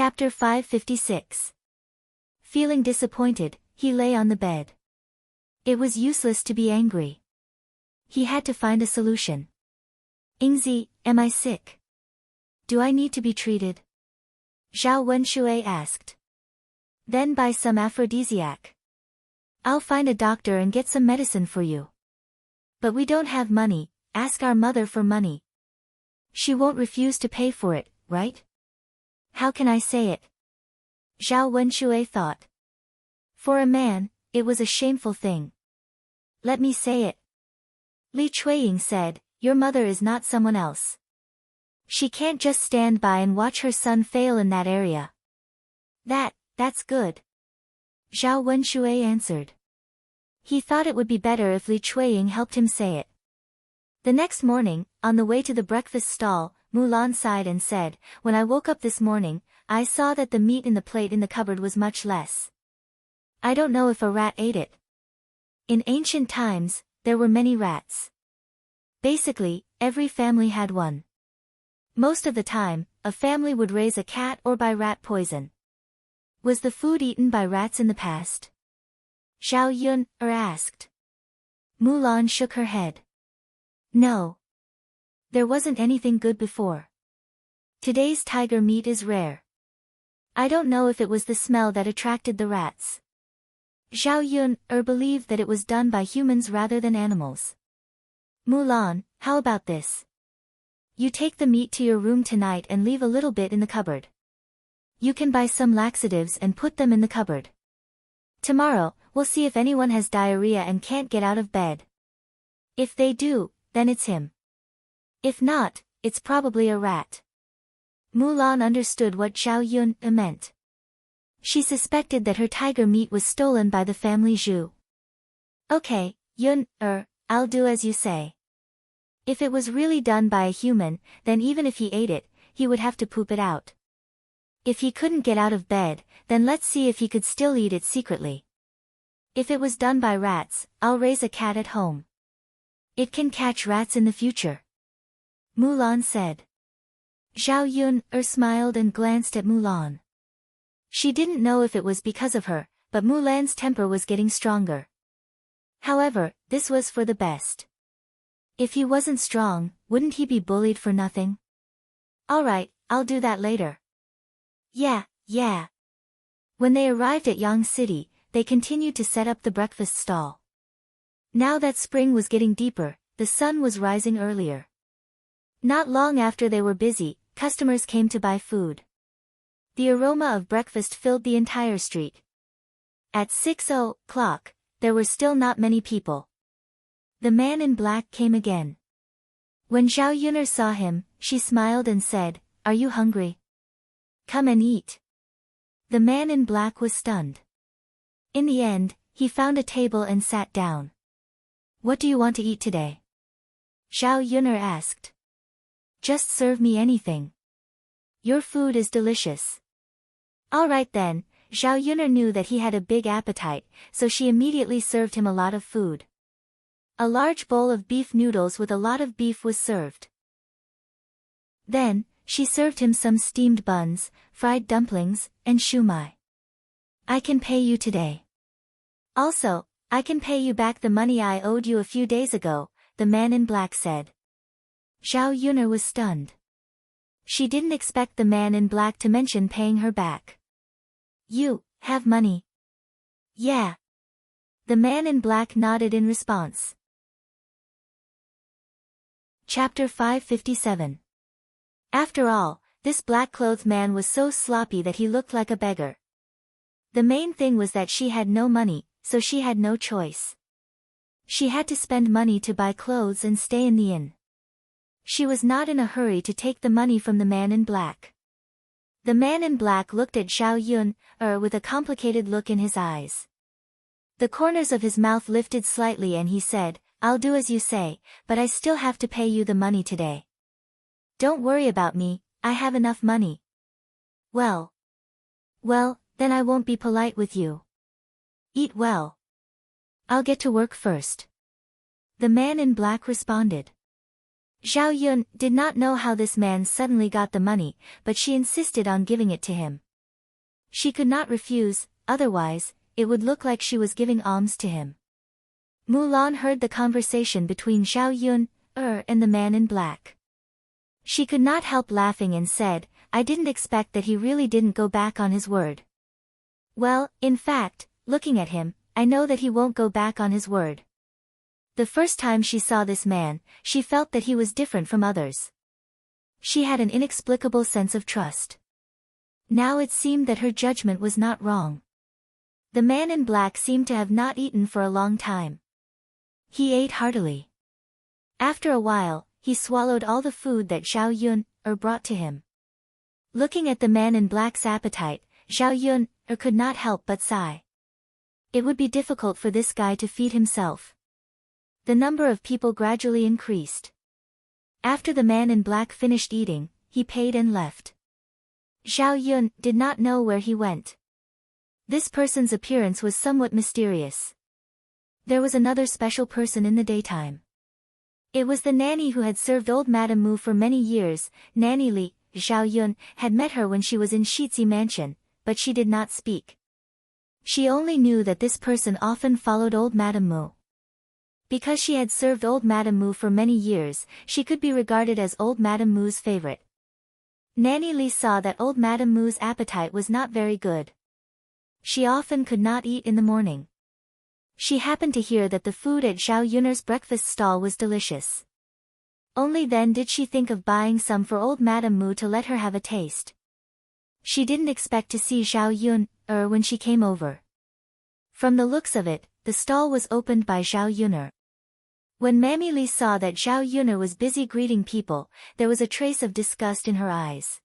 Chapter 556. Feeling disappointed, he lay on the bed. It was useless to be angry. He had to find a solution. Ingzi, am I sick? Do I need to be treated? Zhao Wenshui asked. Then buy some aphrodisiac. I'll find a doctor and get some medicine for you. But we don't have money, ask our mother for money. She won't refuse to pay for it, right? How can I say it? Zhao Wenshui thought. For a man, it was a shameful thing. Let me say it. Li Chuiying said, your mother is not someone else. She can't just stand by and watch her son fail in that area. That's good. Zhao Wenshui answered. He thought it would be better if Li Chuiying helped him say it. The next morning, on the way to the breakfast stall, Mulan sighed and said, when I woke up this morning, I saw that the meat in the plate in the cupboard was much less. I don't know if a rat ate it. In ancient times, there were many rats. Basically, every family had one. Most of the time, a family would raise a cat or buy rat poison. Was the food eaten by rats in the past? Zhao Yun asked. Mulan shook her head. No. There wasn't anything good before. Today's tiger meat is rare. I don't know if it was the smell that attracted the rats. Zhao Yun believed that it was done by humans rather than animals. Mulan, how about this? You take the meat to your room tonight and leave a little bit in the cupboard. You can buy some laxatives and put them in the cupboard. Tomorrow, we'll see if anyone has diarrhea and can't get out of bed. If they do, then it's him. If not, it's probably a rat. Mulan understood what Zhao Yun meant. She suspected that her tiger meat was stolen by the family Zhu. Okay, Yun, I'll do as you say. If it was really done by a human, then even if he ate it, he would have to poop it out. If he couldn't get out of bed, then let's see if he could still eat it secretly. If it was done by rats, I'll raise a cat at home. It can catch rats in the future. Mulan said. Zhao Yun smiled and glanced at Mulan. She didn't know if it was because of her, but Mulan's temper was getting stronger. However, this was for the best. If he wasn't strong, wouldn't he be bullied for nothing? Alright, I'll do that later. Yeah. When they arrived at Yang City, they continued to set up the breakfast stall. Now that spring was getting deeper, the sun was rising earlier. Not long after they were busy, customers came to buy food. The aroma of breakfast filled the entire street. At 6 o'clock, there were still not many people. The man in black came again. When Zhao Yun saw him, she smiled and said, Are you hungry? Come and eat. The man in black was stunned. In the end, he found a table and sat down. What do you want to eat today? Zhao Yun asked. Just serve me anything. Your food is delicious. All right then, Zhao Yun knew that he had a big appetite, so she immediately served him a lot of food. A large bowl of beef noodles with a lot of beef was served. Then, she served him some steamed buns, fried dumplings, and shumai. I can pay you today. Also, I can pay you back the money I owed you a few days ago, the man in black said. Zhao Yun was stunned. She didn't expect the man in black to mention paying her back. You have money? Yeah. The man in black nodded in response. Chapter 557. After all, this black-clothed man was so sloppy that he looked like a beggar. The main thing was that she had no money, so she had no choice. She had to spend money to buy clothes and stay in the inn. She was not in a hurry to take the money from the man in black. The man in black looked at Zhao Yun, with a complicated look in his eyes. The corners of his mouth lifted slightly and he said, I'll do as you say, but I still have to pay you the money today. Don't worry about me, I have enough money. Well, then I won't be polite with you. Eat well. I'll get to work first. The man in black responded. Zhao Yun did not know how this man suddenly got the money, but she insisted on giving it to him. She could not refuse, otherwise, it would look like she was giving alms to him. Mulan heard the conversation between Zhao Yun, and the man in black. She could not help laughing and said, I didn't expect that he really didn't go back on his word. Well, in fact, looking at him, I know that he won't go back on his word. The first time she saw this man, she felt that he was different from others. She had an inexplicable sense of trust. Now it seemed that her judgment was not wrong. The man in black seemed to have not eaten for a long time. He ate heartily. After a while, he swallowed all the food that Zhao Yun, brought to him. Looking at the man in black's appetite, Zhao Yun, could not help but sigh. It would be difficult for this guy to feed himself. The number of people gradually increased. After the man in black finished eating, he paid and left. Zhao Yun did not know where he went. This person's appearance was somewhat mysterious. There was another special person in the daytime. It was the nanny who had served old Madame Mu for many years. Nanny Li, Zhao Yun, had met her when she was in Shitzi Mansion, but she did not speak. She only knew that this person often followed old Madame Mu. Because she had served old Madame Mu for many years, she could be regarded as old Madame Mu's favorite. Nanny Li saw that old Madame Mu's appetite was not very good. She often could not eat in the morning. She happened to hear that the food at Zhao Yun's breakfast stall was delicious. Only then did she think of buying some for old Madame Mu to let her have a taste. She didn't expect to see Zhao Yun, when she came over. From the looks of it, the stall was opened by Zhao Yun. When Mammy Li saw that Zhao Yun was busy greeting people, there was a trace of disgust in her eyes.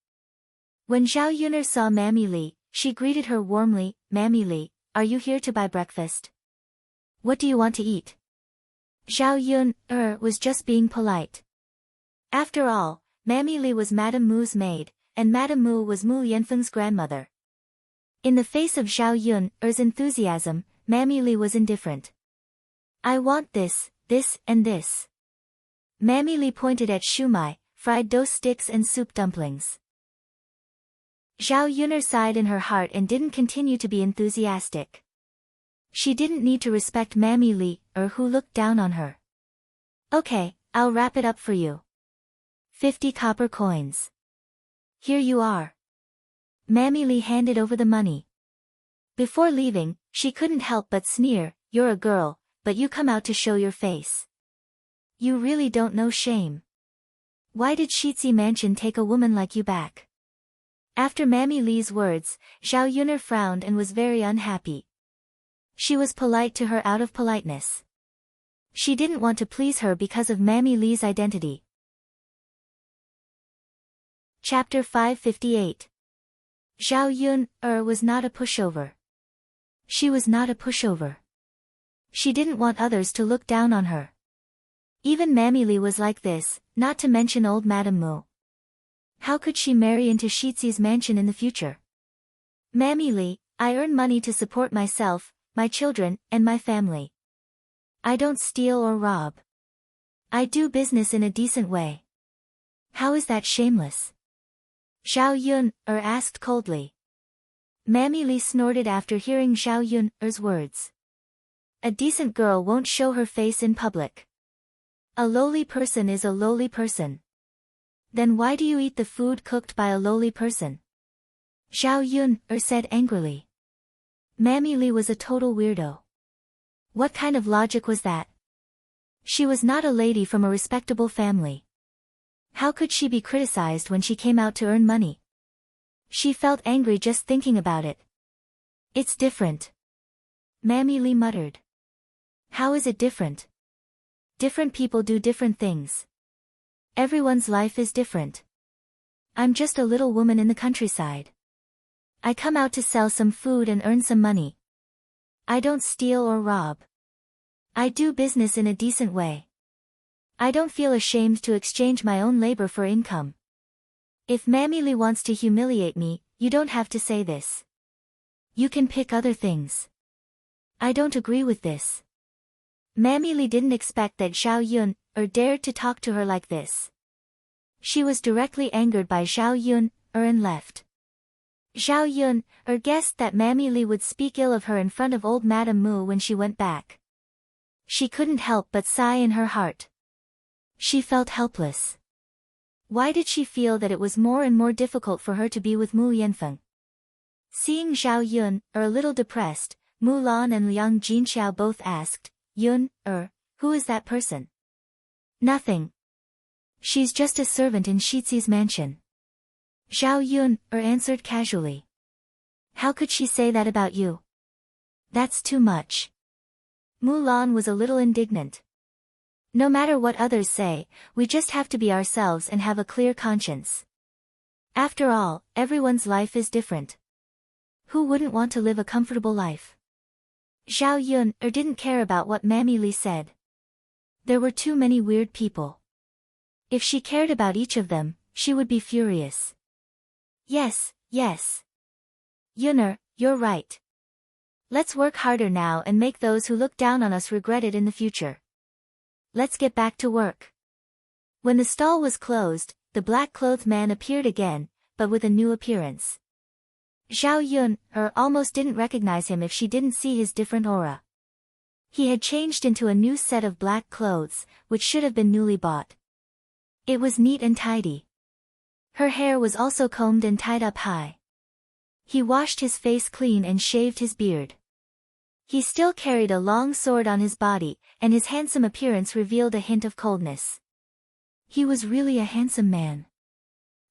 When Zhao Yun saw Mammy Li, she greeted her warmly, Mammy Li, are you here to buy breakfast? What do you want to eat? Zhao Yun, was just being polite. After all, Mammy Li was Madame Mu's maid, and Madame Mu was Mu Yanfeng's grandmother. In the face of Zhao Yun's enthusiasm, Mammy Li was indifferent. I want this, and this. Mammy Li pointed at shumai, fried dough sticks and soup dumplings. Zhao Yun sighed in her heart and didn't continue to be enthusiastic. She didn't need to respect Mammy Li, who looked down on her. Okay, I'll wrap it up for you. 50 copper coins. Here you are. Mammy Li handed over the money. Before leaving, she couldn't help but sneer, you're a girl, but you come out to show your face. You really don't know shame. Why did Shitzi Mansion take a woman like you back? After Mammy Li's words, Zhao Yun frowned and was very unhappy. She was polite to her out of politeness. She didn't want to please her because of Mammy Li's identity. Chapter 558. Zhao Yun, was not a pushover. She was not a pushover. She didn't want others to look down on her. Even Mammy Li was like this, not to mention old Madame Mu. How could she marry into Shitzi's mansion in the future? Mammy Li, I earn money to support myself, my children, and my family. I don't steal or rob. I do business in a decent way. How is that shameless? Zhao Yun, asked coldly. Mammy Li snorted after hearing Zhao Yun's words. A decent girl won't show her face in public. A lowly person is a lowly person. Then why do you eat the food cooked by a lowly person? Zhao Yun, said angrily. Mammy Li was a total weirdo. What kind of logic was that? She was not a lady from a respectable family. How could she be criticized when she came out to earn money? She felt angry just thinking about it. It's different. Mammy Li muttered. How is it different? Different people do different things. Everyone's life is different. I'm just a little woman in the countryside. I come out to sell some food and earn some money. I don't steal or rob. I do business in a decent way. I don't feel ashamed to exchange my own labor for income. If Mammy Li wants to humiliate me, you don't have to say this. You can pick other things. I don't agree with this. Mammy Li didn't expect that Zhao Yun, dared to talk to her like this. She was directly angered by Zhao Yun, and left. Zhao Yun guessed that Mammy Li would speak ill of her in front of old Madame Mu when she went back. She couldn't help but sigh in her heart. She felt helpless. Why did she feel that it was more and more difficult for her to be with Mu Yanfeng? Seeing Zhao Yun a little depressed, Mu Lan and Liang Jinxiao both asked, Yun, who is that person? Nothing. She's just a servant in Shizi's mansion. Zhao Yun answered casually. How could she say that about you? That's too much. Mu Lan was a little indignant. No matter what others say, we just have to be ourselves and have a clear conscience. After all, everyone's life is different. Who wouldn't want to live a comfortable life? Zhao Yun didn't care about what Mammy Li said. There were too many weird people. If she cared about each of them, she would be furious. Yes. Yun'er, you're right. Let's work harder now and make those who look down on us regret it in the future. Let's get back to work. When the stall was closed, the black-clothed man appeared again, but with a new appearance. Zhao Yun almost didn't recognize him if she didn't see his different aura. He had changed into a new set of black clothes, which should have been newly bought. It was neat and tidy. Her hair was also combed and tied up high. He washed his face clean and shaved his beard. He still carried a long sword on his body, and his handsome appearance revealed a hint of coldness. He was really a handsome man.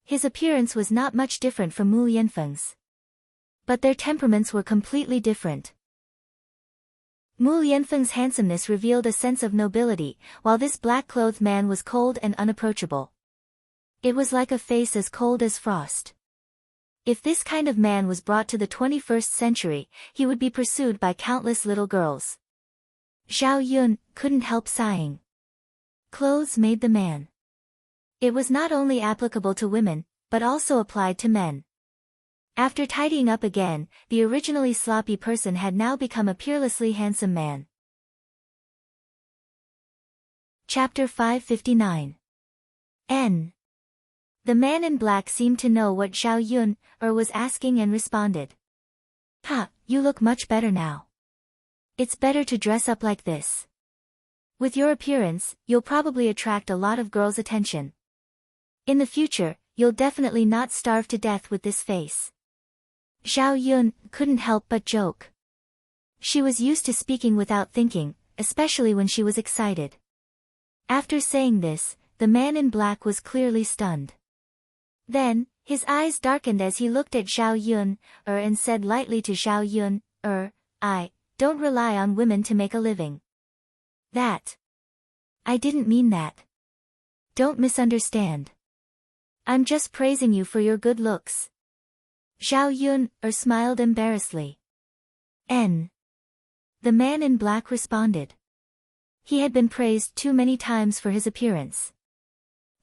His appearance was not much different from Mu Yanfeng's. But their temperaments were completely different. Mu Yanfeng's handsomeness revealed a sense of nobility, while this black-clothed man was cold and unapproachable. It was like a face as cold as frost. If this kind of man was brought to the 21st century, he would be pursued by countless little girls. Zhao Yun couldn't help sighing. Clothes made the man. It was not only applicable to women, but also applied to men. After tidying up again, the originally sloppy person had now become a peerlessly handsome man. Chapter 559. N. The man in black seemed to know what Zhao Yun was asking and responded. You look much better now. It's better to dress up like this. With your appearance, you'll probably attract a lot of girls' attention. In the future, you'll definitely not starve to death with this face. Zhao Yun couldn't help but joke. She was used to speaking without thinking, especially when she was excited. After saying this, the man in black was clearly stunned. Then, his eyes darkened as he looked at Zhao Yun, and said lightly to Zhao Yun, I don't rely on women to make a living. That. I didn't mean that. Don't misunderstand. I'm just praising you for your good looks. Zhao Yun smiled embarrassedly. N. The man in black responded. He had been praised too many times for his appearance.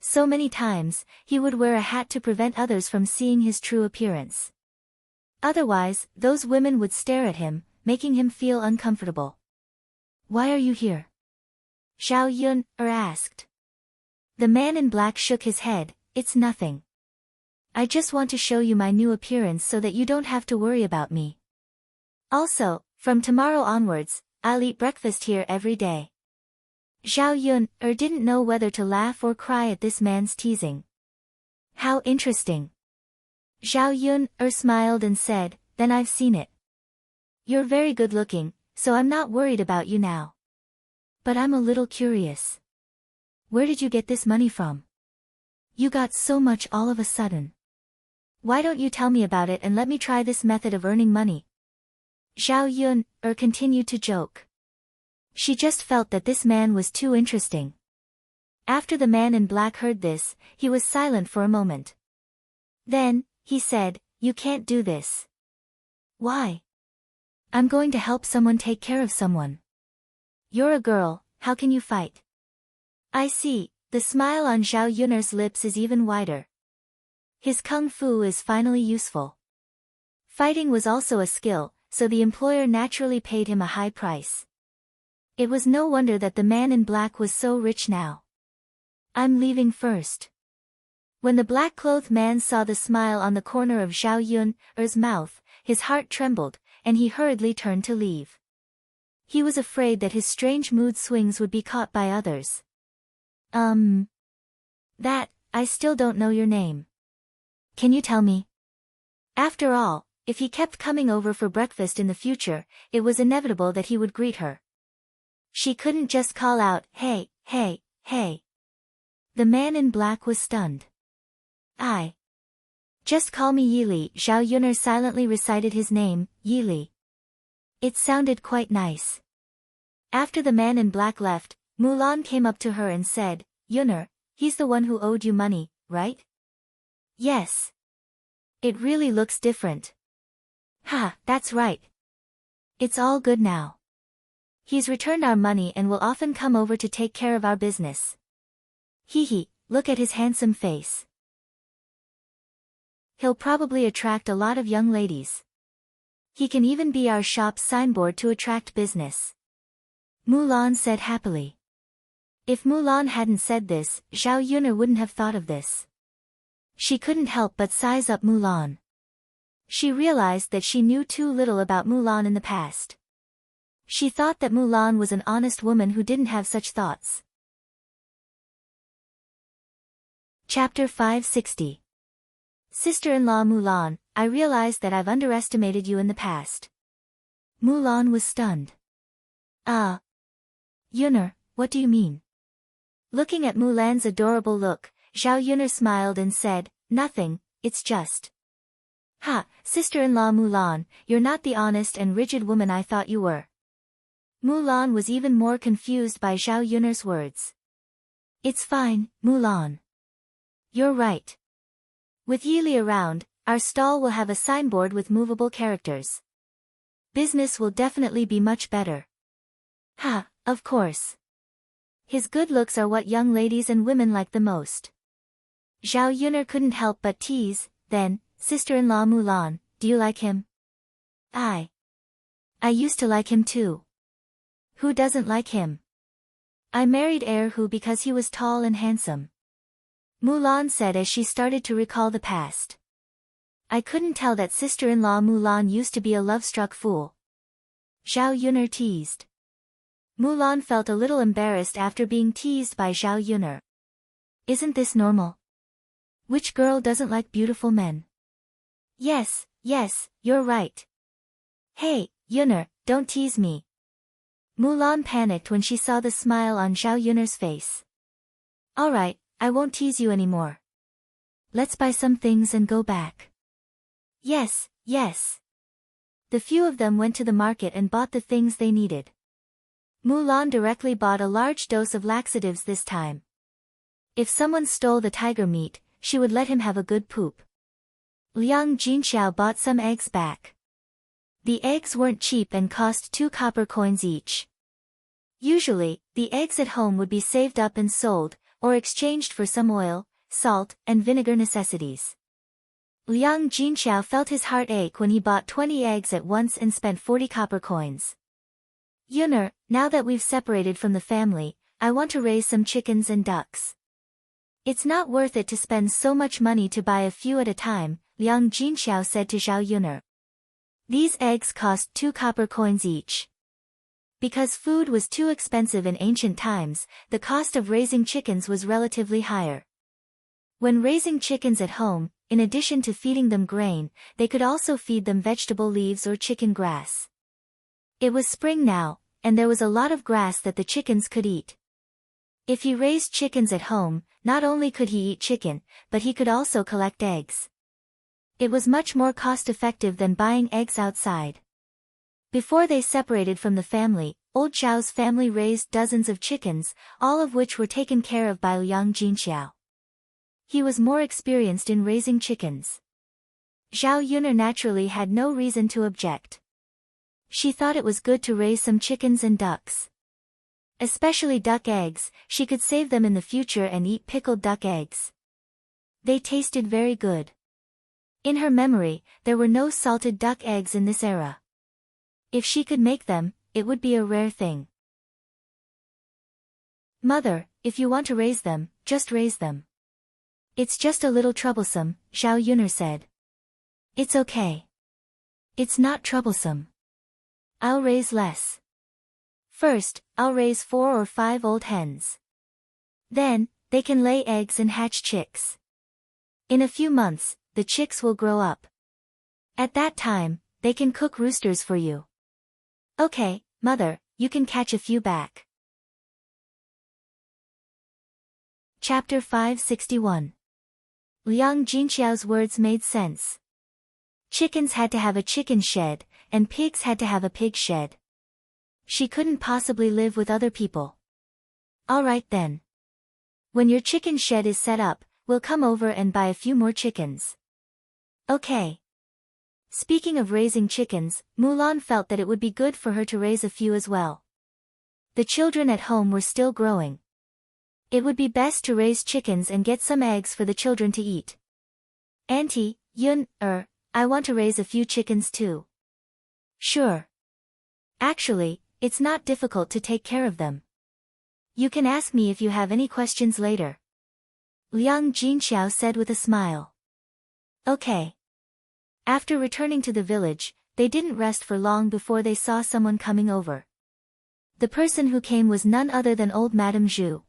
So many times, he would wear a hat to prevent others from seeing his true appearance. Otherwise, those women would stare at him, making him feel uncomfortable. Why are you here? Zhao Yun asked. The man in black shook his head. It's nothing. I just want to show you my new appearance so that you don't have to worry about me. Also, from tomorrow onwards, I'll eat breakfast here every day. Zhao Yun didn't know whether to laugh or cry at this man's teasing. How interesting. Zhao Yun smiled and said, then I've seen it. You're very good looking, so I'm not worried about you now. But I'm a little curious. Where did you get this money from? You got so much all of a sudden. Why don't you tell me about it and let me try this method of earning money? Zhao Yun continued to joke. She just felt that this man was too interesting. After the man in black heard this, he was silent for a moment. Then, he said, you can't do this. Why? I'm going to help someone take care of someone. You're a girl, how can you fight? I see, the smile on Zhao Yun's lips is even wider. His kung fu is finally useful. Fighting was also a skill, so the employer naturally paid him a high price. It was no wonder that the man in black was so rich now. I'm leaving first. When the black-clothed man saw the smile on the corner of Zhao Yun's mouth, his heart trembled, and he hurriedly turned to leave. He was afraid that his strange mood swings would be caught by others. I still don't know your name. Can you tell me? After all, if he kept coming over for breakfast in the future, it was inevitable that he would greet her. She couldn't just call out, "Hey, hey, hey." The man in black was stunned. Just call me Yili." Zhao Yun'er silently recited his name, Yili. It sounded quite nice. After the man in black left, Mulan came up to her and said, "Yun'er, he's the one who owed you money, right?" "Yes. It really looks different." "Ha, that's right. It's all good now. He's returned our money and will often come over to take care of our business." "Hee, look at his handsome face. He'll probably attract a lot of young ladies. He can even be our shop's signboard to attract business," Mulan said happily. If Mulan hadn't said this, Zhao Yun'er wouldn't have thought of this. She couldn't help but size up Mulan. She realized that she knew too little about Mulan in the past. She thought that Mulan was an honest woman who didn't have such thoughts. Chapter 560. Sister-in-law Mulan, I realize that I've underestimated you in the past. Mulan was stunned. Yun'er, what do you mean? Looking at Mulan's adorable look, Zhao Yun'er smiled and said, "Nothing, it's just." "Ha, sister-in-law Mulan, you're not the honest and rigid woman I thought you were." Mulan was even more confused by Zhao Yun'er's words. "It's fine, Mulan. You're right. With Yili around, our stall will have a signboard with movable characters. Business will definitely be much better." "Ha, of course. His good looks are what young ladies and women like the most." Zhao Yun'er couldn't help but tease, "Then, sister-in-law Mulan, do you like him?" I used to like him too. Who doesn't like him? I married Erhu because he was tall and handsome," Mulan said as she started to recall the past. "I couldn't tell that sister-in-law Mulan used to be a love-struck fool," Zhao Yun'er teased. Mulan felt a little embarrassed after being teased by Zhao Yun'er. Isn't this normal? Which girl doesn't like beautiful men? Yes, you're right. Hey, Yun'er, don't tease me." Mulan panicked when she saw the smile on Zhao Yun'er's face. "Alright, I won't tease you anymore. Let's buy some things and go back." Yes. The few of them went to the market and bought the things they needed. Mulan directly bought a large dose of laxatives this time. If someone stole the tiger meat, she would let him have a good poop. Liang Jinxiao bought some eggs back. The eggs weren't cheap and cost 2 copper coins each. Usually, the eggs at home would be saved up and sold, or exchanged for some oil, salt, and vinegar necessities. Liang Jinxiao felt his heart ache when he bought 20 eggs at once and spent 40 copper coins. "Yun'er, now that we've separated from the family, I want to raise some chickens and ducks. It's not worth it to spend so much money to buy a few at a time," Liang Jinxiao said to Zhao Yun'er. These eggs cost 2 copper coins each. Because food was too expensive in ancient times, the cost of raising chickens was relatively higher. When raising chickens at home, in addition to feeding them grain, they could also feed them vegetable leaves or chicken grass. It was spring now, and there was a lot of grass that the chickens could eat. If he raised chickens at home, not only could he eat chicken, but he could also collect eggs. It was much more cost-effective than buying eggs outside. Before they separated from the family, old Zhao's family raised dozens of chickens, all of which were taken care of by Liang Jinxiao. He was more experienced in raising chickens. Zhao Yun'er naturally had no reason to object. She thought it was good to raise some chickens and ducks. Especially duck eggs, she could save them in the future and eat pickled duck eggs. They tasted very good. In her memory, there were no salted duck eggs in this era. If she could make them, it would be a rare thing. "Mother, if you want to raise them, just raise them. It's just a little troublesome, Zhao Yun'er said. It's okay. It's not troublesome. I'll raise less. First, I'll raise 4 or 5 old hens. Then, they can lay eggs and hatch chicks. In a few months, the chicks will grow up. At that time, they can cook roosters for you. Okay, mother, you can catch a few back. Chapter 561. Liang Jinqiao's words made sense. Chickens had to have a chicken shed, and pigs had to have a pig shed. She couldn't possibly live with other people. All right then. When your chicken shed is set up, we'll come over and buy a few more chickens. Okay. Speaking of raising chickens, Mulan felt that it would be good for her to raise a few as well. The children at home were still growing. It would be best to raise chickens and get some eggs for the children to eat. Auntie, Yun-er, I want to raise a few chickens too. Sure. Actually, it's not difficult to take care of them. You can ask me if you have any questions later. Liang Jinqiao said with a smile. Okay. After returning to the village, they didn't rest for long before they saw someone coming over. The person who came was none other than old Madame Zhu.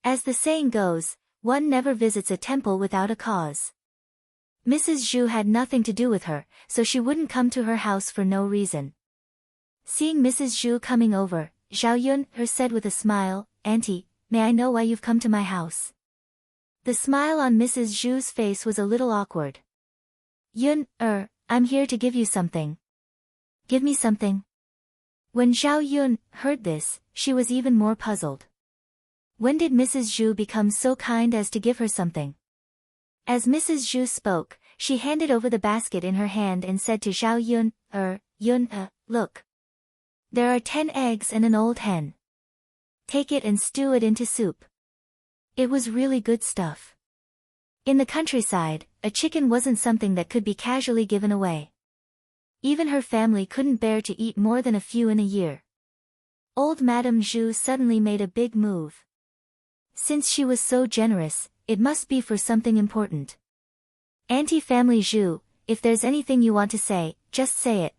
As the saying goes, one never visits a temple without a cause. Mrs. Zhu had nothing to do with her, so she wouldn't come to her house for no reason. Seeing Mrs. Zhu coming over, Zhao Yun'er said with a smile, Auntie, may I know why you've come to my house? The smile on Mrs. Zhu's face was a little awkward. Yun-er, I'm here to give you something. Give me something? When Zhao Yun heard this, she was even more puzzled. When did Mrs. Zhu become so kind as to give her something? As Mrs. Zhu spoke, she handed over the basket in her hand and said to Zhao Yun, look. There are 10 eggs and an old hen. Take it and stew it into soup. It was really good stuff. In the countryside, a chicken wasn't something that could be casually given away. Even her family couldn't bear to eat more than a few in a year. Old Madame Zhu suddenly made a big move. Since she was so generous, it must be for something important. Auntie Family Zhu, if there's anything you want to say, just say it.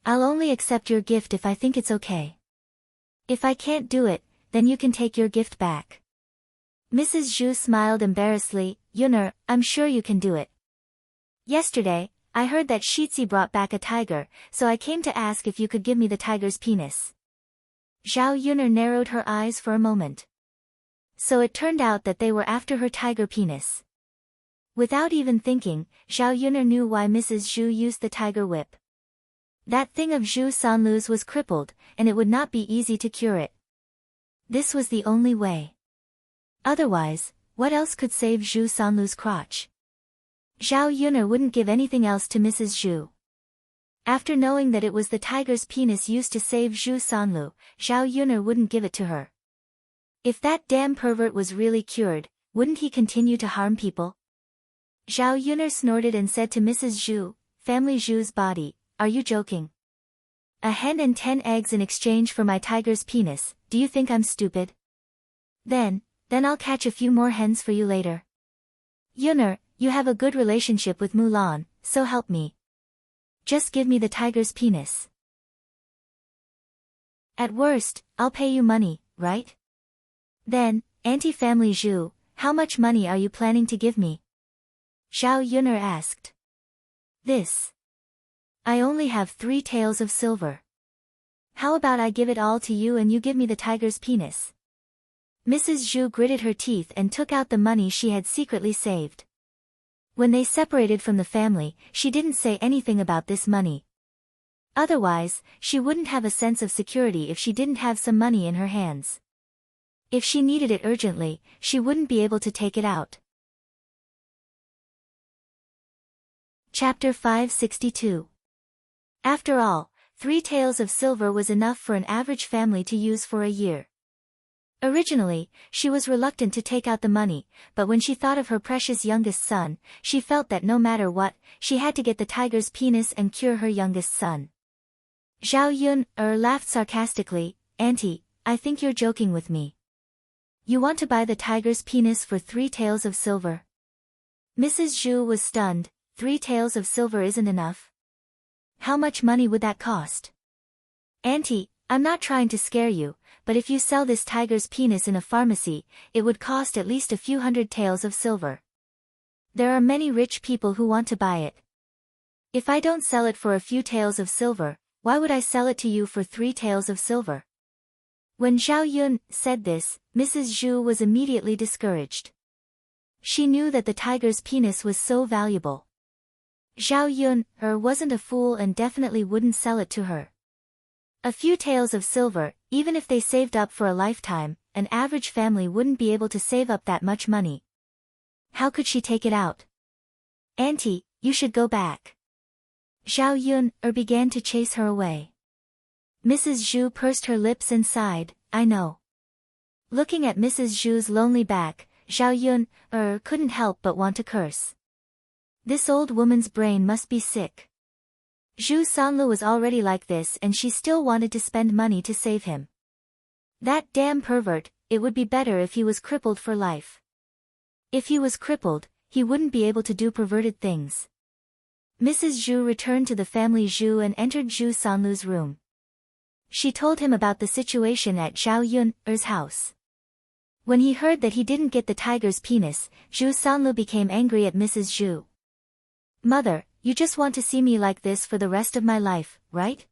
I'll only accept your gift if I think it's okay. If I can't do it, then you can take your gift back. Mrs. Zhu smiled embarrassedly, Yun'er, I'm sure you can do it. Yesterday, I heard that Shitzi brought back a tiger, so I came to ask if you could give me the tiger's penis. Zhao Yun'er narrowed her eyes for a moment. So it turned out that they were after her tiger penis. Without even thinking, Zhao Yun'er knew why Mrs. Zhu used the tiger whip. That thing of Zhu Sanlu's was crippled, and it would not be easy to cure it. This was the only way. Otherwise, what else could save Zhu Sanlu's crotch? Zhao Yun'er wouldn't give anything else to Mrs. Zhu. After knowing that it was the tiger's penis used to save Zhu Sanlu, Zhao Yun'er wouldn't give it to her. If that damn pervert was really cured, wouldn't he continue to harm people? Zhao Yun'er snorted and said to Mrs. Zhu, Family Zhu's body, are you joking? A hen and 10 eggs in exchange for my tiger's penis, do you think I'm stupid? Then I'll catch a few more hens for you later. Yun'er, you have a good relationship with Mulan, so help me. Just give me the tiger's penis. At worst, I'll pay you money, right? Then, Auntie Family Zhu, how much money are you planning to give me? Zhao Yun'er asked. This. I only have 3 taels of silver. How about I give it all to you and you give me the tiger's penis? Mrs. Zhu gritted her teeth and took out the money she had secretly saved. When they separated from the family, she didn't say anything about this money. Otherwise, she wouldn't have a sense of security if she didn't have some money in her hands. If she needed it urgently, she wouldn't be able to take it out. Chapter 562. After all, 3 taels of silver was enough for an average family to use for a year. Originally, she was reluctant to take out the money, but when she thought of her precious youngest son, she felt that no matter what, she had to get the tiger's penis and cure her youngest son. Zhao Yun'er laughed sarcastically, Auntie, I think you're joking with me. You want to buy the tiger's penis for 3 taels of silver? Mrs. Zhu was stunned. 3 taels of silver isn't enough. How much money would that cost? Auntie, I'm not trying to scare you, but if you sell this tiger's penis in a pharmacy, it would cost at least a few hundred taels of silver. There are many rich people who want to buy it. If I don't sell it for a few taels of silver, why would I sell it to you for 3 taels of silver? When Zhao Yun said this, Mrs. Zhu was immediately discouraged. She knew that the tiger's penis was so valuable. Zhao Yun wasn't a fool and definitely wouldn't sell it to her. A few taels of silver, even if they saved up for a lifetime, an average family wouldn't be able to save up that much money. How could she take it out? Auntie, you should go back. Zhao Yun began to chase her away. Mrs. Zhu pursed her lips and sighed, I know. Looking at Mrs. Zhu's lonely back, Zhao Yun couldn't help but want to curse. This old woman's brain must be sick. Zhu Sanlu was already like this and she still wanted to spend money to save him. That damn pervert, it would be better if he was crippled for life. If he was crippled, he wouldn't be able to do perverted things. Mrs. Zhu returned to the family Zhu and entered Zhu Sanlu's room. She told him about the situation at Zhao Yun's house. When he heard that he didn't get the tiger's penis, Zhu Sanlu became angry at Mrs. Zhu. Mother, you just want to see me like this for the rest of my life, right?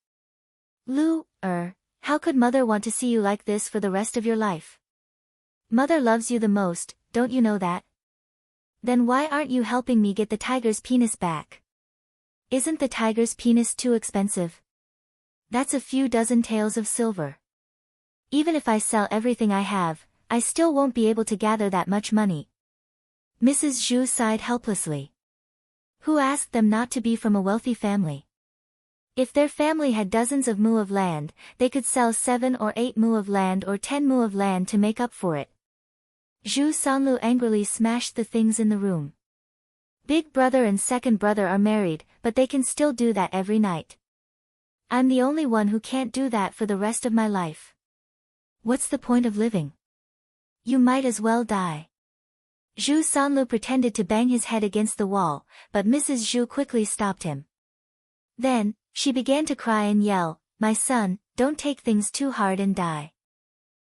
Lu, how could mother want to see you like this for the rest of your life? Mother loves you the most, don't you know that? Then why aren't you helping me get the tiger's penis back? Isn't the tiger's penis too expensive? That's a few dozen taels of silver. Even if I sell everything I have, I still won't be able to gather that much money. Mrs. Zhu sighed helplessly. Who asked them not to be from a wealthy family? If their family had dozens of mu of land, they could sell 7 or 8 mu of land or 10 mu of land to make up for it. Zhu Sanlu angrily smashed the things in the room. Big brother and second brother are married, but they can still do that every night. I'm the only one who can't do that for the rest of my life. What's the point of living? You might as well die. Zhu Sanlu pretended to bang his head against the wall, but Mrs. Zhu quickly stopped him. Then, she began to cry and yell, My son, don't take things too hard and die.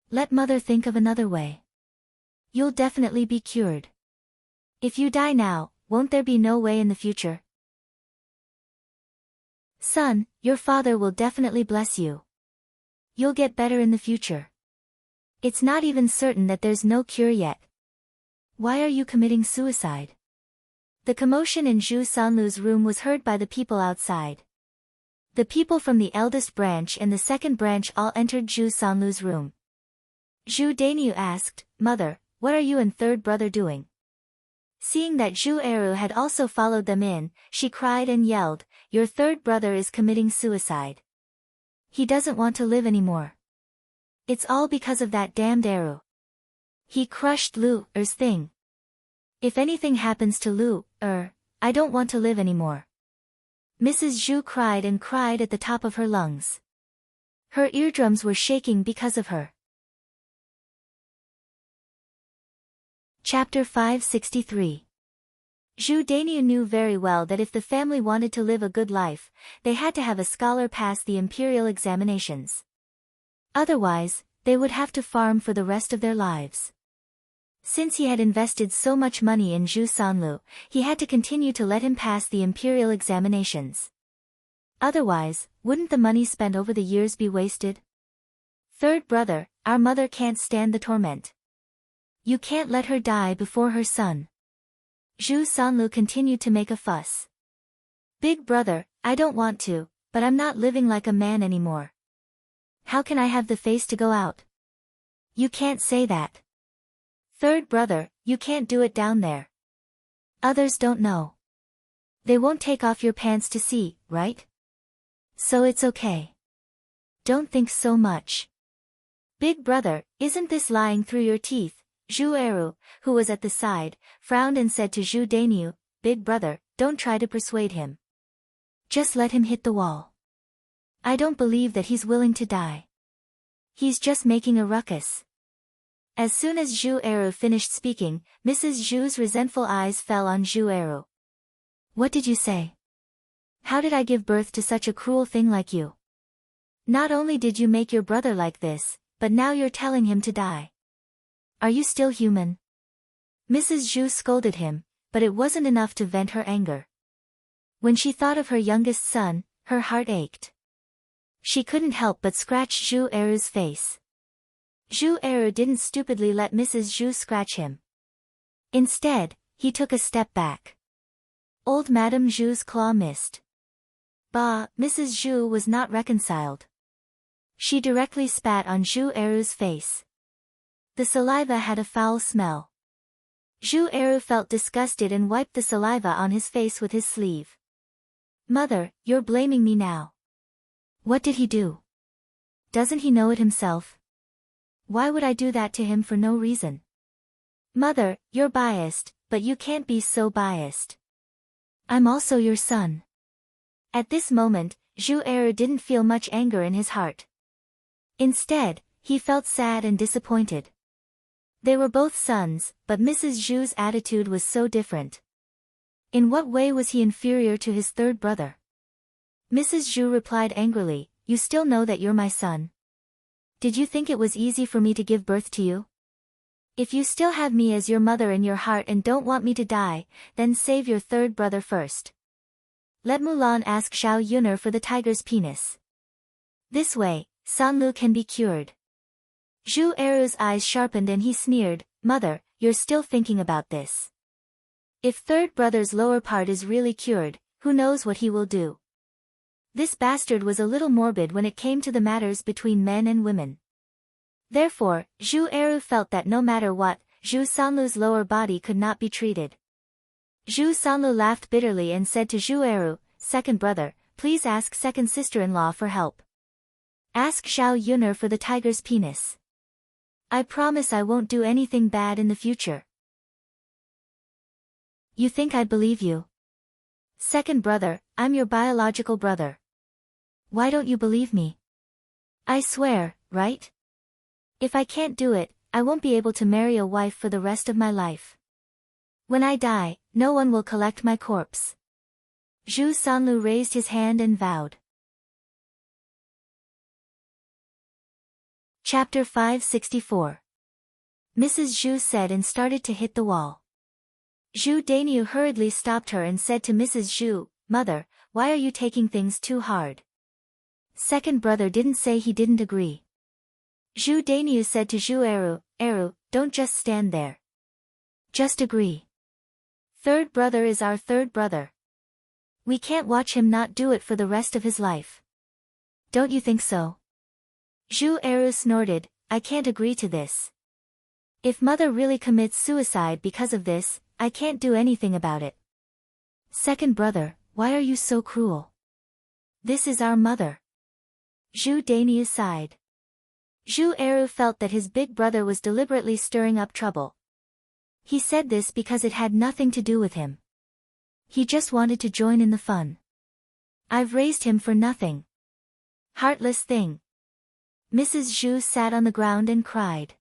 Let mother think of another way. You'll definitely be cured. If you die now, won't there be no way in the future? Son, your father will definitely bless you. You'll get better in the future. It's not even certain that there's no cure yet. Why are you committing suicide? The commotion in Zhu Sanlu's room was heard by the people outside. The people from the eldest branch and the second branch all entered Zhu Sanlu's room. Zhu Dainiu asked, Mother, what are you and third brother doing? Seeing that Zhu Eru had also followed them in, she cried and yelled, Your third brother is committing suicide. He doesn't want to live anymore. It's all because of that damned Eru. He crushed Lu's thing. If anything happens to Lu, I don't want to live anymore. Mrs. Zhu cried and cried at the top of her lungs. Her eardrums were shaking because of her. Chapter 563. Zhu Dainiu knew very well that if the family wanted to live a good life, they had to have a scholar pass the imperial examinations. Otherwise, they would have to farm for the rest of their lives. Since he had invested so much money in Zhu Sanlu, he had to continue to let him pass the imperial examinations. Otherwise, wouldn't the money spent over the years be wasted? Third brother, our mother can't stand the torment. You can't let her die before her son. Zhu Sanlu continued to make a fuss. Big brother, I don't want to, but I'm not living like a man anymore. How can I have the face to go out? You can't say that. Third brother, you can't do it down there. Others don't know. They won't take off your pants to see, right? So it's okay. Don't think so much. Big brother, isn't this lying through your teeth? Zhu Eru, who was at the side, frowned and said to Zhu Dainiu, Big brother, don't try to persuade him. Just let him hit the wall. I don't believe that he's willing to die. He's just making a ruckus. As soon as Zhu Eru finished speaking, Mrs. Zhu's resentful eyes fell on Zhu Eru. What did you say? How did I give birth to such a cruel thing like you? Not only did you make your brother like this, but now you're telling him to die. Are you still human? Mrs. Zhu scolded him, but it wasn't enough to vent her anger. When she thought of her youngest son, her heart ached. She couldn't help but scratch Zhu Eru's face. Zhu Eru didn't stupidly let Mrs. Zhu scratch him. Instead, he took a step back. Old Madame Zhu's claw missed. Bah, Mrs. Zhu was not reconciled. She directly spat on Zhu Eru's face. The saliva had a foul smell. Zhu Eru felt disgusted and wiped the saliva on his face with his sleeve. Mother, you're blaming me now. What did he do? Doesn't he know it himself? Why would I do that to him for no reason? Mother, you're biased, but you can't be so biased. I'm also your son. At this moment, Zhu Eru didn't feel much anger in his heart. Instead, he felt sad and disappointed. They were both sons, but Mrs. Zhu's attitude was so different. In what way was he inferior to his third brother? Mrs. Zhu replied angrily, "You still know that you're my son. Did you think it was easy for me to give birth to you? If you still have me as your mother in your heart and don't want me to die, then save your third brother first. Let Mulan ask Xiao Yuner for the tiger's penis. This way, Sanlu can be cured." Zhu Eru's eyes sharpened and he sneered, "Mother, you're still thinking about this. If third brother's lower part is really cured, who knows what he will do." This bastard was a little morbid when it came to the matters between men and women. Therefore, Zhu Eru felt that no matter what, Zhu Sanlu's lower body could not be treated. Zhu Sanlu laughed bitterly and said to Zhu Eru, "Second brother, please ask second sister-in-law for help. Ask Xiao Yuner for the tiger's penis. I promise I won't do anything bad in the future." You think I'd believe you? Second brother, I'm your biological brother. Why don't you believe me? I swear, right? If I can't do it, I won't be able to marry a wife for the rest of my life. When I die, no one will collect my corpse. Zhu Sanlu raised his hand and vowed. Chapter 564. Mrs. Zhu said and started to hit the wall. Zhu Dainiu hurriedly stopped her and said to Mrs. Zhu, "Mother, why are you taking things too hard?" Second brother didn't say he didn't agree. Zhu Dainiu said to Zhu Eru, "Eru, don't just stand there. Just agree. Third brother is our third brother. We can't watch him not do it for the rest of his life. Don't you think so?" Zhu Eru snorted, "I can't agree to this. If mother really commits suicide because of this, I can't do anything about it." Second brother, why are you so cruel? This is our mother. Zhu Dainiu sighed. Zhu Eru felt that his big brother was deliberately stirring up trouble. He said this because it had nothing to do with him. He just wanted to join in the fun. I've raised him for nothing. Heartless thing. Mrs. Zhu sat on the ground and cried.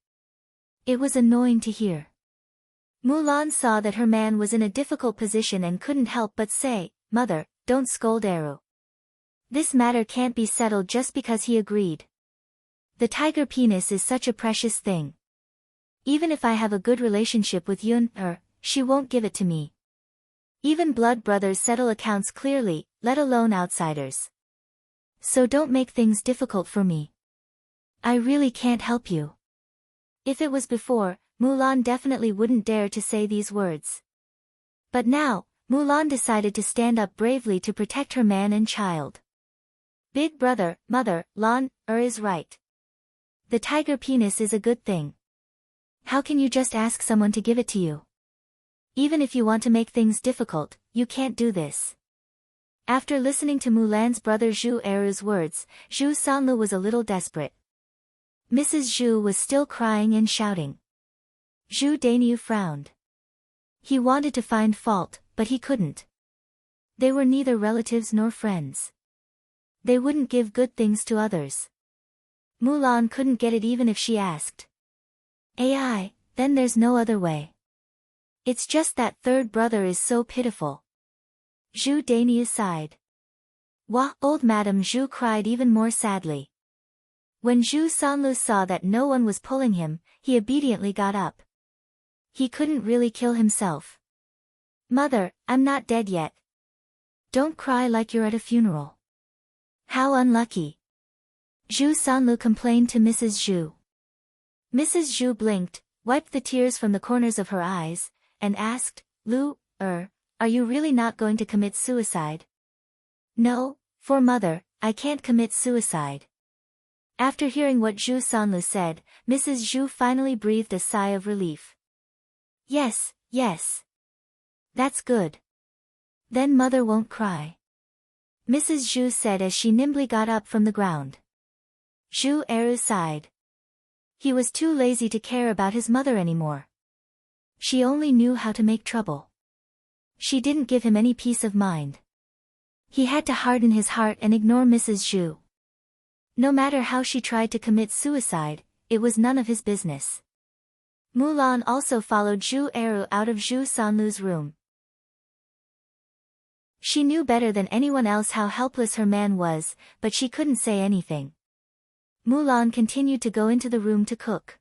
It was annoying to hear. Mulan saw that her man was in a difficult position and couldn't help but say, "Mother, don't scold Eru. This matter can't be settled just because he agreed. The tiger penis is such a precious thing. Even if I have a good relationship with Yuner, she won't give it to me. Even blood brothers settle accounts clearly, let alone outsiders. So don't make things difficult for me. I really can't help you." If it was before, Mulan definitely wouldn't dare to say these words. But now, Mulan decided to stand up bravely to protect her man and child. Big brother, mother, Lan is right. The tiger penis is a good thing. How can you just ask someone to give it to you? Even if you want to make things difficult, you can't do this. After listening to Mulan's brother Zhu Eru's words, Zhu Sanlu was a little desperate. Mrs. Zhu was still crying and shouting. Zhu Dainiu frowned. He wanted to find fault, but he couldn't. They were neither relatives nor friends. They wouldn't give good things to others. Mulan couldn't get it even if she asked. AI, then there's no other way. It's just that third brother is so pitiful. Zhu Daini sighed. Wah, old Madame Zhu cried even more sadly. When Zhu Sanlu saw that no one was pulling him, he obediently got up. He couldn't really kill himself. Mother, I'm not dead yet. Don't cry like you're at a funeral. How unlucky. Zhu Sanlu complained to Mrs. Zhu. Mrs. Zhu blinked, wiped the tears from the corners of her eyes, and asked, Lu, are you really not going to commit suicide? No, for mother, I can't commit suicide. After hearing what Zhu Sanlu said, Mrs. Zhu finally breathed a sigh of relief. Yes, yes. That's good. Then mother won't cry. Mrs. Zhu said as she nimbly got up from the ground. Zhu Eru sighed. He was too lazy to care about his mother anymore. She only knew how to make trouble. She didn't give him any peace of mind. He had to harden his heart and ignore Mrs. Zhu. No matter how she tried to commit suicide, it was none of his business. Mulan also followed Zhu Eru out of Zhu Sanlu's room. She knew better than anyone else how helpless her man was, but she couldn't say anything. Mulan continued to go into the room to cook.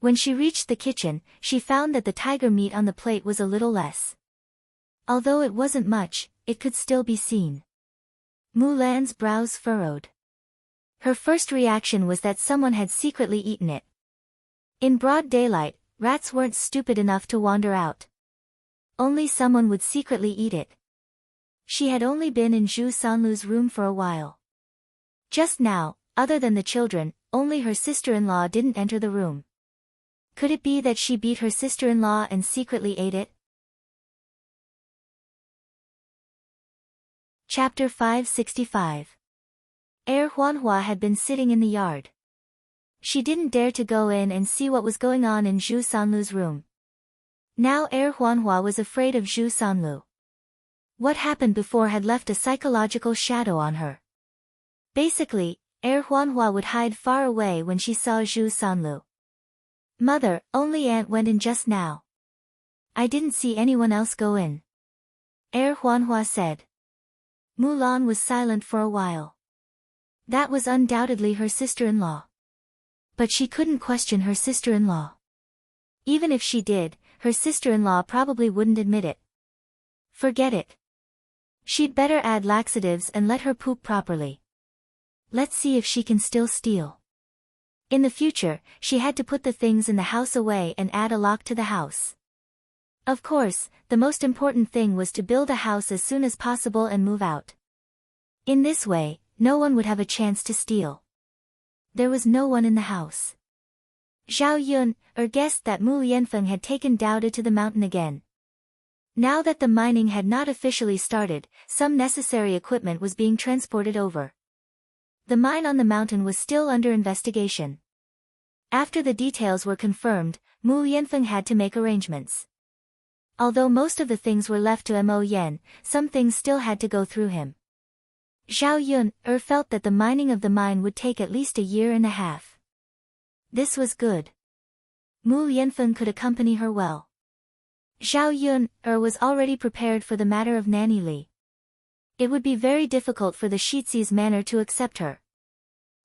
When she reached the kitchen, she found that the tiger meat on the plate was a little less. Although it wasn't much, it could still be seen. Mulan's brows furrowed. Her first reaction was that someone had secretly eaten it. In broad daylight, rats weren't stupid enough to wander out. Only someone would secretly eat it. She had only been in Zhu Sanlu's room for a while. Just now, other than the children, only her sister-in-law didn't enter the room. Could it be that she beat her sister-in-law and secretly ate it? Chapter 565. Huanhua had been sitting in the yard. She didn't dare to go in and see what was going on in Zhu Sanlu's room. Now Huanhua was afraid of Zhu Sanlu. What happened before had left a psychological shadow on her. Basically, Huanhua would hide far away when she saw Zhu Sanlu. Mother, only Aunt went in just now. I didn't see anyone else go in. Huanhua said. Mulan was silent for a while. That was undoubtedly her sister-in-law. But she couldn't question her sister-in-law. Even if she did, her sister-in-law probably wouldn't admit it. Forget it. She'd better add laxatives and let her poop properly. Let's see if she can still steal. In the future, she had to put the things in the house away and add a lock to the house. Of course, the most important thing was to build a house as soon as possible and move out. In this way, no one would have a chance to steal. There was no one in the house. Zhao Yun, guessed that Mu Yanfeng had taken Dao to the mountain again. Now that the mining had not officially started, some necessary equipment was being transported over. The mine on the mountain was still under investigation. After the details were confirmed, Mu Yanfeng had to make arrangements. Although most of the things were left to Mo Yan, some things still had to go through him. Zhao Yun, felt that the mining of the mine would take at least a year and a half. This was good. Mu Yanfeng could accompany her well. Zhao Yun, was already prepared for the matter of Nanny Li. It would be very difficult for the Shizi's manor to accept her.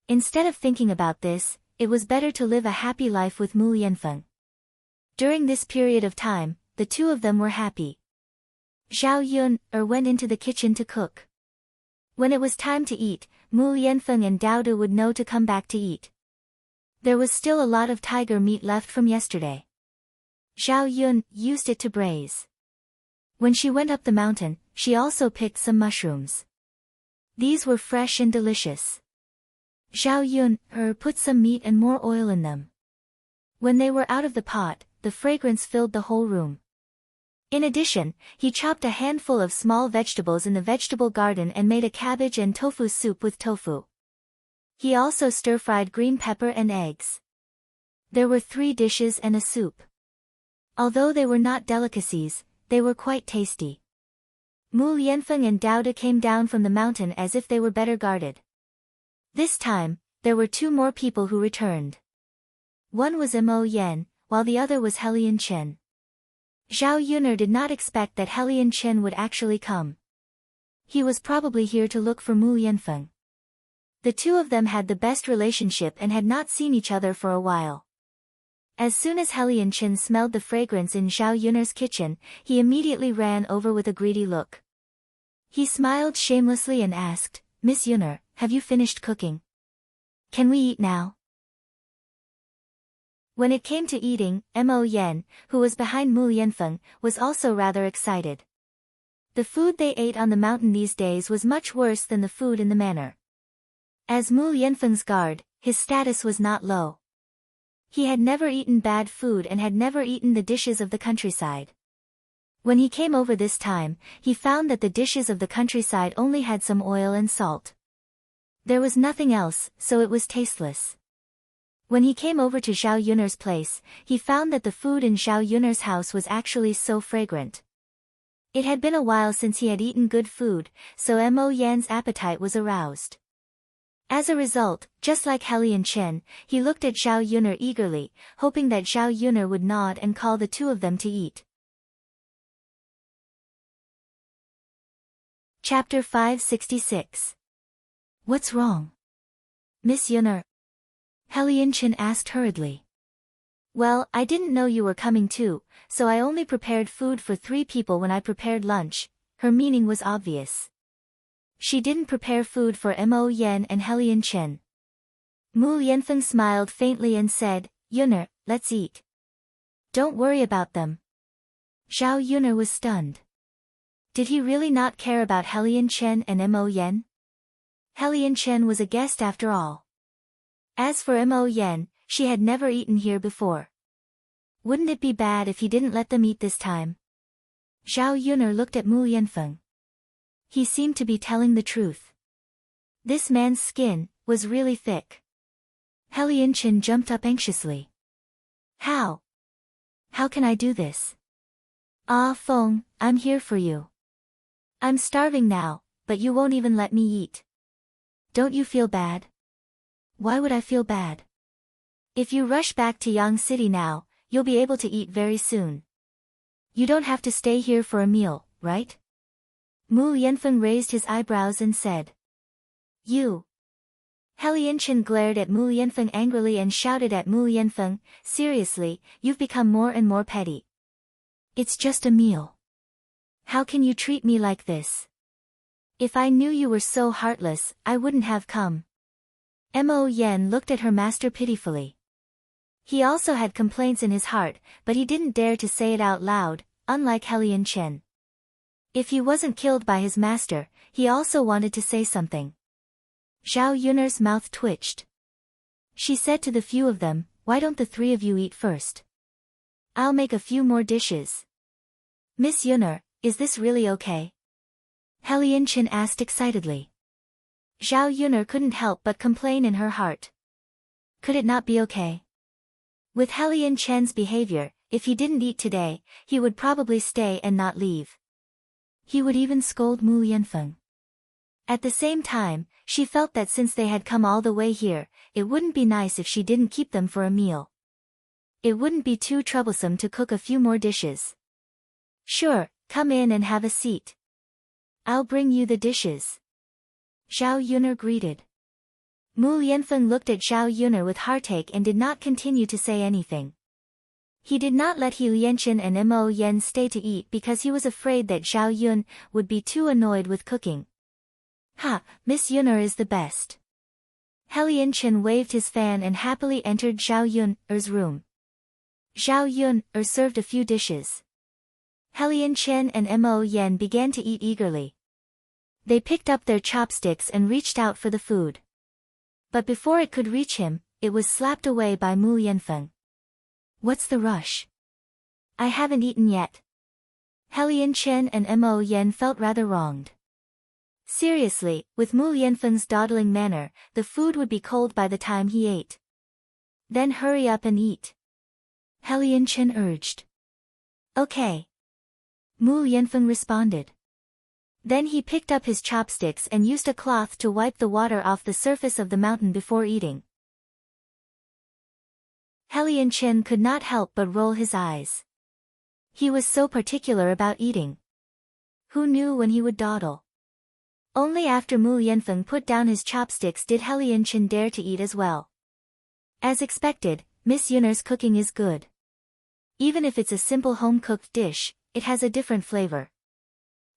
Instead of thinking about this, it was better to live a happy life with Mu Yanfeng. During this period of time, the two of them were happy. Zhao Yun, went into the kitchen to cook. When it was time to eat, Mu Yanfeng and Dao De would know to come back to eat. There was still a lot of tiger meat left from yesterday. Zhao Yun used it to braise. When she went up the mountain, she also picked some mushrooms. These were fresh and delicious. Zhao Yun, put some meat and more oil in them. When they were out of the pot, the fragrance filled the whole room. In addition, he chopped a handful of small vegetables in the vegetable garden and made a cabbage and tofu soup with tofu. He also stir-fried green pepper and eggs. There were 3 dishes and a soup. Although they were not delicacies, they were quite tasty. Mu Yanfeng and Dao De came down from the mountain as if they were better guarded. This time, there were 2 more people who returned. One was Mo Yen, while the other was Helian Chen. Zhao Yuner did not expect that Helian Chen would actually come. He was probably here to look for Mu Yanfeng. The two of them had the best relationship and had not seen each other for a while. As soon as Helian Chen smelled the fragrance in Zhao Yuner's kitchen, he immediately ran over with a greedy look. He smiled shamelessly and asked, "Miss Yuner, have you finished cooking? Can we eat now?" When it came to eating, Mo Yen, who was behind Mu Yanfeng, was also rather excited. The food they ate on the mountain these days was much worse than the food in the manor. As Mu Yanfeng's guard, his status was not low. He had never eaten bad food and had never eaten the dishes of the countryside. When he came over this time, he found that the dishes of the countryside only had some oil and salt. There was nothing else, so it was tasteless. When he came over to Zhao Yuner's place, he found that the food in Zhao Yuner's house was actually so fragrant. It had been a while since he had eaten good food, so Mo Yan's appetite was aroused. As a result, just like Helian Chen, he looked at Zhao Yuner eagerly, hoping that Zhao Yuner would nod and call the two of them to eat. Chapter 566. What's wrong? Miss Yuner? Helian Chen asked hurriedly. Well, I didn't know you were coming too, so I only prepared food for 3 people when I prepared lunch. Her meaning was obvious. She didn't prepare food for Mo Yen and Helian Chen. Mu Yanfeng smiled faintly and said, "Yuner, let's eat. Don't worry about them." Zhao Yuner was stunned. Did he really not care about Helian Chen and Mo Yen? Helian Chen was a guest after all. As for Mo Yen, she had never eaten here before. Wouldn't it be bad if he didn't let them eat this time? Zhao Yuner looked at Mu Yanfeng. He seemed to be telling the truth. This man's skin was really thick. Helian Chen jumped up anxiously. How? How can I do this? Ah, Feng, I'm here for you. I'm starving now, but you won't even let me eat. Don't you feel bad? Why would I feel bad? If you rush back to Yang City now, you'll be able to eat very soon. You don't have to stay here for a meal, right? Mu Yanfeng raised his eyebrows and said. You. Helian Chen glared at Mu Yanfeng angrily and shouted at Mu Yanfeng, seriously, you've become more and more petty. It's just a meal. How can you treat me like this? If I knew you were so heartless, I wouldn't have come. Mo Yen looked at her master pitifully. He also had complaints in his heart, but he didn't dare to say it out loud, unlike Helian Chen. If he wasn't killed by his master, he also wanted to say something. Zhao Yuner's mouth twitched. She said to the few of them, why don't the 3 of you eat first? I'll make a few more dishes. Miss Yuner, is this really okay? Helian Chen asked excitedly. Zhao Yuner couldn't help but complain in her heart. Could it not be okay? With Helian Chen's behavior, if he didn't eat today, he would probably stay and not leave. He would even scold Mu Yanfeng. At the same time, she felt that since they had come all the way here, it wouldn't be nice if she didn't keep them for a meal. It wouldn't be too troublesome to cook a few more dishes. Sure, come in and have a seat. I'll bring you the dishes. Zhao Yuner greeted. Mu Yanfeng looked at Zhao Yuner with heartache and did not continue to say anything. He did not let Helian Chen and Mo Yen stay to eat because he was afraid that Zhao Yun would be too annoyed with cooking. Ha, Miss Yuner is the best. Helian Chen waved his fan and happily entered Zhao Yun's room. Zhao Yun served a few dishes. Helian Chen and Mo Yen began to eat eagerly. They picked up their chopsticks and reached out for the food. But before it could reach him, it was slapped away by Mu Yanfeng. What's the rush? I haven't eaten yet. Helian Chen and Mo Yen felt rather wronged. Seriously, with Mu Yanfeng's dawdling manner, the food would be cold by the time he ate. Then hurry up and eat. Helian Chen urged. Okay. Mu Yanfeng responded. Then he picked up his chopsticks and used a cloth to wipe the water off the surface of the mountain before eating. Helian Chen could not help but roll his eyes. He was so particular about eating. Who knew when he would dawdle? Only after Mu Yanfeng put down his chopsticks did Helian Chen dare to eat as well. As expected, Miss Yunner's cooking is good. Even if it's a simple home-cooked dish, it has a different flavor.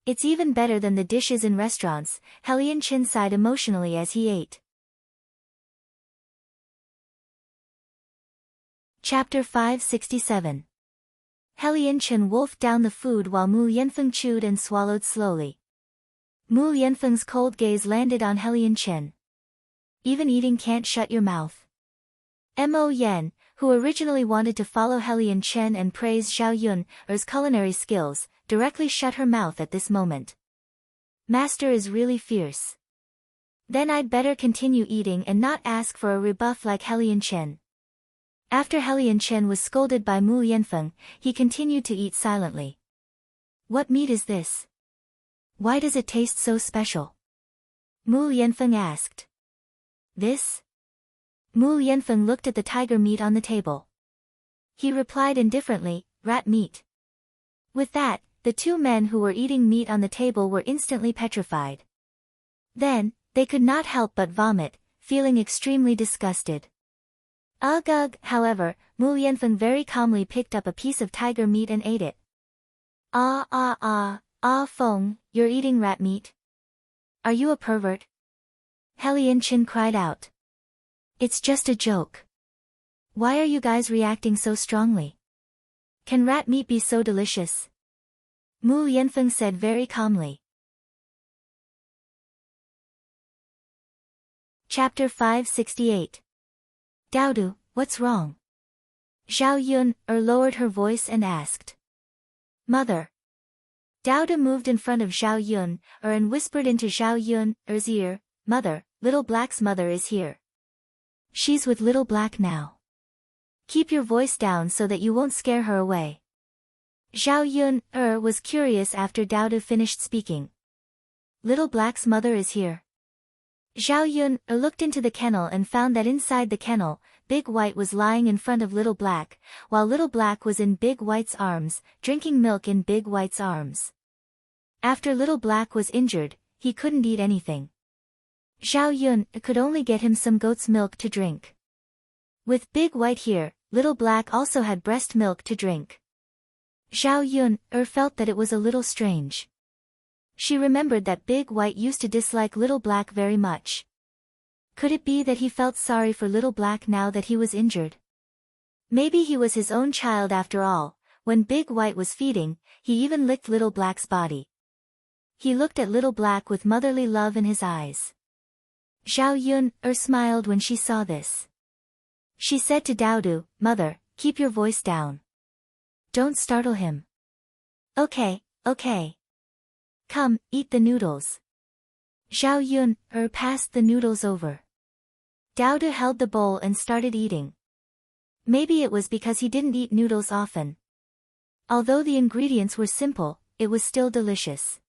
It's even better than the dishes in restaurants. Helian Chen sighed emotionally as he ate. Chapter 567. Helian Chen wolfed down the food while Mu Yanfeng chewed and swallowed slowly. Mu Yanfeng's cold gaze landed on Helian Chen. Even eating can't shut your mouth. Mo Yan, who originally wanted to follow Helian Chen and praise Zhao Yun's culinary skills, directly shut her mouth at this moment. Master is really fierce. Then I'd better continue eating and not ask for a rebuff like Helian Chen. After Helian Chen was scolded by Mu Yanfeng, he continued to eat silently. What meat is this? Why does it taste so special? Mu Yanfeng asked. This? Mu Yanfeng looked at the tiger meat on the table. He replied indifferently, rat meat. With that, the two men who were eating meat on the table were instantly petrified. Then, they could not help but vomit, feeling extremely disgusted. Ugh! However, Mu Yanfeng very calmly picked up a piece of tiger meat and ate it. Feng, you're eating rat meat? Are you a pervert? Helian Chen cried out. It's just a joke. Why are you guys reacting so strongly? Can rat meat be so delicious? Mu Yanfeng said very calmly. Chapter 568. Daodu, what's wrong? Zhao Yun lowered her voice and asked. Mother. Daodu moved in front of Zhao Yun and whispered into Zhao Yun's ear, Mother, Little Black's mother is here. She's with Little Black now. Keep your voice down so that you won't scare her away. Zhao Yun was curious after Daodu finished speaking. Little Black's mother is here. Zhao Yun looked into the kennel and found that inside the kennel, Big White was lying in front of Little Black, while Little Black was in Big White's arms, drinking milk in Big White's arms. After Little Black was injured, he couldn't eat anything. Zhao Yun could only get him some goat's milk to drink. With Big White here, Little Black also had breast milk to drink. Zhao Yun felt that it was a little strange. She remembered that Big White used to dislike Little Black very much. Could it be that he felt sorry for Little Black now that he was injured? Maybe he was his own child after all. When Big White was feeding, he even licked Little Black's body. He looked at Little Black with motherly love in his eyes. Zhao Yun smiled when she saw this. She said to Daodu, Mother, keep your voice down. Don't startle him. Okay. Come, eat the noodles. Zhao Yun passed the noodles over. Daodu held the bowl and started eating. Maybe it was because he didn't eat noodles often. Although the ingredients were simple, it was still delicious.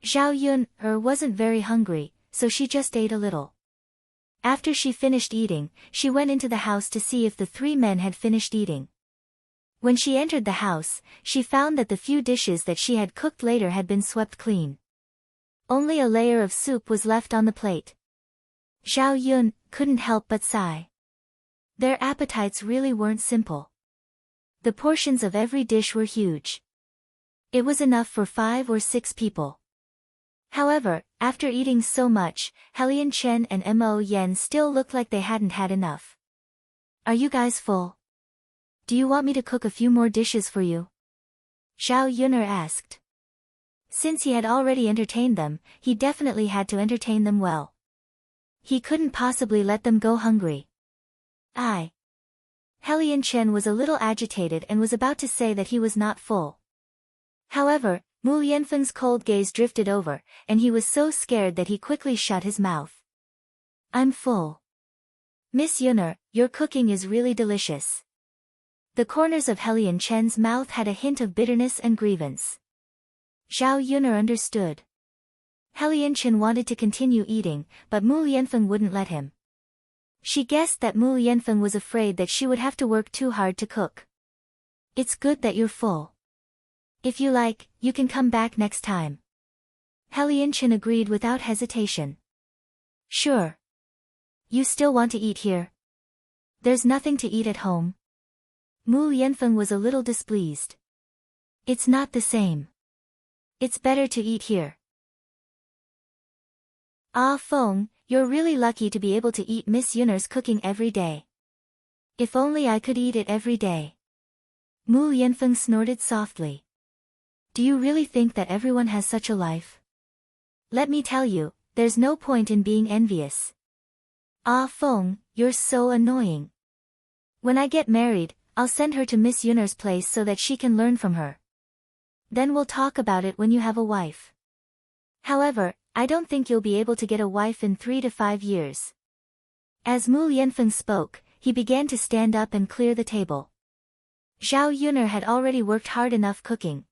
Zhao Yun wasn't very hungry, so she just ate a little. After she finished eating, she went into the house to see if the three men had finished eating. When she entered the house, she found that the few dishes that she had cooked later had been swept clean. Only a layer of soup was left on the plate. Zhao Yun couldn't help but sigh. Their appetites really weren't simple. The portions of every dish were huge. It was enough for 5 or 6 people. However, after eating so much, Helian Chen and Mo Yan still looked like they hadn't had enough. Are you guys full? Do you want me to cook a few more dishes for you? Zhao Yun'er asked. Since he had already entertained them, he definitely had to entertain them well. He couldn't possibly let them go hungry. Helian Chen was a little agitated and was about to say that he was not full. However, Mu Yanfeng's cold gaze drifted over, and he was so scared that he quickly shut his mouth. I'm full. Miss Yun'er, your cooking is really delicious. The corners of Helian Chen's mouth had a hint of bitterness and grievance. Zhao Yun'er understood. Helian Chen wanted to continue eating, but Mu Yanfeng wouldn't let him. She guessed that Mu Yanfeng was afraid that she would have to work too hard to cook. It's good that you're full. If you like, you can come back next time. Helianchen agreed without hesitation. Sure. You still want to eat here? There's nothing to eat at home. Mu Yanfeng was a little displeased. It's not the same. It's better to eat here. Ah Feng, you're really lucky to be able to eat Miss Yunner's cooking every day. If only I could eat it every day. Mu Yanfeng snorted softly. Do you really think that everyone has such a life? Let me tell you, there's no point in being envious. Ah Feng, you're so annoying. When I get married, I'll send her to Miss Yunner's place so that she can learn from her. Then we'll talk about it when you have a wife. However, I don't think you'll be able to get a wife in 3 to 5 years. As Mu Yanfeng spoke, he began to stand up and clear the table. Zhao Yunner had already worked hard enough cooking.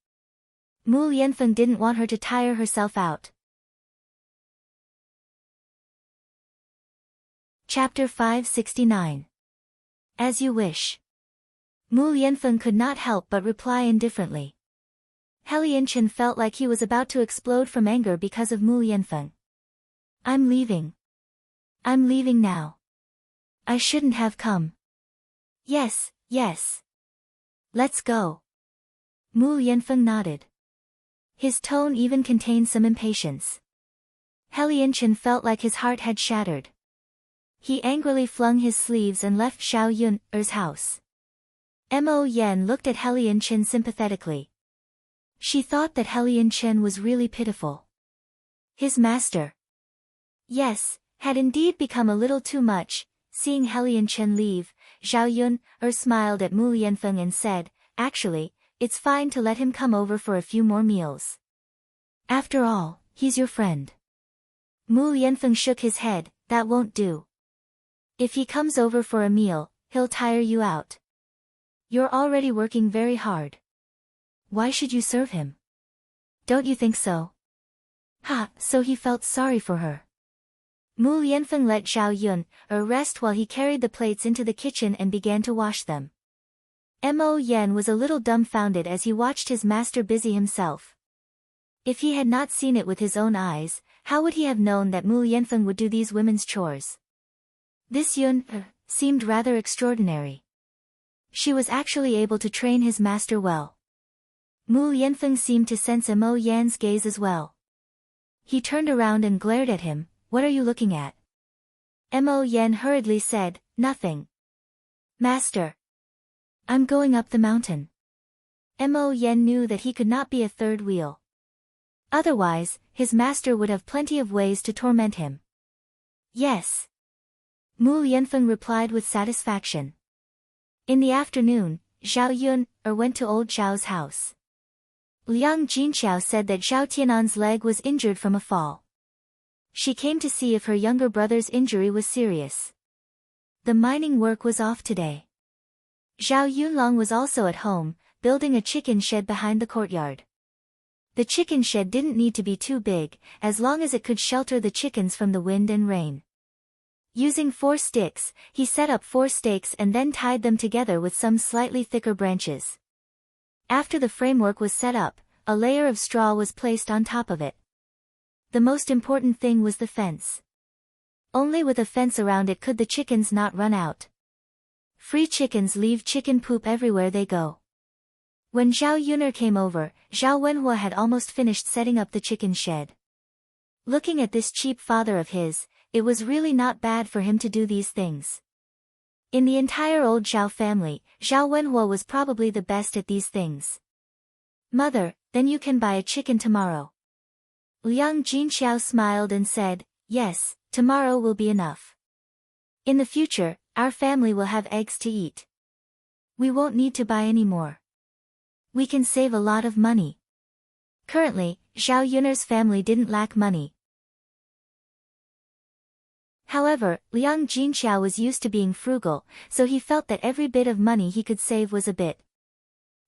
Mu Yanfeng didn't want her to tire herself out. Chapter 569. As you wish. Mu Yanfeng could not help but reply indifferently. Helianchen felt like he was about to explode from anger because of Mu Yanfeng. I'm leaving. I'm leaving now. I shouldn't have come. Yes, yes. Let's go. Mu Yanfeng nodded. His tone even contained some impatience. Helianchen felt like his heart had shattered. He angrily flung his sleeves and left Zhao Yunner's house. Mo Yen looked at Helianchen sympathetically. She thought that Helianchen was really pitiful. His master. Yes, had indeed become a little too much. Seeing Helianchen leave, Zhao Yunner smiled at Mu Yanfeng and said, actually, it's fine to let him come over for a few more meals. After all, he's your friend. Mu Yanfeng shook his head, that won't do. If he comes over for a meal, he'll tire you out. You're already working very hard. Why should you serve him? Don't you think so? Ha, so he felt sorry for her. Mu Yanfeng let Zhao Yunner rest while he carried the plates into the kitchen and began to wash them. Mo Yen was a little dumbfounded as he watched his master busy himself. If he had not seen it with his own eyes, how would he have known that Mu Yanfeng would do these women's chores? This Yunner seemed rather extraordinary. She was actually able to train his master well. Mu Yanfeng seemed to sense Mo Yan's gaze as well. He turned around and glared at him. What are you looking at? Mo Yan hurriedly said, nothing. Master. I'm going up the mountain. Mo Yan knew that he could not be a third wheel. Otherwise, his master would have plenty of ways to torment him. Yes. Mu Yanfeng replied with satisfaction. In the afternoon, Zhao Yunner went to old Zhao's house. Liang Jinxiao said that Zhao Tianan's leg was injured from a fall. She came to see if her younger brother's injury was serious. The mining work was off today. Zhao Yunlong was also at home, building a chicken shed behind the courtyard. The chicken shed didn't need to be too big, as long as it could shelter the chickens from the wind and rain. Using 4 sticks, he set up 4 stakes and then tied them together with some slightly thicker branches. After the framework was set up, a layer of straw was placed on top of it. The most important thing was the fence. Only with a fence around it could the chickens not run out. Free chickens leave chicken poop everywhere they go. When Zhao Yunner came over, Zhao Wenhua had almost finished setting up the chicken shed. Looking at this cheap father of his, it was really not bad for him to do these things. In the entire old Zhao family, Zhao Wenhua was probably the best at these things. Mother, then you can buy a chicken tomorrow. Liang Jinxiao smiled and said, yes, tomorrow will be enough. In the future, our family will have eggs to eat. We won't need to buy any more. We can save a lot of money. Currently, Zhao Yunner's family didn't lack money. However, Liang Jinxiao was used to being frugal, so he felt that every bit of money he could save was a bit.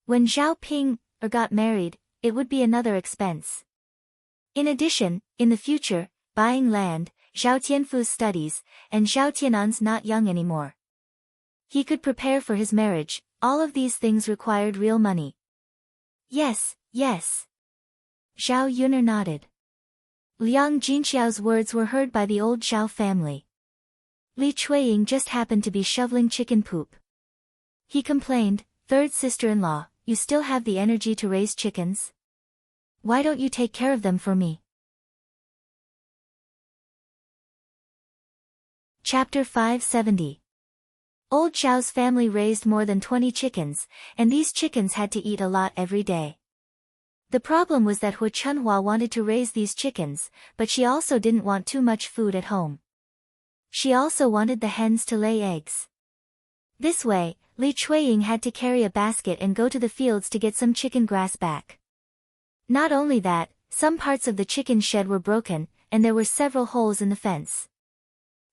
When Zhao Ping got married, it would be another expense. In addition, in the future, buying land, Zhao Tianfu's studies, and Zhao Tianan's not young anymore. He could prepare for his marriage. All of these things required real money. Yes, yes. Zhao Yuner nodded. Liang Jinxiao's words were heard by the old Zhao family. Li Chuiying just happened to be shoveling chicken poop. He complained, "Third sister-in-law, you still have the energy to raise chickens? Why don't you take care of them for me?" Chapter 570. Old Zhao's family raised more than 20 chickens, and these chickens had to eat a lot every day. The problem was that Hu Chunhua wanted to raise these chickens, but she also didn't want too much food at home. She also wanted the hens to lay eggs. This way, Li Chuiying had to carry a basket and go to the fields to get some chicken grass back. Not only that, some parts of the chicken shed were broken, and there were several holes in the fence.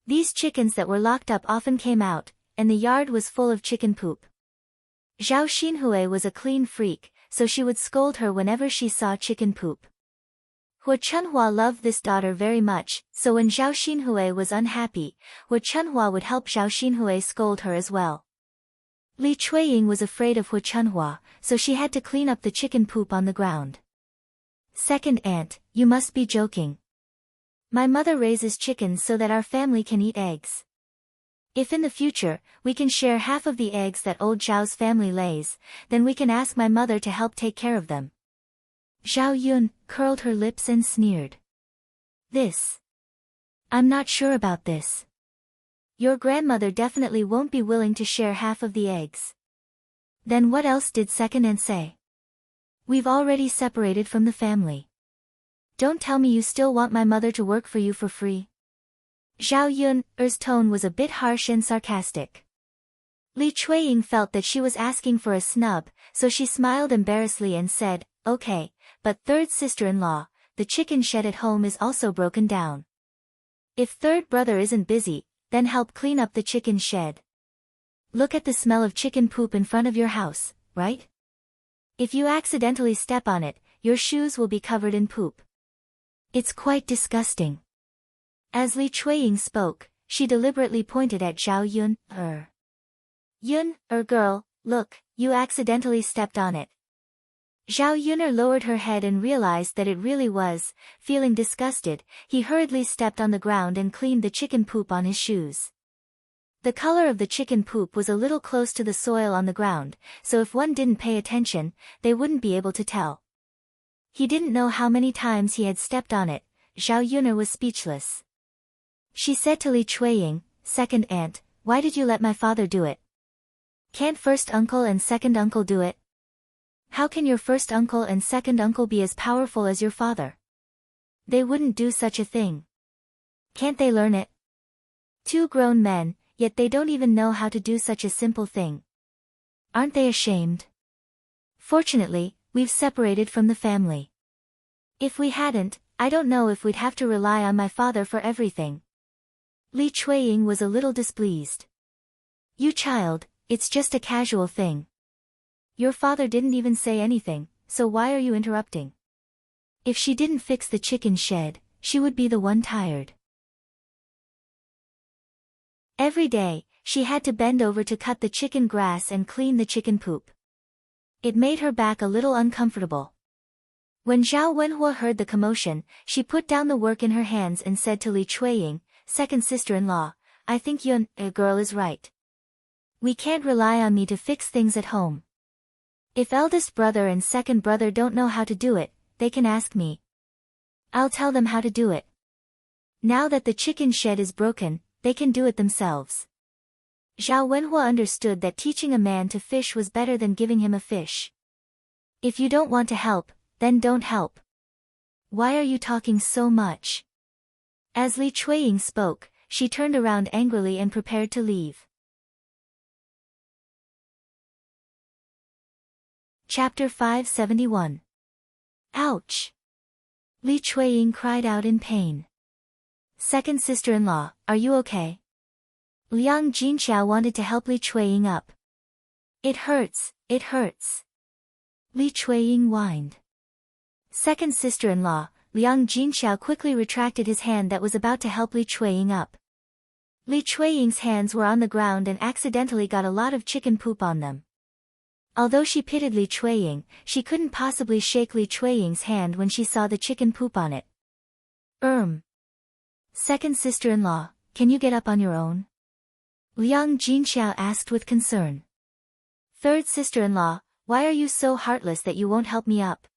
These chickens that were locked up often came out, and the yard was full of chicken poop. Zhao Xinhui was a clean freak, so she would scold her whenever she saw chicken poop. Hu Chunhua loved this daughter very much, so when Zhao Xinhui was unhappy, Hu Chunhua would help Zhao Xinhui scold her as well. Li Chuiying was afraid of Hu Chunhua, so she had to clean up the chicken poop on the ground. Second aunt, you must be joking. My mother raises chickens so that our family can eat eggs. If in the future, we can share half of the eggs that old Zhao's family lays, then we can ask my mother to help take care of them. Zhao Yun curled her lips and sneered. I'm not sure about this. Your grandmother definitely won't be willing to share half of the eggs. Then what else did second aunt say? We've already separated from the family. Don't tell me you still want my mother to work for you for free. Zhao Yun's tone was a bit harsh and sarcastic. Li Chuiying felt that she was asking for a snub, so she smiled embarrassedly and said, "Okay, but third sister-in-law, the chicken shed at home is also broken down. If third brother isn't busy, then help clean up the chicken shed. Look at the smell of chicken poop in front of your house, right? If you accidentally step on it, your shoes will be covered in poop. It's quite disgusting." As Li Chuiying spoke, she deliberately pointed at Zhao Yun, girl, look, you accidentally stepped on it. Zhao Yuner lowered her head and realized that it really was. Feeling disgusted, he hurriedly stepped on the ground and cleaned the chicken poop on his shoes. The color of the chicken poop was a little close to the soil on the ground, so if one didn't pay attention, they wouldn't be able to tell. He didn't know how many times he had stepped on it. Zhao Yuner was speechless. She said to Li Chuiying, "Second aunt, why did you let my father do it? Can't first uncle and second uncle do it? How can your first uncle and second uncle be as powerful as your father? They wouldn't do such a thing. Can't they learn it? Two grown men, yet they don't even know how to do such a simple thing. Aren't they ashamed? Fortunately, we've separated from the family. If we hadn't, I don't know if we'd have to rely on my father for everything." Li Chuiying was a little displeased. "You child, it's just a casual thing. Your father didn't even say anything, so why are you interrupting? If she didn't fix the chicken shed, she would be the one tired." Every day, she had to bend over to cut the chicken grass and clean the chicken poop. It made her back a little uncomfortable. When Zhao Wenhua heard the commotion, she put down the work in her hands and said to Li Chuiying, "Second sister-in-law, I think girl is right. We can't rely on me to fix things at home. If eldest brother and second brother don't know how to do it, they can ask me. I'll tell them how to do it. Now that the chicken shed is broken, they can do it themselves." Zhao Wenhua understood that teaching a man to fish was better than giving him a fish. If you don't want to help, then don't help. Why are you talking so much? As Li Chuiying spoke, she turned around angrily and prepared to leave. Chapter 571. Ouch! Li Chuiying cried out in pain. "Second sister-in-law, are you okay?" Liang Jinxiao wanted to help Li Chuiying up. It hurts. Li Chuiying whined. "Second sister-in-law, Liang Jinxiao quickly retracted his hand that was about to help Li Chuiying up. Li Chuiying's hands were on the ground and accidentally got a lot of chicken poop on them. Although she pitied Li Chuiying, she couldn't possibly shake Li Chuiying's hand when she saw the chicken poop on it. Second sister-in-law, can you get up on your own? Liang Jinxiao asked with concern. Third sister-in-law, why are you so heartless that you won't help me up?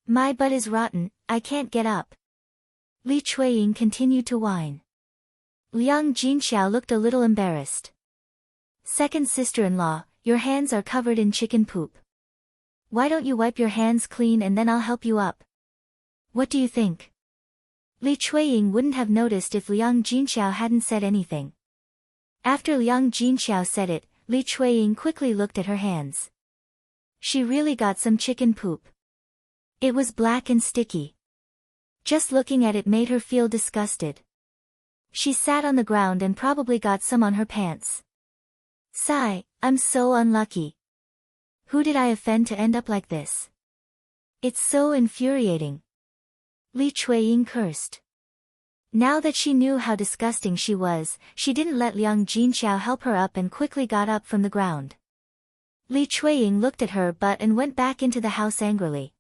My butt is rotten, I can't get up. Li Chuiying continued to whine. Liang Jinxiao looked a little embarrassed. Second sister-in-law, your hands are covered in chicken poop. Why don't you wipe your hands clean and then I'll help you up? What do you think? Li Chuiying wouldn't have noticed if Liang Jinxiao hadn't said anything. After Liang Jinxiao said it, Li Chuiying quickly looked at her hands. She really got some chicken poop. It was black and sticky. Just looking at it made her feel disgusted. She sat on the ground and probably got some on her pants. Sigh, I'm so unlucky. Who did I offend to end up like this? It's so infuriating. Li Chuiying cursed. Now that she knew how disgusting she was, she didn't let Liang Jinxiao help her up and quickly got up from the ground. Li Chuiying looked at her butt and went back into the house angrily.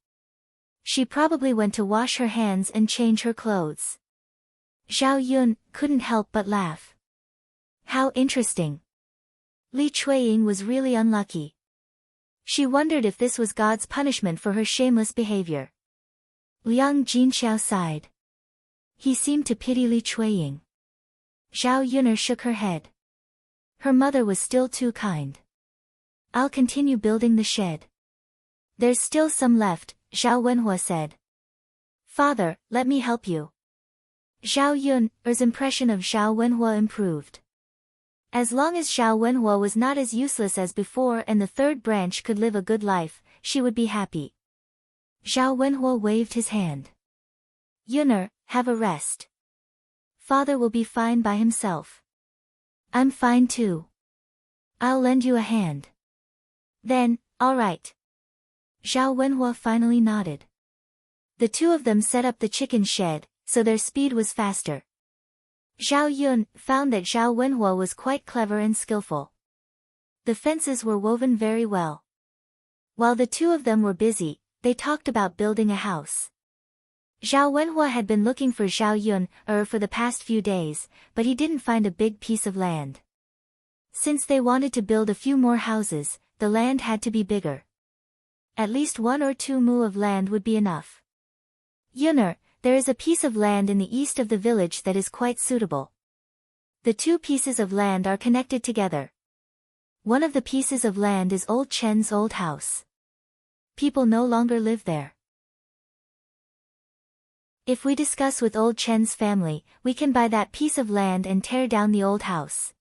She probably went to wash her hands and change her clothes. Zhao Yun couldn't help but laugh. How interesting. Li Chuiying was really unlucky. She wondered if this was God's punishment for her shameless behavior. Liang Jinxiao sighed. He seemed to pity Li Chuiying. Zhao Yun'er shook her head. Her mother was still too kind. I'll continue building the shed. There's still some left, Zhao Wenhua said. Father, let me help you. Zhao Yun'er's impression of Zhao Wenhua improved. As long as Zhao Wenhua was not as useless as before and the third branch could live a good life, she would be happy. Zhao Wenhua waved his hand. Yun'er, have a rest. Father will be fine by himself. I'm fine too. I'll lend you a hand. Then, all right. Zhao Wenhua finally nodded. The two of them set up the chicken shed, so their speed was faster. Zhao Yun found that Zhao Wenhua was quite clever and skillful. The fences were woven very well. While the two of them were busy, they talked about building a house. Zhao Wenhua had been looking for Zhao Yun for the past few days, but he didn't find a big piece of land. Since they wanted to build a few more houses, the land had to be bigger. At least 1 or 2 mu of land would be enough. Yun'er, there is a piece of land in the east of the village that is quite suitable. The 2 pieces of land are connected together. One of the pieces of land is Old Chen's old house. People no longer live there. If we discuss with Old Chen's family, we can buy that piece of land and tear down the old house.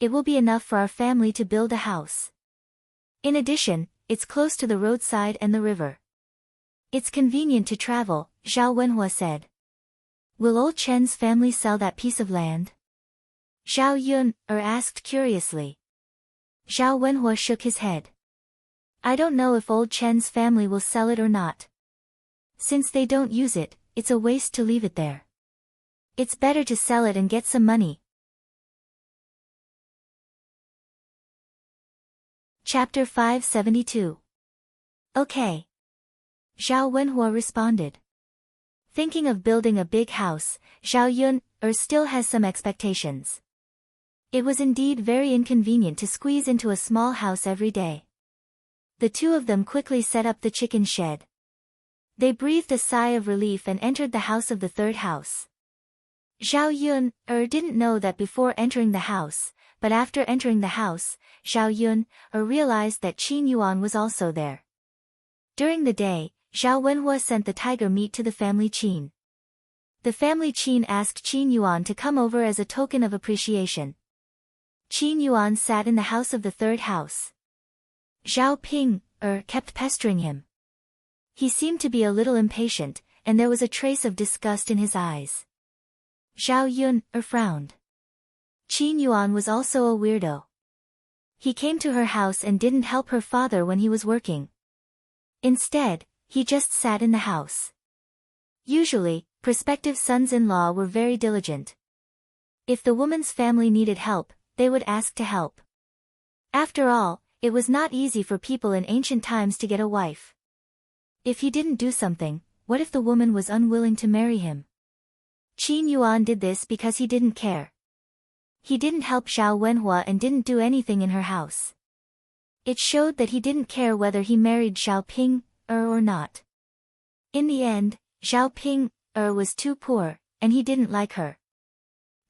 It will be enough for our family to build a house. In addition, it's close to the roadside and the river. It's convenient to travel, Zhao Wenhua said. Will Old Chen's family sell that piece of land? Zhao Yun'er asked curiously. Zhao Wenhua shook his head. I don't know if Old Chen's family will sell it or not. Since they don't use it, it's a waste to leave it there. It's better to sell it and get some money. Chapter 572. Okay. Zhao Wenhua responded. Thinking of building a big house, Zhao Yun'er still has some expectations. It was indeed very inconvenient to squeeze into a small house every day. The two of them quickly set up the chicken shed. They breathed a sigh of relief and entered the house of the third house. Zhao Yun'er didn't know that before entering the house, but after entering the house, Zhao Yun'er realized that Qin Yuan was also there. During the day, Zhao Wenhua sent the tiger meat to the family Qin. The family Qin asked Qin Yuan to come over as a token of appreciation. Qin Yuan sat in the house of the third house. Zhao Ping kept pestering him. He seemed to be a little impatient, and there was a trace of disgust in his eyes. Zhao Yun'er frowned. Qin Yuan was also a weirdo. He came to her house and didn't help her father when he was working. Instead, he just sat in the house. Usually, prospective sons-in-law were very diligent. If the woman's family needed help, they would ask to help. After all, it was not easy for people in ancient times to get a wife. If he didn't do something, what if the woman was unwilling to marry him? Qin Yuan did this because he didn't care. He didn't help Zhao Wenhua and didn't do anything in her house. It showed that he didn't care whether he married Zhao Ping or not. In the end, Zhao Ping was too poor, and he didn't like her.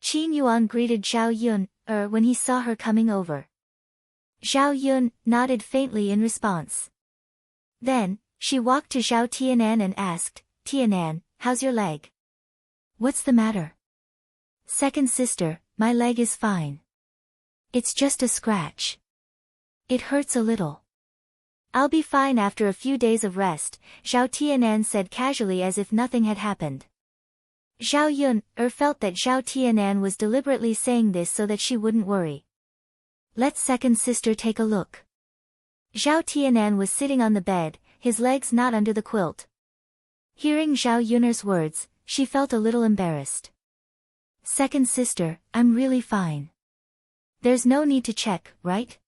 Qin Yuan greeted Zhao Yun when he saw her coming over. Zhao Yun nodded faintly in response. Then, she walked to Zhao Tianan and asked, "Tianan, how's your leg?" "What's the matter?" "Second sister, my leg is fine. It's just a scratch. It hurts a little." "I'll be fine after a few days of rest," Zhao Tianan said casually as if nothing had happened. Zhao Yun felt that Zhao Tianan was deliberately saying this so that she wouldn't worry. "Let second sister take a look." Zhao Tianan was sitting on the bed, his legs not under the quilt. Hearing Zhao Yun's words, she felt a little embarrassed. "Second sister, I'm really fine. There's no need to check, right?"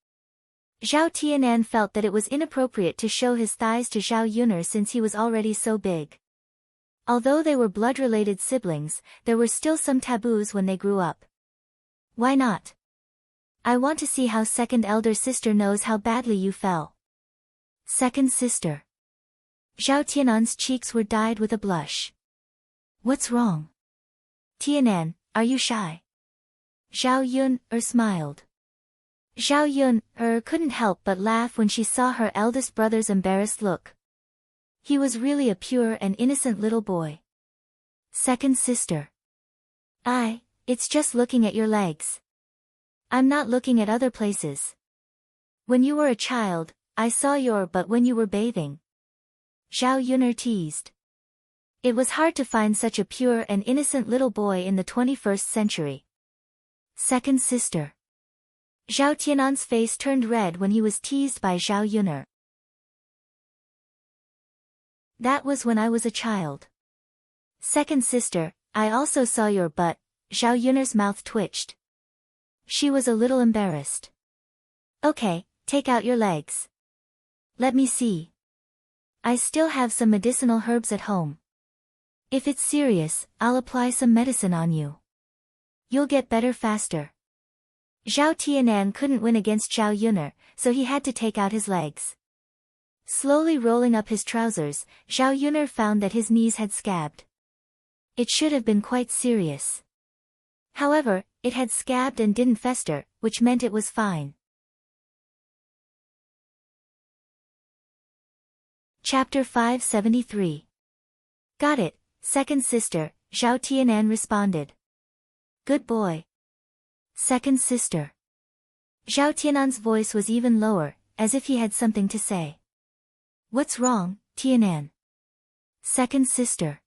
Zhao Tianan felt that it was inappropriate to show his thighs to Zhao Yun since he was already so big. Although they were blood-related siblings, there were still some taboos when they grew up. "Why not? I want to see how second elder sister knows how badly you fell." "Second sister." Zhao Tianan's cheeks were dyed with a blush. "What's wrong?" "Tianan, are you shy?" Zhao Yun smiled. Zhao Yun couldn't help but laugh when she saw her eldest brother's embarrassed look. He was really a pure and innocent little boy. "Second sister." It's just looking at your legs. I'm not looking at other places. When you were a child, I saw but when you were bathing." Zhao Yun teased. It was hard to find such a pure and innocent little boy in the 21st century. "Second sister." Zhao Tianan's face turned red when he was teased by Zhao Yun. "That was when I was a child." "Second sister, I also saw your butt." Zhao Yun's mouth twitched. She was a little embarrassed. "Okay, take out your legs. Let me see. I still have some medicinal herbs at home. If it's serious, I'll apply some medicine on you. You'll get better faster." Zhao Tianan couldn't win against Zhao Yun, so he had to take out his legs. Slowly rolling up his trousers, Zhao Yun found that his knees had scabbed. It should have been quite serious. However, it had scabbed and didn't fester, which meant it was fine. Chapter 573. "Got it, second sister," Zhao Tianan responded. "Good boy. Second sister." Zhao Tianan's voice was even lower, as if he had something to say. "What's wrong, Tianan?" "Second sister.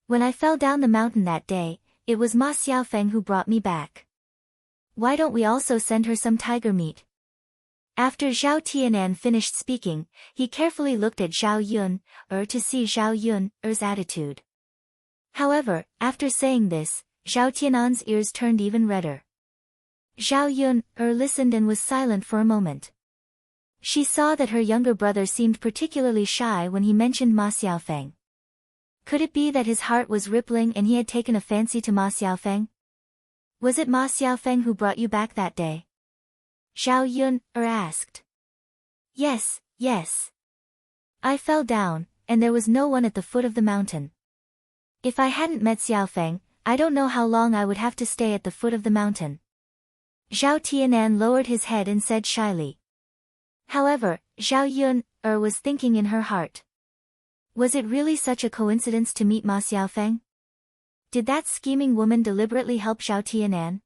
When I fell down the mountain that day, it was Ma Xiaofeng who brought me back. Why don't we also send her some tiger meat?" After Zhao Tianan finished speaking, he carefully looked at Zhao Yun, to see Zhao Yun's attitude. However, after saying this, Zhao Tianan's ears turned even redder. Zhao Yun listened and was silent for a moment. She saw that her younger brother seemed particularly shy when he mentioned Ma Xiaofeng. Could it be that his heart was rippling and he had taken a fancy to Ma Xiaofeng? "Was it Ma Xiaofeng who brought you back that day?" Zhao Yun asked. Yes. I fell down, and there was no one at the foot of the mountain. If I hadn't met Xiaofeng, I don't know how long I would have to stay at the foot of the mountain." Zhao Tianan lowered his head and said shyly. However, Zhao Yun was thinking in her heart. Was it really such a coincidence to meet Ma Xiaofeng? Did that scheming woman deliberately help Zhao Tianan?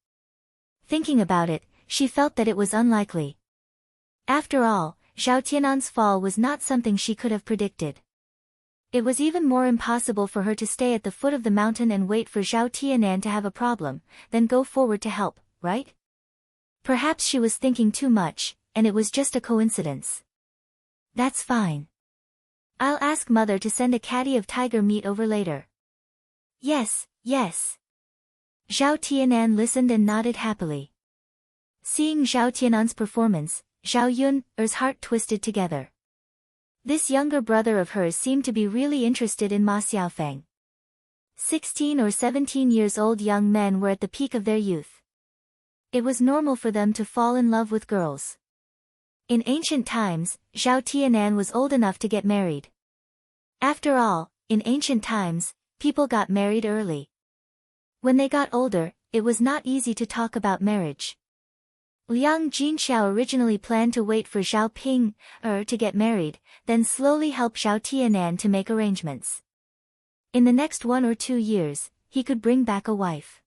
Thinking about it, she felt that it was unlikely. After all, Zhao Tianan's fall was not something she could have predicted. It was even more impossible for her to stay at the foot of the mountain and wait for Zhao Tianan to have a problem, than go forward to help, right? Perhaps she was thinking too much, and it was just a coincidence. That's fine. I'll ask mother to send a caddy of tiger meat over later. Yes, yes. Zhao Tianan listened and nodded happily. Seeing Zhao Tianan's performance, Zhao Yun's heart twisted together. This younger brother of hers seemed to be really interested in Ma Xiaofeng. 16 or 17 years old young men were at the peak of their youth. It was normal for them to fall in love with girls. In ancient times, Zhao Tianan was old enough to get married. After all, in ancient times, people got married early. When they got older, it was not easy to talk about marriage. Liang Jinxiao originally planned to wait for Zhao Ping to get married, then slowly help Zhao Tianan to make arrangements. In the next 1 or 2 years, he could bring back a wife.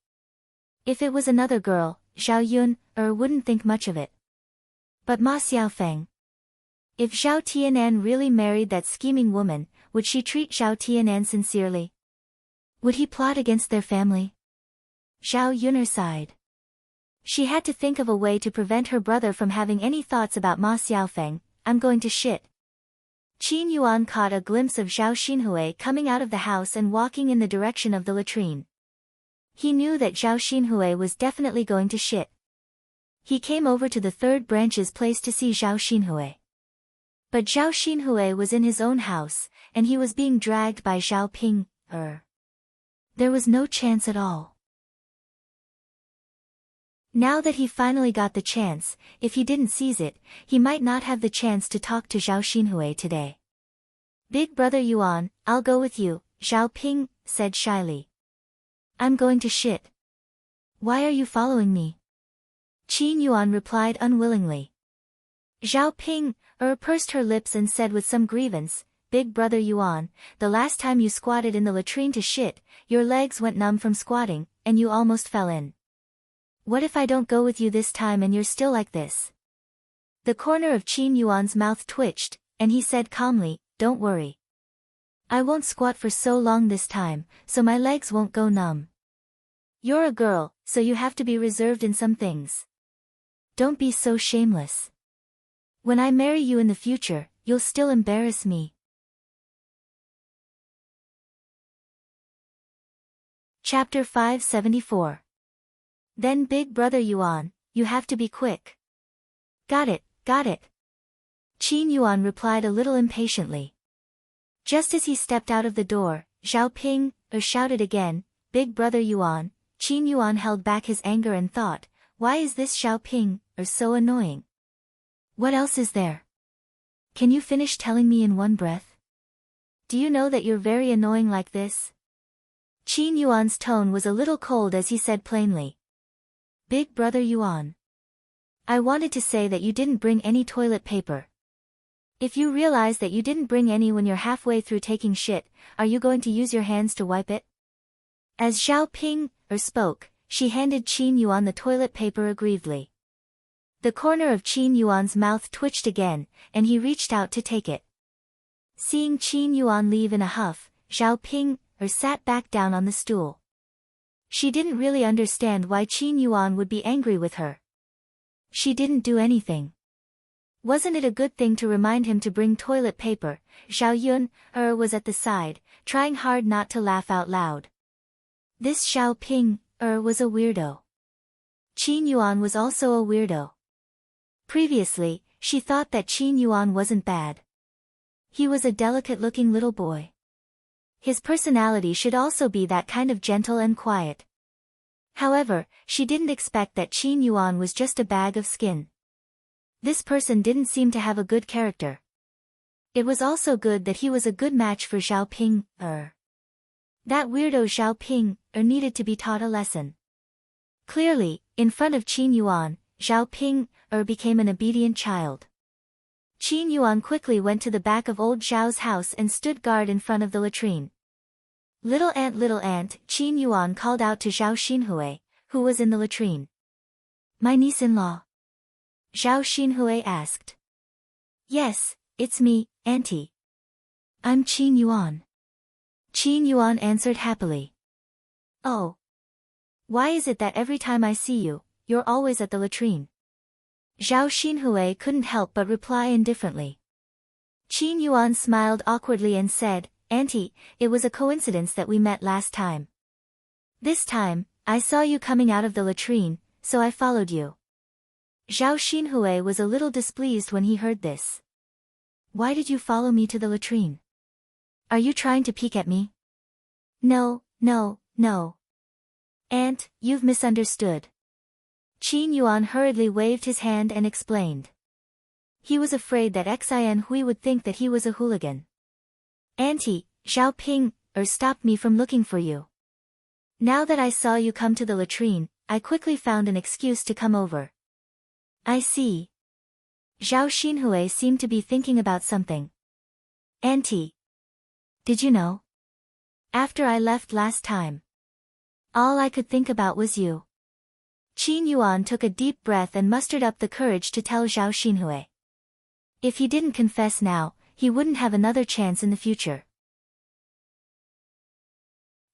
If it was another girl, Zhao Yun wouldn't think much of it. But Ma Xiaofeng. If Zhao Tianan really married that scheming woman, would she treat Zhao Tianan sincerely? Would he plot against their family? Zhao Yun sighed. She had to think of a way to prevent her brother from having any thoughts about Ma Xiaofeng. I'm going to shit. Qin Yuan caught a glimpse of Zhao Xinhui coming out of the house and walking in the direction of the latrine. He knew that Zhao Xinhui was definitely going to shit. He came over to the third branch's place to see Zhao Xinhui. But Zhao Xinhui was in his own house, and he was being dragged by Zhao Ping. There was no chance at all. Now that he finally got the chance, if he didn't seize it, he might not have the chance to talk to Zhao Xinhui today. Big brother Yuan, I'll go with you, Zhao Ping said shyly. I'm going to shit. Why are you following me? Qin Yuan replied unwillingly. Zhao Ping pursed her lips and said with some grievance, Big brother Yuan, the last time you squatted in the latrine to shit, your legs went numb from squatting, and you almost fell in. What if I don't go with you this time and you're still like this? The corner of Qin Yuan's mouth twitched, and he said calmly, Don't worry. I won't squat for so long this time, so my legs won't go numb. You're a girl, so you have to be reserved in some things. Don't be so shameless. When I marry you in the future, you'll still embarrass me. Chapter 574. Then Big brother Yuan, you have to be quick. Got it, got it. Qin Yuan replied a little impatiently. Just as he stepped out of the door, Zhao Ping shouted again, Big brother Yuan. Qin Yuan held back his anger and thought, why is this Zhao Ping so annoying? What else is there? Can you finish telling me in one breath? Do you know that you're very annoying like this? Qin Yuan's tone was a little cold as he said plainly. Big brother Yuan. I wanted to say that you didn't bring any toilet paper. If you realize that you didn't bring any when you're halfway through taking shit, are you going to use your hands to wipe it? As Zhao Ping spoke, she handed Qin Yuan the toilet paper aggrievedly. The corner of Qin Yuan's mouth twitched again, and he reached out to take it. Seeing Qin Yuan leave in a huff, Zhao Ping sat back down on the stool. She didn't really understand why Qin Yuan would be angry with her. She didn't do anything. Wasn't it a good thing to remind him to bring toilet paper? Zhao Yun was at the side, trying hard not to laugh out loud. This Zhao Ping was a weirdo. Qin Yuan was also a weirdo. Previously, she thought that Qin Yuan wasn't bad. He was a delicate-looking little boy. His personality should also be that kind of gentle and quiet. However, she didn't expect that Qin Yuan was just a bag of skin. This person didn't seem to have a good character. It was also good that he was a good match for Zhao Ping. That weirdo Zhao Ping needed to be taught a lesson. Clearly, in front of Qin Yuan, Zhao Ping became an obedient child. Qin Yuan quickly went to the back of old Zhao's house and stood guard in front of the latrine. Little aunt, Qin Yuan called out to Zhao Xinhui, who was in the latrine. My niece-in-law? Zhao Xinhui asked. Yes, it's me, auntie. I'm Qin Yuan. Qin Yuan answered happily. Oh. Why is it that every time I see you, you're always at the latrine? Zhao Xinhui couldn't help but reply indifferently. Qin Yuan smiled awkwardly and said, Auntie, it was a coincidence that we met last time. This time, I saw you coming out of the latrine, so I followed you. Zhao Xinhui was a little displeased when he heard this. Why did you follow me to the latrine? Are you trying to peek at me? No. Aunt, you've misunderstood. Qin Yuan hurriedly waved his hand and explained. He was afraid that Xin Hui would think that he was a hooligan. Auntie, Zhao Ping, stopped me from looking for you. Now that I saw you come to the latrine, I quickly found an excuse to come over. I see. Zhao Xinhui seemed to be thinking about something. Auntie. Did you know? After I left last time, all I could think about was you. Qin Yuan took a deep breath and mustered up the courage to tell Zhao Xinhui. If he didn't confess now, he wouldn't have another chance in the future.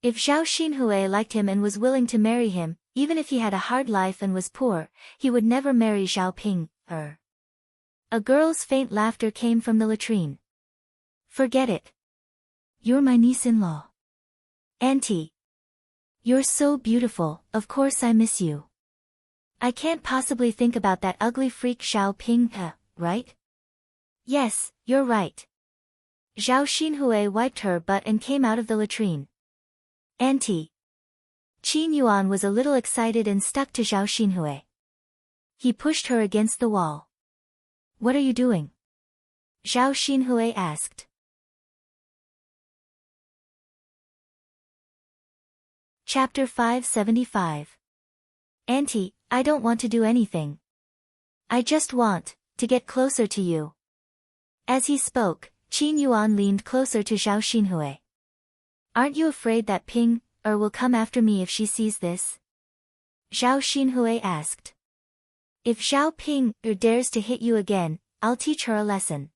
If Zhao Xinhui liked him and was willing to marry him, even if he had a hard life and was poor, he would never marry Zhao Ping. A girl's faint laughter came from the latrine. Forget it. You're my niece-in-law. Auntie. You're so beautiful, of course I miss you. I can't possibly think about that ugly freak Zhao Ping, right? Yes, you're right. Zhao Xinhui wiped her butt and came out of the latrine. Auntie. Qin Yuan was a little excited and stuck to Zhao Xinhui. He pushed her against the wall. What are you doing? Zhao Xinhui asked. Chapter 575. Auntie, I don't want to do anything. I just want to get closer to you. As he spoke, Qin Yuan leaned closer to Zhao Xinhui. Aren't you afraid that Ping will come after me if she sees this? Zhao Xinhui asked. If Zhao Ping dares to hit you again, I'll teach her a lesson.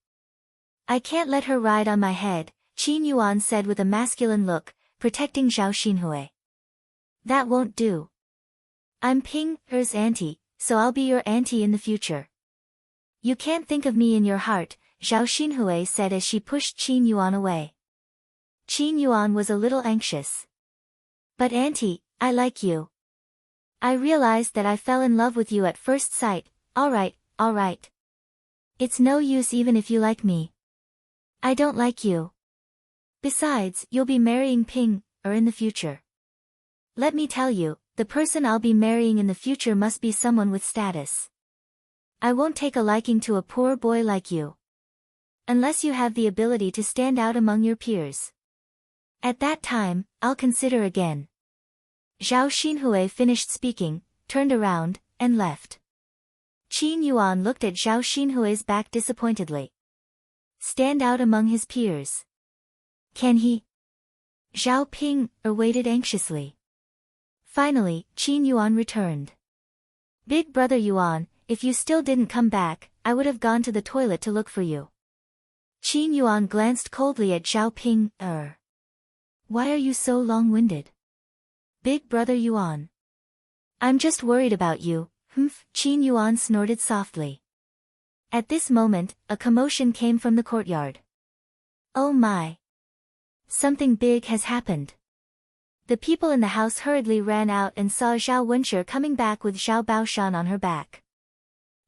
I can't let her ride on my head, Qin Yuan said with a masculine look, protecting Zhao Xinhui. That won't do. I'm Ping's auntie, so I'll be your auntie in the future. You can't think of me in your heart, Zhao Xinhui said as she pushed Qin Yuan away. Qin Yuan was a little anxious. But auntie, I like you. I realized that I fell in love with you at first sight. All right. It's no use even if you like me. I don't like you. Besides, you'll be marrying Ping in the future. Let me tell you, the person I'll be marrying in the future must be someone with status. I won't take a liking to a poor boy like you. Unless you have the ability to stand out among your peers. At that time, I'll consider again. Zhao Xinhui finished speaking, turned around, and left. Qin Yuan looked at Zhao Xinhui's back disappointedly. Stand out among his peers. Can he? Zhao Ping waited anxiously. Finally, Qin Yuan returned. Big brother Yuan, if you still didn't come back, I would have gone to the toilet to look for you. Qin Yuan glanced coldly at Zhao Ping. Why are you so long-winded? Big brother Yuan. I'm just worried about you, Qin Yuan snorted softly. At this moment, a commotion came from the courtyard. Oh my! Something big has happened. The people in the house hurriedly ran out and saw Zhao Wenshi coming back with Zhao Baoshan on her back.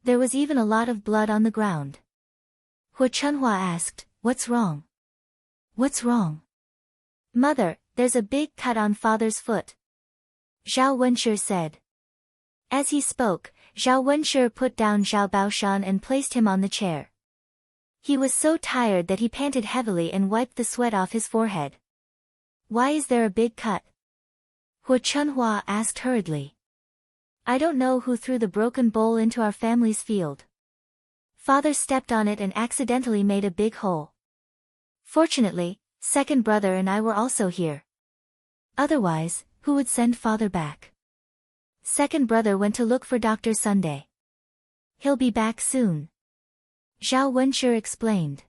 There was even a lot of blood on the ground. Hu Chunhua asked, What's wrong? What's wrong? Mother, there's a big cut on father's foot. Zhao Wenshi said. As he spoke, Zhao Wenshi put down Zhao Baoshan and placed him on the chair. He was so tired that he panted heavily and wiped the sweat off his forehead. Why is there a big cut? Hu Chunhua asked hurriedly. I don't know who threw the broken bowl into our family's field. Father stepped on it and accidentally made a big hole. Fortunately, second brother and I were also here. Otherwise, who would send father back? Second brother went to look for Dr. Sunday. He'll be back soon. Zhao Wenshi explained.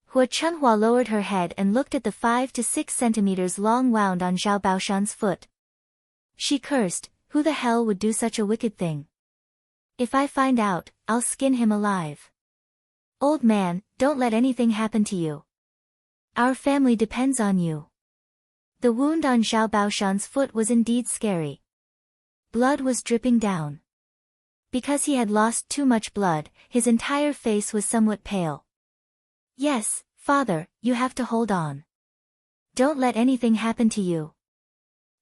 Hu Chunhua lowered her head and looked at the 5 to 6 centimeters long wound on Zhao Baoshan's foot. She cursed, who the hell would do such a wicked thing? If I find out, I'll skin him alive. Old man, don't let anything happen to you. Our family depends on you. The wound on Zhao Baoshan's foot was indeed scary. Blood was dripping down. Because he had lost too much blood, his entire face was somewhat pale. Yes, father, you have to hold on. Don't let anything happen to you.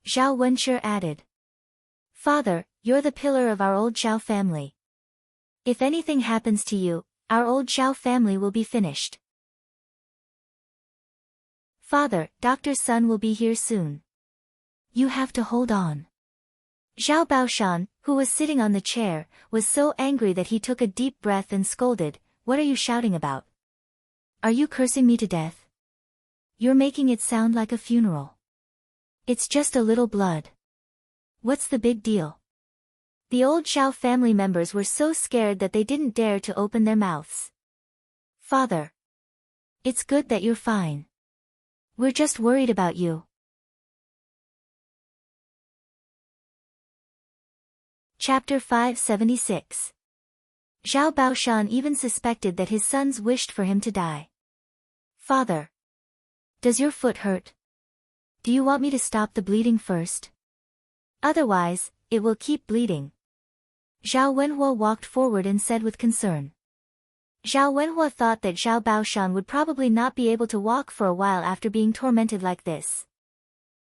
Zhao Wenshi added. Father, you're the pillar of our old Zhao family. If anything happens to you, our old Zhao family will be finished. Father, Dr. Sun will be here soon. You have to hold on. Zhao Baoshan, who was sitting on the chair, was so angry that he took a deep breath and scolded, "What are you shouting about? Are you cursing me to death? You're making it sound like a funeral. It's just a little blood. What's the big deal?" The old Zhao family members were so scared that they didn't dare to open their mouths. Father. It's good that you're fine. We're just worried about you. Chapter 576. Zhao Baoshan even suspected that his sons wished for him to die. Father. Does your foot hurt? Do you want me to stop the bleeding first? Otherwise, it will keep bleeding. Zhao Wenhua walked forward and said with concern. Zhao Wenhua thought that Zhao Baoshan would probably not be able to walk for a while after being tormented like this.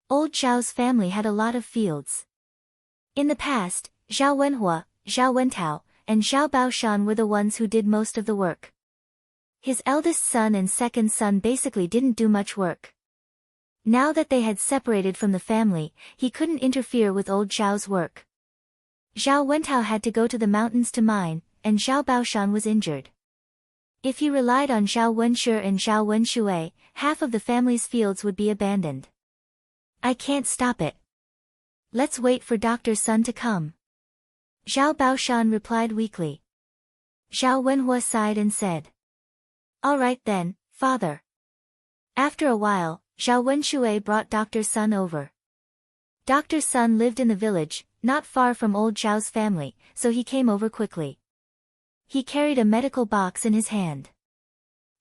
Old Zhao's family had a lot of fields. In the past, Zhao Wenhua, Zhao Wentao, and Zhao Baoshan were the ones who did most of the work. His eldest son and second son basically didn't do much work. Now that they had separated from the family, he couldn't interfere with old Zhao's work. Zhao Wentao had to go to the mountains to mine, and Zhao Baoshan was injured. If he relied on Zhao Wenshi and Zhao Wenshui, half of the family's fields would be abandoned. I can't stop it. Let's wait for Dr. Sun to come. Zhao Baoshan replied weakly. Zhao Wenhua sighed and said. All right then, father. After a while, Zhao Wenshui brought Dr. Sun over. Dr. Sun lived in the village, not far from old Zhao's family, so he came over quickly. He carried a medical box in his hand.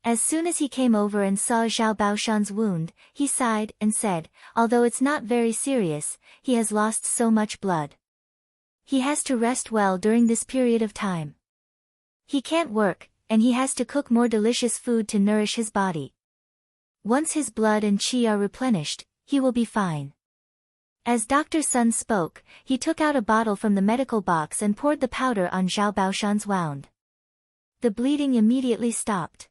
As soon as he came over and saw Zhao Baoshan's wound, he sighed and said, although it's not very serious, he has lost so much blood. He has to rest well during this period of time. He can't work, and he has to cook more delicious food to nourish his body. Once his blood and qi are replenished, he will be fine. As Dr. Sun spoke, he took out a bottle from the medical box and poured the powder on Zhao Baoshan's wound. The bleeding immediately stopped.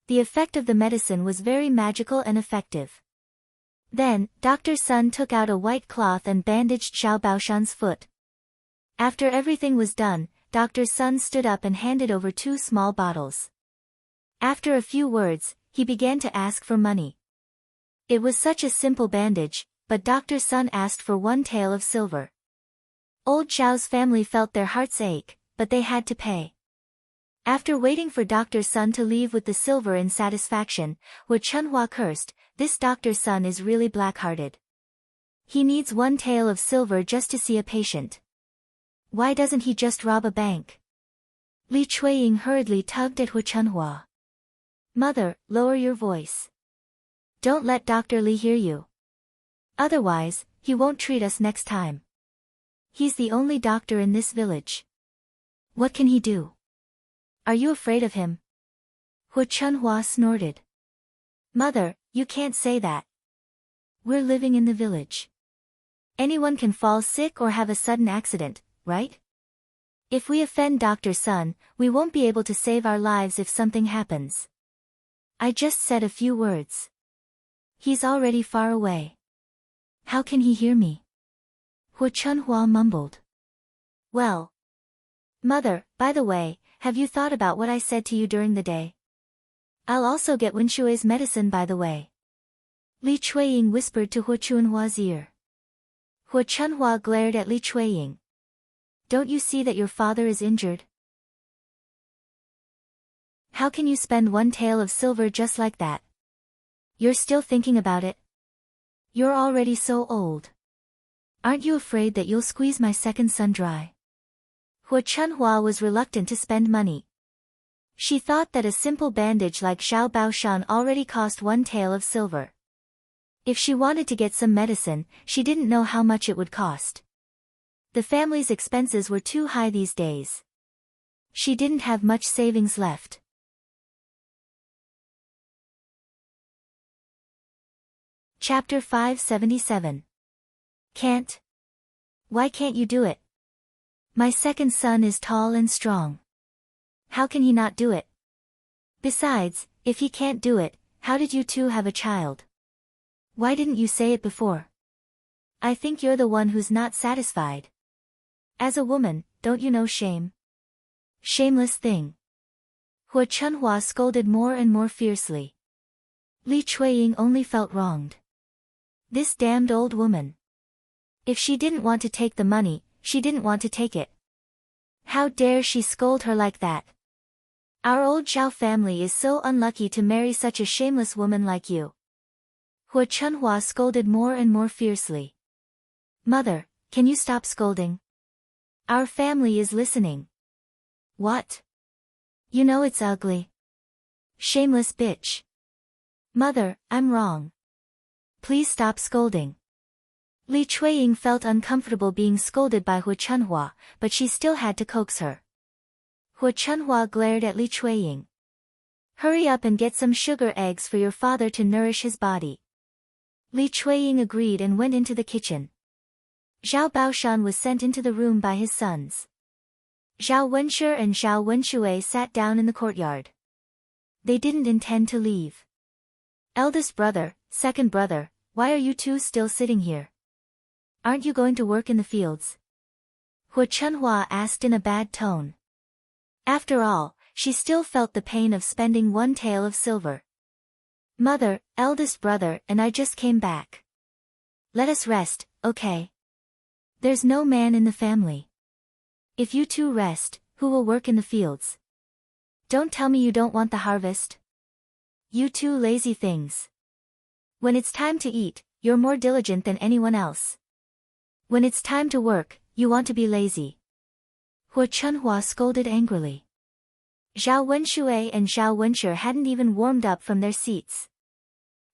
The effect of the medicine was very magical and effective. Then, Dr. Sun took out a white cloth and bandaged Zhao Baoshan's foot. After everything was done, Dr. Sun stood up and handed over 2 small bottles. After a few words, he began to ask for money. It was such a simple bandage, but Dr. Sun asked for 1 tael of silver. Old Zhao's family felt their hearts ache, but they had to pay. After waiting for Dr. Sun to leave with the silver in satisfaction, Hu Chunhua cursed, this Dr. Sun is really black-hearted. He needs 1 tael of silver just to see a patient. Why doesn't he just rob a bank? Li Chuiying hurriedly tugged at Hu Chunhua. Mother, lower your voice. Don't let Dr. Li hear you. Otherwise, he won't treat us next time. He's the only doctor in this village. What can he do? Are you afraid of him? Hu Chunhua snorted. Mother, you can't say that. We're living in the village. Anyone can fall sick or have a sudden accident, right? If we offend Dr. Sun, we won't be able to save our lives if something happens. I just said a few words. He's already far away. How can he hear me? Hu Chunhua mumbled. Well. Mother, by the way, have you thought about what I said to you during the day? I'll also get Wenshui's medicine by the way. Li Chuiying whispered to Hu Chunhua's ear. Hu Chunhua glared at Li Chuiying. Don't you see that your father is injured? How can you spend 1 tael of silver just like that? You're still thinking about it? You're already so old. Aren't you afraid that you'll squeeze my second son dry? Hu Chunhua was reluctant to spend money. She thought that a simple bandage like Xiao Baoshan already cost 1 tael of silver. If she wanted to get some medicine, she didn't know how much it would cost. The family's expenses were too high these days. She didn't have much savings left. Chapter 577. Can't. Why can't you do it? My second son is tall and strong. How can he not do it? Besides, if he can't do it, how did you two have a child? Why didn't you say it before? I think you're the one who's not satisfied. As a woman, don't you know shame? Shameless thing. Hua Chunhua scolded more and more fiercely. Li Chuiying only felt wronged. This damned old woman. If she didn't want to take the money, she didn't want to take it. How dare she scold her like that? Our old Zhao family is so unlucky to marry such a shameless woman like you. Hua Chunhua scolded more and more fiercely. Mother, can you stop scolding? Our family is listening. What? You know it's ugly. Shameless bitch. Mother, I'm wrong. Please stop scolding. Li Chuiying felt uncomfortable being scolded by Hua Chunhua, but she still had to coax her. Hua Chunhua glared at Li Chuiying. Hurry up and get some sugar eggs for your father to nourish his body. Li Chuiying agreed and went into the kitchen. Zhao Baoshan was sent into the room by his sons. Zhao Wenshi and Zhao Wenshui sat down in the courtyard. They didn't intend to leave. Eldest brother, second brother, why are you two still sitting here? Aren't you going to work in the fields? Hua Chunhua asked in a bad tone. After all, she still felt the pain of spending 1 tael of silver. Mother, eldest brother, and I just came back. Let us rest, okay? There's no man in the family. If you two rest, who will work in the fields? Don't tell me you don't want the harvest. You two lazy things. When it's time to eat, you're more diligent than anyone else. When it's time to work, you want to be lazy. Hua Chunhua scolded angrily. Zhao Wenshui and Zhao Wenshi hadn't even warmed up from their seats.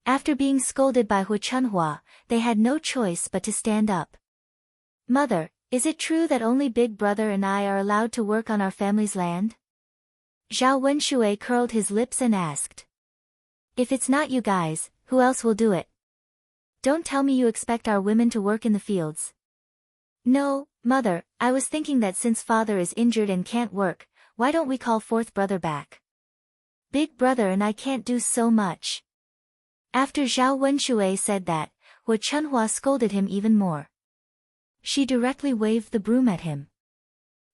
After being scolded by Hua Chunhua, they had no choice but to stand up. Mother, is it true that only Big Brother and I are allowed to work on our family's land? Zhao Wenshui curled his lips and asked. If it's not you guys, who else will do it? Don't tell me you expect our women to work in the fields. No, Mother, I was thinking that since father is injured and can't work, why don't we call fourth brother back? Big Brother and I can't do so much. After Zhao Wenshui said that, Hua Chunhua scolded him even more. She directly waved the broom at him.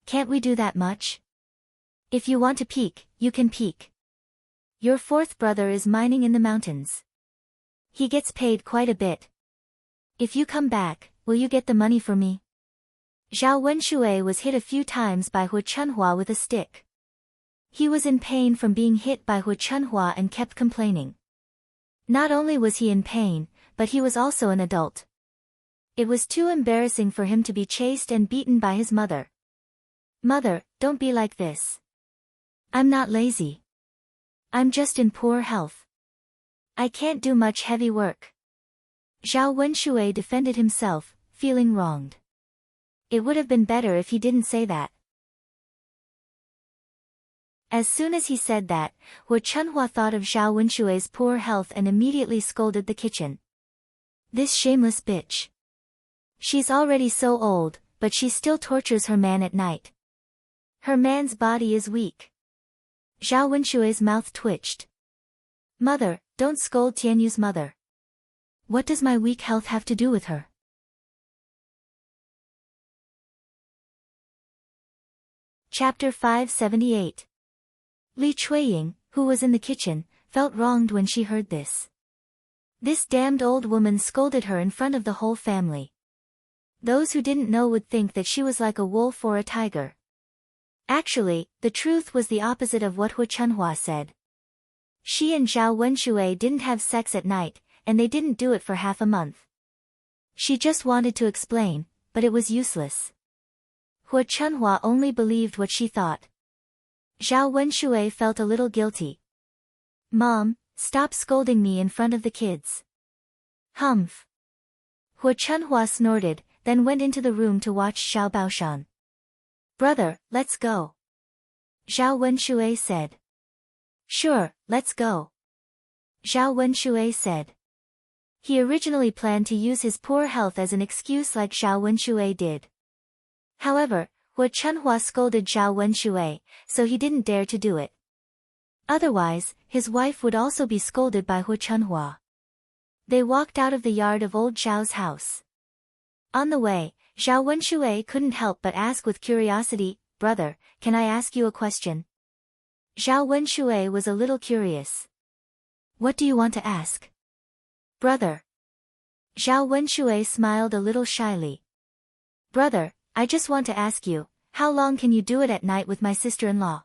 Can't we do that much? If you want to peek, you can peek. Your fourth brother is mining in the mountains. He gets paid quite a bit. If you come back, will you get the money for me? Zhao Wenshui was hit a few times by Hua Chunhua with a stick. He was in pain from being hit by Hua Chunhua and kept complaining. Not only was he in pain, but he was also an adult. It was too embarrassing for him to be chased and beaten by his mother. Mother, don't be like this. I'm not lazy. I'm just in poor health. I can't do much heavy work. Zhao Wenshui defended himself, feeling wronged. It would have been better if he didn't say that. As soon as he said that, Hua Chunhua thought of Zhao Wenshui's poor health and immediately scolded the kitchen. This shameless bitch. She's already so old, but she still tortures her man at night. Her man's body is weak. Zhao Wenshui's mouth twitched. Mother, don't scold Tianyu's mother. What does my weak health have to do with her? Chapter 578. Li Chuiying, who was in the kitchen, felt wronged when she heard this. This damned old woman scolded her in front of the whole family. Those who didn't know would think that she was like a wolf or a tiger. Actually, the truth was the opposite of what Hua Chunhua said. She and Zhao Wenshui didn't have sex at night, and they didn't do it for half a month. She just wanted to explain, but it was useless. Hua Chunhua only believed what she thought. Zhao Wenshui felt a little guilty. Mom, stop scolding me in front of the kids. Humph. Hu Chunhua snorted, then went into the room to watch Xiao Baoshan. Brother, let's go. Zhao Wenshui said. Sure, let's go. Zhao Wenshui said. He originally planned to use his poor health as an excuse like Zhao Wenshui did. However, Hu Chunhua scolded Zhao Wenshui, so he didn't dare to do it. Otherwise, his wife would also be scolded by Hu Chunhua. They walked out of the yard of old Zhao's house. On the way, Zhao Wenshui couldn't help but ask with curiosity, Brother, can I ask you a question? Zhao Wenshui was a little curious. What do you want to ask? Brother. Zhao Wenshui smiled a little shyly. Brother, I just want to ask you, how long can you do it at night with my sister-in-law?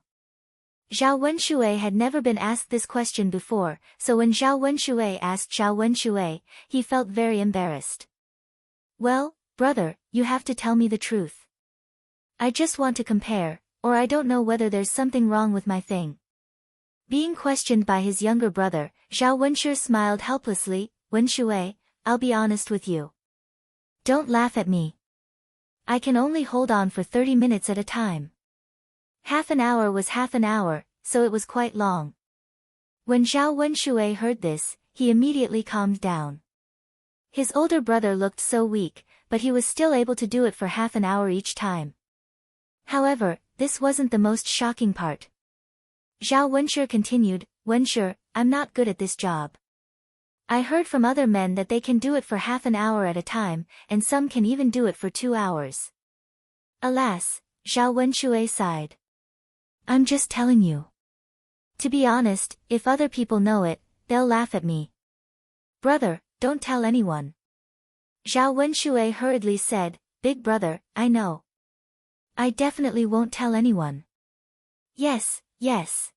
Zhao Wenshui had never been asked this question before, so when Zhao Wenshui asked Zhao Wenshui, he felt very embarrassed. Well, brother, you have to tell me the truth. I just want to compare, or I don't know whether there's something wrong with my thing. Being questioned by his younger brother, Zhao Wenshui smiled helplessly. Wenshui, I'll be honest with you. Don't laugh at me. I can only hold on for 30 minutes at a time. Half an hour was half an hour, so it was quite long. When Zhao Wenshui heard this, he immediately calmed down. His older brother looked so weak, but he was still able to do it for half an hour each time. However, this wasn't the most shocking part. Zhao Wenshui continued, Wenshui, I'm not good at this job. I heard from other men that they can do it for half an hour at a time, and some can even do it for 2 hours. Alas, Zhao Wenshui sighed. I'm just telling you. To be honest, if other people know it, they'll laugh at me. Brother, don't tell anyone. Zhao Wenshui hurriedly said, Big brother, I know. I definitely won't tell anyone. Yes, yes.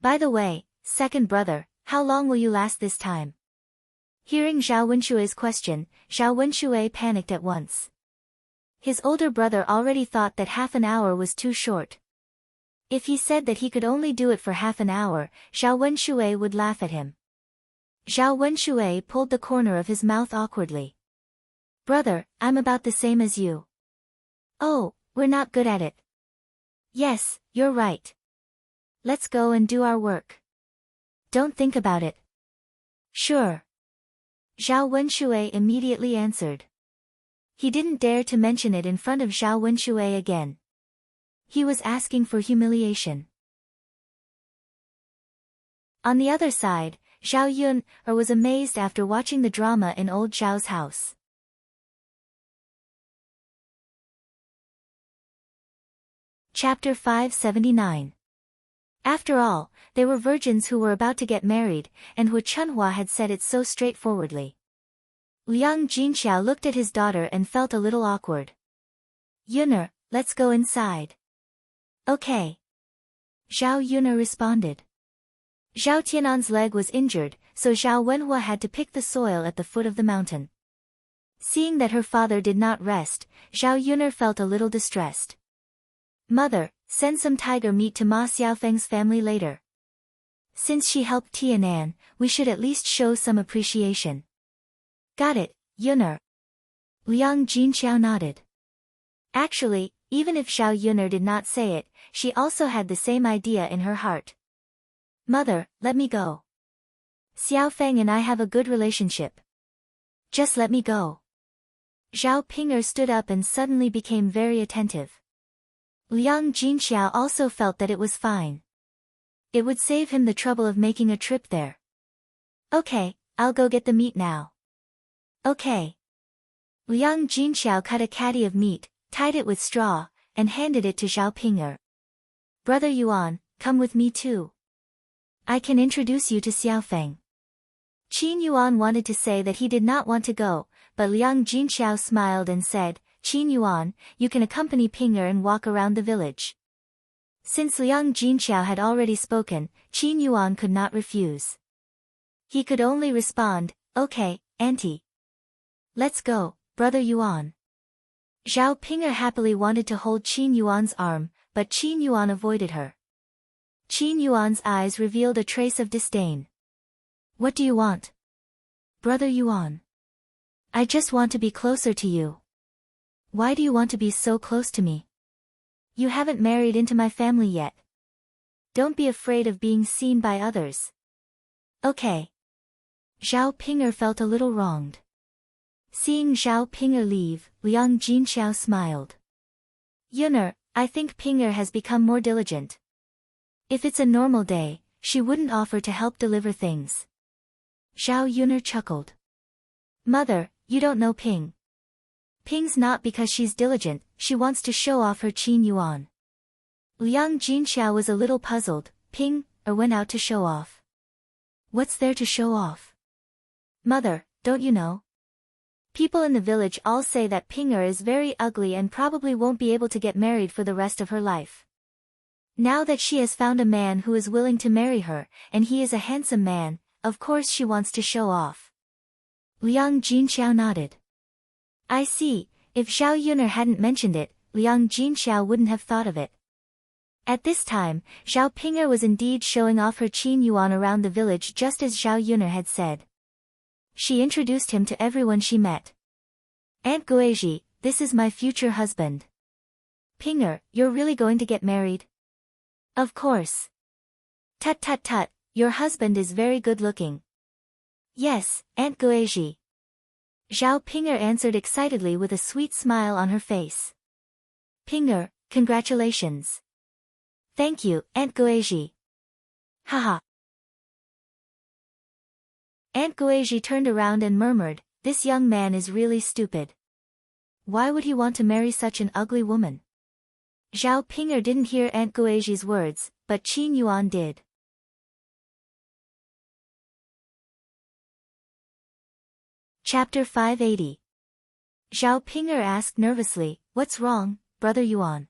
By the way, second brother, how long will you last this time? Hearing Zhao Wenshui's question, Zhao Wenshui panicked at once. His older brother already thought that half an hour was too short. If he said that he could only do it for half an hour, Zhao Wenshui would laugh at him. Zhao Wenshui pulled the corner of his mouth awkwardly. Brother, I'm about the same as you. Oh, we're not good at it. Yes, you're right. Let's go and do our work. Don't think about it. Sure. Zhao Wenshui immediately answered. He didn't dare to mention it in front of Zhao Wenshui again. He was asking for humiliation. On the other side, Zhao Yun was amazed after watching the drama in old Zhao's house. Chapter 579. After all, they were virgins who were about to get married, and Hu Chunhua had said it so straightforwardly. Liang Jinxiao looked at his daughter and felt a little awkward. Yuner, let's go inside. Okay. Zhao Yuner responded. Zhao Tianan's leg was injured, so Zhao Wenhua had to pick the soil at the foot of the mountain. Seeing that her father did not rest, Zhao Yuner felt a little distressed. Mother, send some tiger meat to Ma Xiaofeng's family later. Since she helped Tianan, we should at least show some appreciation. Got it, Yuner. Liang Jinxiao nodded. Actually, even if Zhao Yuner did not say it, she also had the same idea in her heart. Mother, let me go. Xiaofeng and I have a good relationship. Just let me go. Zhao Ping'er stood up and suddenly became very attentive. Liang Jinxiao also felt that it was fine. It would save him the trouble of making a trip there. Okay, I'll go get the meat now. Okay. Liang Jinxiao cut a caddy of meat, tied it with straw, and handed it to Zhao Ping'er. Brother Yuan, come with me too. I can introduce you to Xiaofeng. Qin Yuan wanted to say that he did not want to go, but Liang Jinxiao smiled and said, Qin Yuan, you can accompany Ping'er and walk around the village. Since Liang Jinxiao had already spoken, Qin Yuan could not refuse. He could only respond, okay, auntie. Let's go, brother Yuan. Zhao Ping'er happily wanted to hold Qin Yuan's arm, but Qin Yuan avoided her. Qin Yuan's eyes revealed a trace of disdain. What do you want? Brother Yuan. I just want to be closer to you. Why do you want to be so close to me? You haven't married into my family yet. Don't be afraid of being seen by others. Okay. Zhao Ping'er felt a little wronged. Seeing Zhao Ping'er leave, Liang Jinxiao smiled. Yun'er, I think Ping'er has become more diligent. If it's a normal day, she wouldn't offer to help deliver things. Zhao Yun'er chuckled. Mother, you don't know Ping. Ping's not because she's diligent, she wants to show off her Qin Yuan. Liang Jinxiao was a little puzzled. Ping, or went out to show off. What's there to show off? Mother, don't you know? People in the village all say that Ping'er is very ugly and probably won't be able to get married for the rest of her life. Now that she has found a man who is willing to marry her, and he is a handsome man, of course she wants to show off. Liang Jinxiao nodded. I see, if Zhao Yun'er hadn't mentioned it, Liang Jinxiao wouldn't have thought of it. At this time, Zhao Ping'er was indeed showing off her Qin Yuan around the village just as Zhao Yun'er had said. She introduced him to everyone she met. Aunt Guizhi, this is my future husband. Ping'er, you're really going to get married? Of course. Tut tut tut, your husband is very good looking. Yes, Aunt Guizhi. Zhao Ping'er answered excitedly with a sweet smile on her face. Ping'er, congratulations. Thank you, Aunt Guizhi. Haha. Aunt Guizhi turned around and murmured, this young man is really stupid. Why would he want to marry such an ugly woman? Zhao Ping'er didn't hear Aunt Guizhi's words, but Qin Yuan did. Chapter 580. Zhao Ping'er asked nervously, what's wrong, Brother Yuan?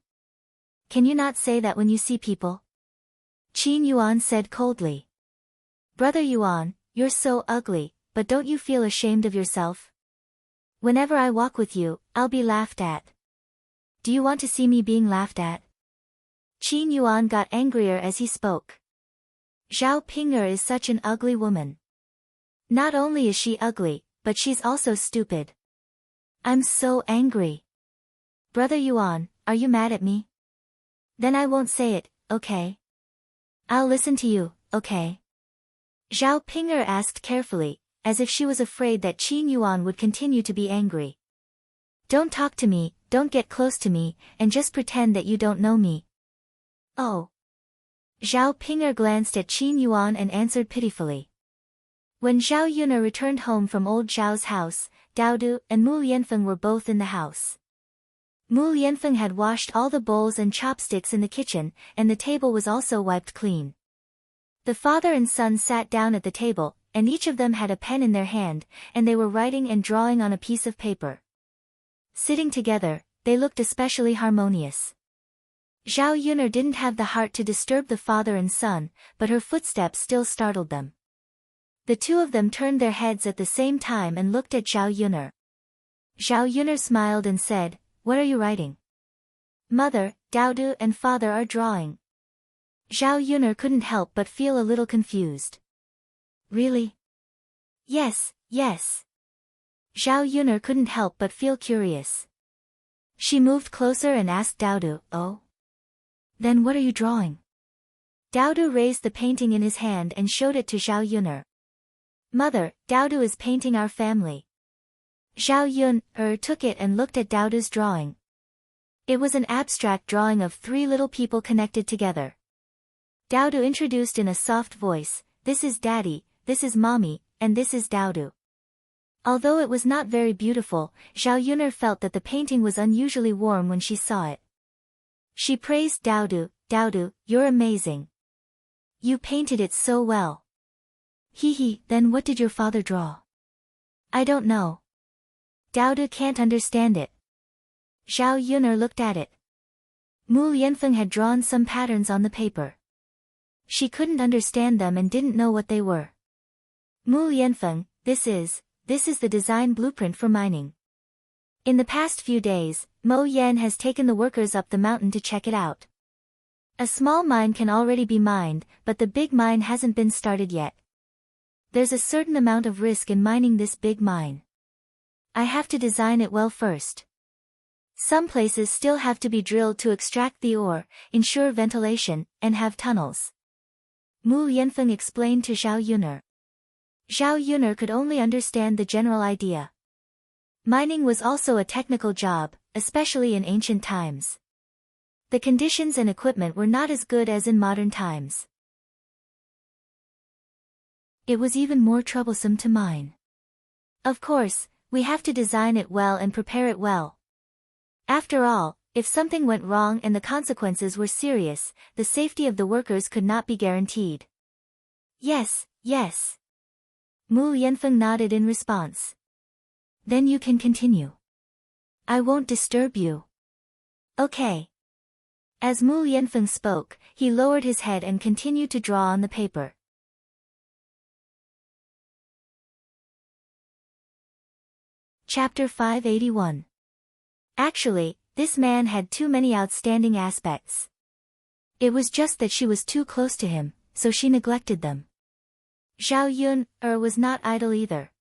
Can you not say that when you see people? Qin Yuan said coldly. Brother Yuan, you're so ugly, but don't you feel ashamed of yourself? Whenever I walk with you, I'll be laughed at. Do you want to see me being laughed at? Qin Yuan got angrier as he spoke. Zhao Ping'er is such an ugly woman. Not only is she ugly, but she's also stupid. I'm so angry. Brother Yuan, are you mad at me? Then I won't say it, okay? I'll listen to you, okay? Zhao Ping'er asked carefully, as if she was afraid that Qin Yuan would continue to be angry. Don't talk to me, don't get close to me, and just pretend that you don't know me. Oh. Zhao Ping'er glanced at Qin Yuan and answered pitifully. When Zhao Yun'er returned home from old Zhao's house, Daodu and Mu Lianfeng were both in the house. Mu Lianfeng had washed all the bowls and chopsticks in the kitchen, and the table was also wiped clean. The father and son sat down at the table, and each of them had a pen in their hand, and they were writing and drawing on a piece of paper. Sitting together, they looked especially harmonious. Zhao Yun'er didn't have the heart to disturb the father and son, but her footsteps still startled them. The two of them turned their heads at the same time and looked at Zhao Yun'er. Zhao Yun'er smiled and said, what are you writing? Mother, Daodu and father are drawing. Zhao Yun'er couldn't help but feel a little confused. Really? Yes, yes. Zhao Yun'er couldn't help but feel curious. She moved closer and asked Daodu, oh? Then what are you drawing? Daodu raised the painting in his hand and showed it to Zhao Yun'er. Mother, Daodu is painting our family. Zhao Yun'er took it and looked at Daodu's drawing. It was an abstract drawing of three little people connected together. Daodu introduced in a soft voice, this is Daddy, this is Mommy, and this is Daodu. Although it was not very beautiful, Zhao Yun'er felt that the painting was unusually warm when she saw it. She praised Daodu, Daodu, you're amazing. You painted it so well. Hee, then what did your father draw? I don't know. Daodu can't understand it. Zhao Yun'er looked at it. Mu Lianfeng had drawn some patterns on the paper. She couldn't understand them and didn't know what they were. Mu Lianfeng, this is the design blueprint for mining. In the past few days, Mo Yan has taken the workers up the mountain to check it out. A small mine can already be mined, but the big mine hasn't been started yet. There's a certain amount of risk in mining this big mine. I have to design it well first. Some places still have to be drilled to extract the ore, ensure ventilation, and have tunnels. Mu Yanfeng explained to Zhao Yun'er. Zhao Yun'er could only understand the general idea. Mining was also a technical job, especially in ancient times. The conditions and equipment were not as good as in modern times. It was even more troublesome to mine. Of course, we have to design it well and prepare it well. After all, if something went wrong and the consequences were serious, the safety of the workers could not be guaranteed. Yes, yes. Mu Yanfeng nodded in response. Then you can continue. I won't disturb you. Okay. As Mu Yanfeng spoke, he lowered his head and continued to draw on the paper. Chapter 581. Actually, this man had too many outstanding aspects. It was just that she was too close to him, so she neglected them. Zhao Yun'er was not idle either.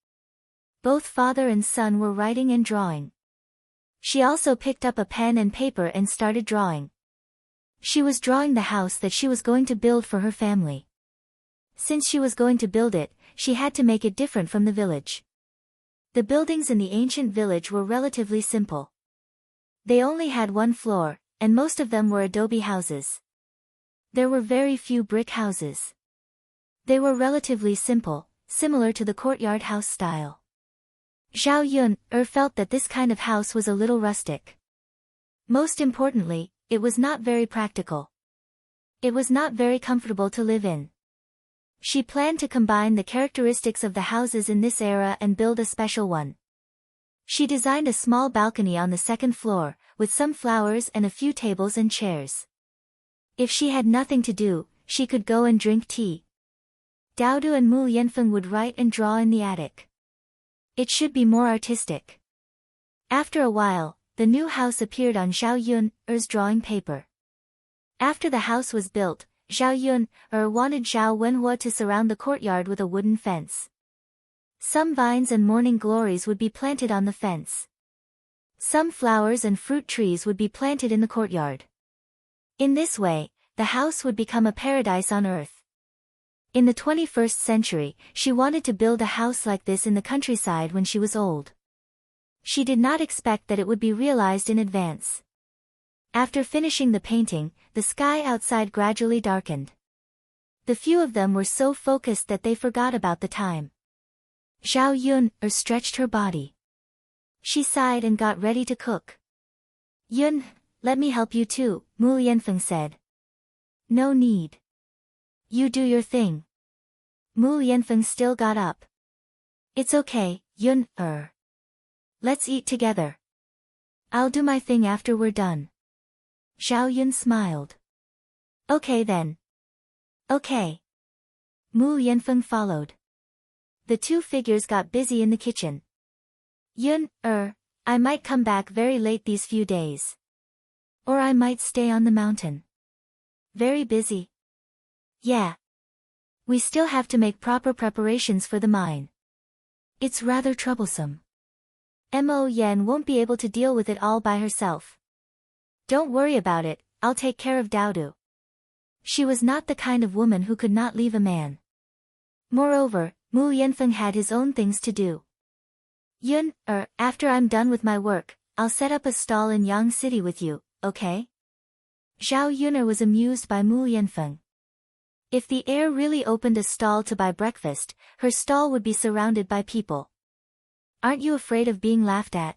Both father and son were writing and drawing. She also picked up a pen and paper and started drawing. She was drawing the house that she was going to build for her family. Since she was going to build it, she had to make it different from the village. The buildings in the ancient village were relatively simple. They only had one floor, and most of them were adobe houses. There were very few brick houses. They were relatively simple, similar to the courtyard house style. Zhao Yun'er felt that this kind of house was a little rustic. Most importantly, it was not very practical. It was not very comfortable to live in. She planned to combine the characteristics of the houses in this era and build a special one. She designed a small balcony on the second floor, with some flowers and a few tables and chairs. If she had nothing to do, she could go and drink tea. Daodu and Mu Yanfeng would write and draw in the attic. It should be more artistic. After a while, the new house appeared on Zhao Yun'er's drawing paper. After the house was built, Zhao Yun'er wanted Zhao Wenhua to surround the courtyard with a wooden fence. Some vines and morning glories would be planted on the fence. Some flowers and fruit trees would be planted in the courtyard. In this way, the house would become a paradise on earth. In the 21st century, she wanted to build a house like this in the countryside when she was old. She did not expect that it would be realized in advance. After finishing the painting, the sky outside gradually darkened. The few of them were so focused that they forgot about the time. Zhao Yun'er stretched her body. She sighed and got ready to cook. Yun, let me help you too, Mu Yanfeng said. No need. You do your thing. Mu Yanfeng still got up. It's okay, Yun'er. Let's eat together. I'll do my thing after we're done. Zhao Yun smiled. Okay then. Okay. Mu Yanfeng followed. The two figures got busy in the kitchen. Yun'er, I might come back very late these few days. Or I might stay on the mountain. Very busy. Yeah. We still have to make proper preparations for the mine. It's rather troublesome. Mo Yan won't be able to deal with it all by herself. Don't worry about it, I'll take care of Daodu. She was not the kind of woman who could not leave a man. Moreover, Mu Yanfeng had his own things to do. Yun'er, after I'm done with my work, I'll set up a stall in Yang City with you, okay? Zhao Yun'er was amused by Mu Yanfeng. If the heir really opened a stall to buy breakfast, her stall would be surrounded by people. Aren't you afraid of being laughed at?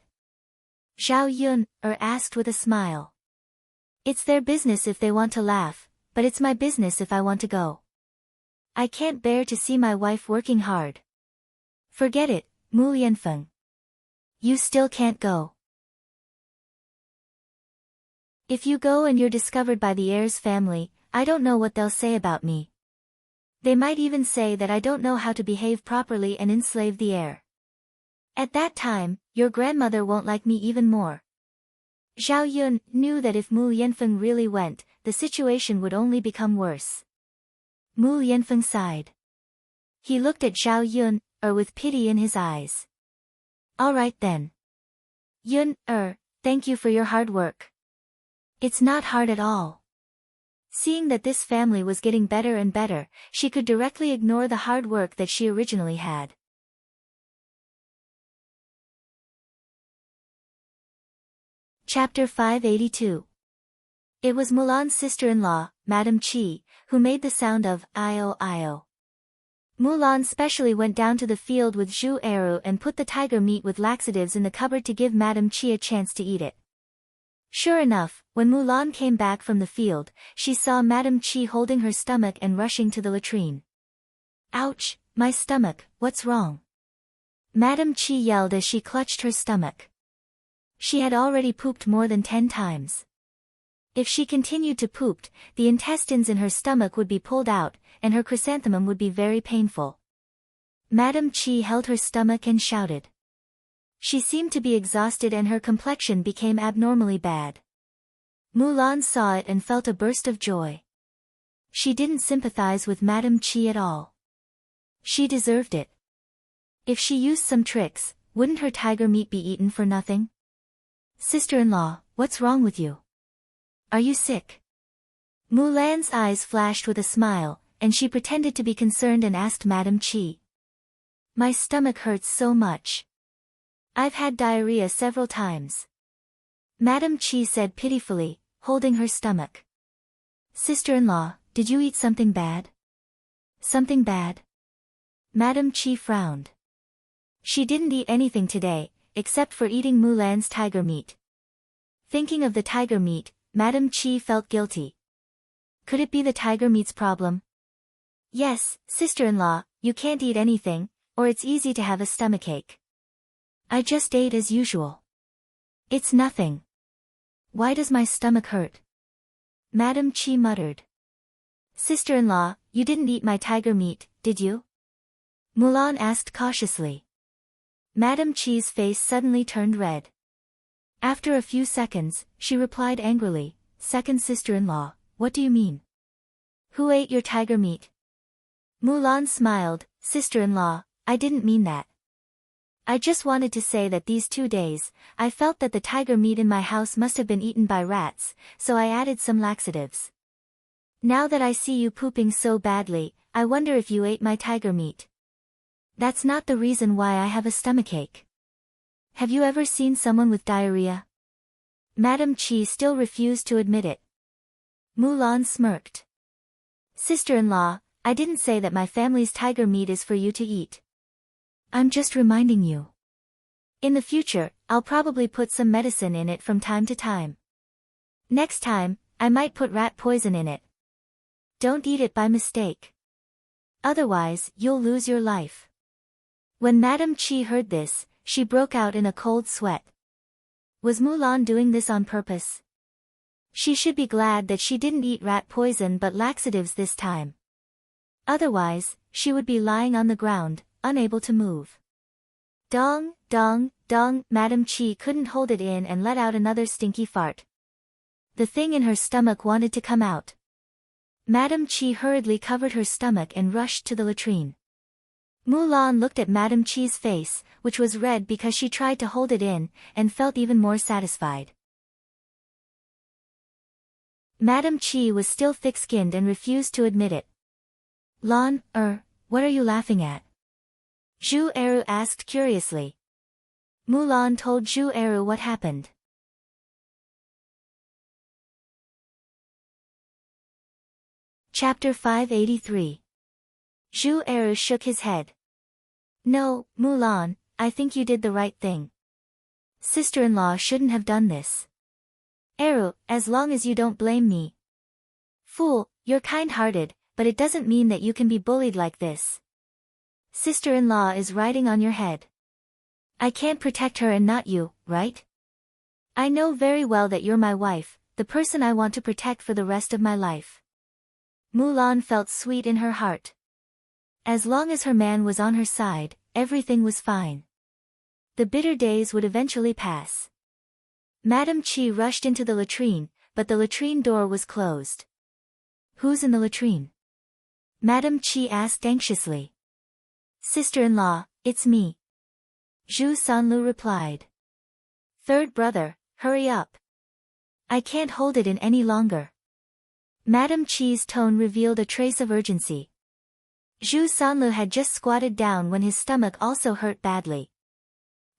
Zhao Yun'er asked with a smile. It's their business if they want to laugh, but it's my business if I want to go. I can't bear to see my wife working hard. Forget it, Mu Yanfeng. You still can't go. If you go and you're discovered by the heir's family, I don't know what they'll say about me. They might even say that I don't know how to behave properly and enslave the heir. At that time, your grandmother won't like me even more. Zhao Yun knew that if Mu Yanfeng really went, the situation would only become worse. Mu Lianfeng sighed. He looked at Zhao Yun, with pity in his eyes. All right then. Yun, thank you for your hard work. It's not hard at all. Seeing that this family was getting better and better, she could directly ignore the hard work that she originally had. Chapter 582. It was Mulan's sister-in-law, Madame Qi, who made the sound of "io-io." Mulan specially went down to the field with Zhu Eru and put the tiger meat with laxatives in the cupboard to give Madame Qi a chance to eat it. Sure enough, when Mulan came back from the field, she saw Madame Qi holding her stomach and rushing to the latrine. Ouch, my stomach, what's wrong? Madame Qi yelled as she clutched her stomach. She had already pooped more than 10 times. If she continued to poop, the intestines in her stomach would be pulled out, and her chrysanthemum would be very painful. Madame Qi held her stomach and shouted. She seemed to be exhausted and her complexion became abnormally bad. Mulan saw it and felt a burst of joy. She didn't sympathize with Madame Qi at all. She deserved it. If she used some tricks, wouldn't her tiger meat be eaten for nothing? Sister-in-law, what's wrong with you? Are you sick? Mulan's eyes flashed with a smile, and she pretended to be concerned and asked Madame Qi. My stomach hurts so much. I've had diarrhea several times. Madame Qi said pitifully, holding her stomach. Sister-in-law, did you eat something bad? Something bad? Madame Qi frowned. She didn't eat anything today, except for eating Mulan's tiger meat. Thinking of the tiger meat, Madame Qi felt guilty. Could it be the tiger meat's problem? Yes, sister-in-law, you can't eat anything, or it's easy to have a stomachache. I just ate as usual. It's nothing. Why does my stomach hurt? Madame Qi muttered. Sister-in-law, you didn't eat my tiger meat, did you? Mulan asked cautiously. Madame Qi's face suddenly turned red. After a few seconds, she replied angrily, Second sister-in-law, what do you mean? Who ate your tiger meat? Mulan smiled, Sister-in-law, I didn't mean that. I just wanted to say that these 2 days, I felt that the tiger meat in my house must have been eaten by rats, so I added some laxatives. Now that I see you pooping so badly, I wonder if you ate my tiger meat. That's not the reason why I have a stomachache. Have you ever seen someone with diarrhea? Madame Qi still refused to admit it. Mulan smirked. Sister-in-law, I didn't say that my family's tiger meat is for you to eat. I'm just reminding you. In the future, I'll probably put some medicine in it from time to time. Next time, I might put rat poison in it. Don't eat it by mistake. Otherwise, you'll lose your life. When Madame Qi heard this, she broke out in a cold sweat. Was Mulan doing this on purpose? She should be glad that she didn't eat rat poison but laxatives this time. Otherwise, she would be lying on the ground, unable to move. Dong, dong, dong, Madame Qi couldn't hold it in and let out another stinky fart. The thing in her stomach wanted to come out. Madame Qi hurriedly covered her stomach and rushed to the latrine. Mulan looked at Madame Qi's face, which was red because she tried to hold it in, and felt even more satisfied. Madame Qi was still thick-skinned and refused to admit it. Lan, what are you laughing at? Zhu Eru asked curiously. Mulan told Zhu Eru what happened. Chapter 583. Zhu Eru shook his head. No, Mulan, I think you did the right thing. Sister-in-law shouldn't have done this. Eru, as long as you don't blame me. Fool, you're kind-hearted, but it doesn't mean that you can be bullied like this. Sister-in-law is riding on your head. I can't protect her and not you, right? I know very well that you're my wife, the person I want to protect for the rest of my life. Mulan felt sweet in her heart. As long as her man was on her side, everything was fine. The bitter days would eventually pass. Madame Qi rushed into the latrine, but the latrine door was closed. Who's in the latrine? Madame Qi asked anxiously. Sister-in-law, it's me. Zhu Sanlu replied. Third brother, hurry up. I can't hold it in any longer. Madame Qi's tone revealed a trace of urgency. Zhu Sanlu had just squatted down when his stomach also hurt badly.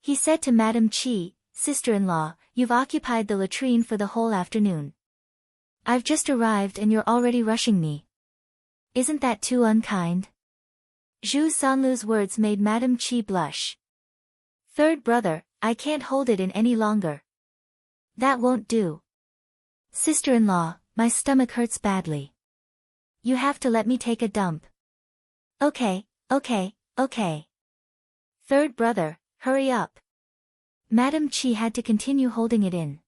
He said to Madame Qi, Sister-in-law, you've occupied the latrine for the whole afternoon. I've just arrived and you're already rushing me. Isn't that too unkind? Zhu Sanlu's words made Madame Qi blush. Third brother, I can't hold it in any longer. That won't do. Sister-in-law, my stomach hurts badly. You have to let me take a dump. Okay. Third brother, hurry up. Madame Qi had to continue holding it in.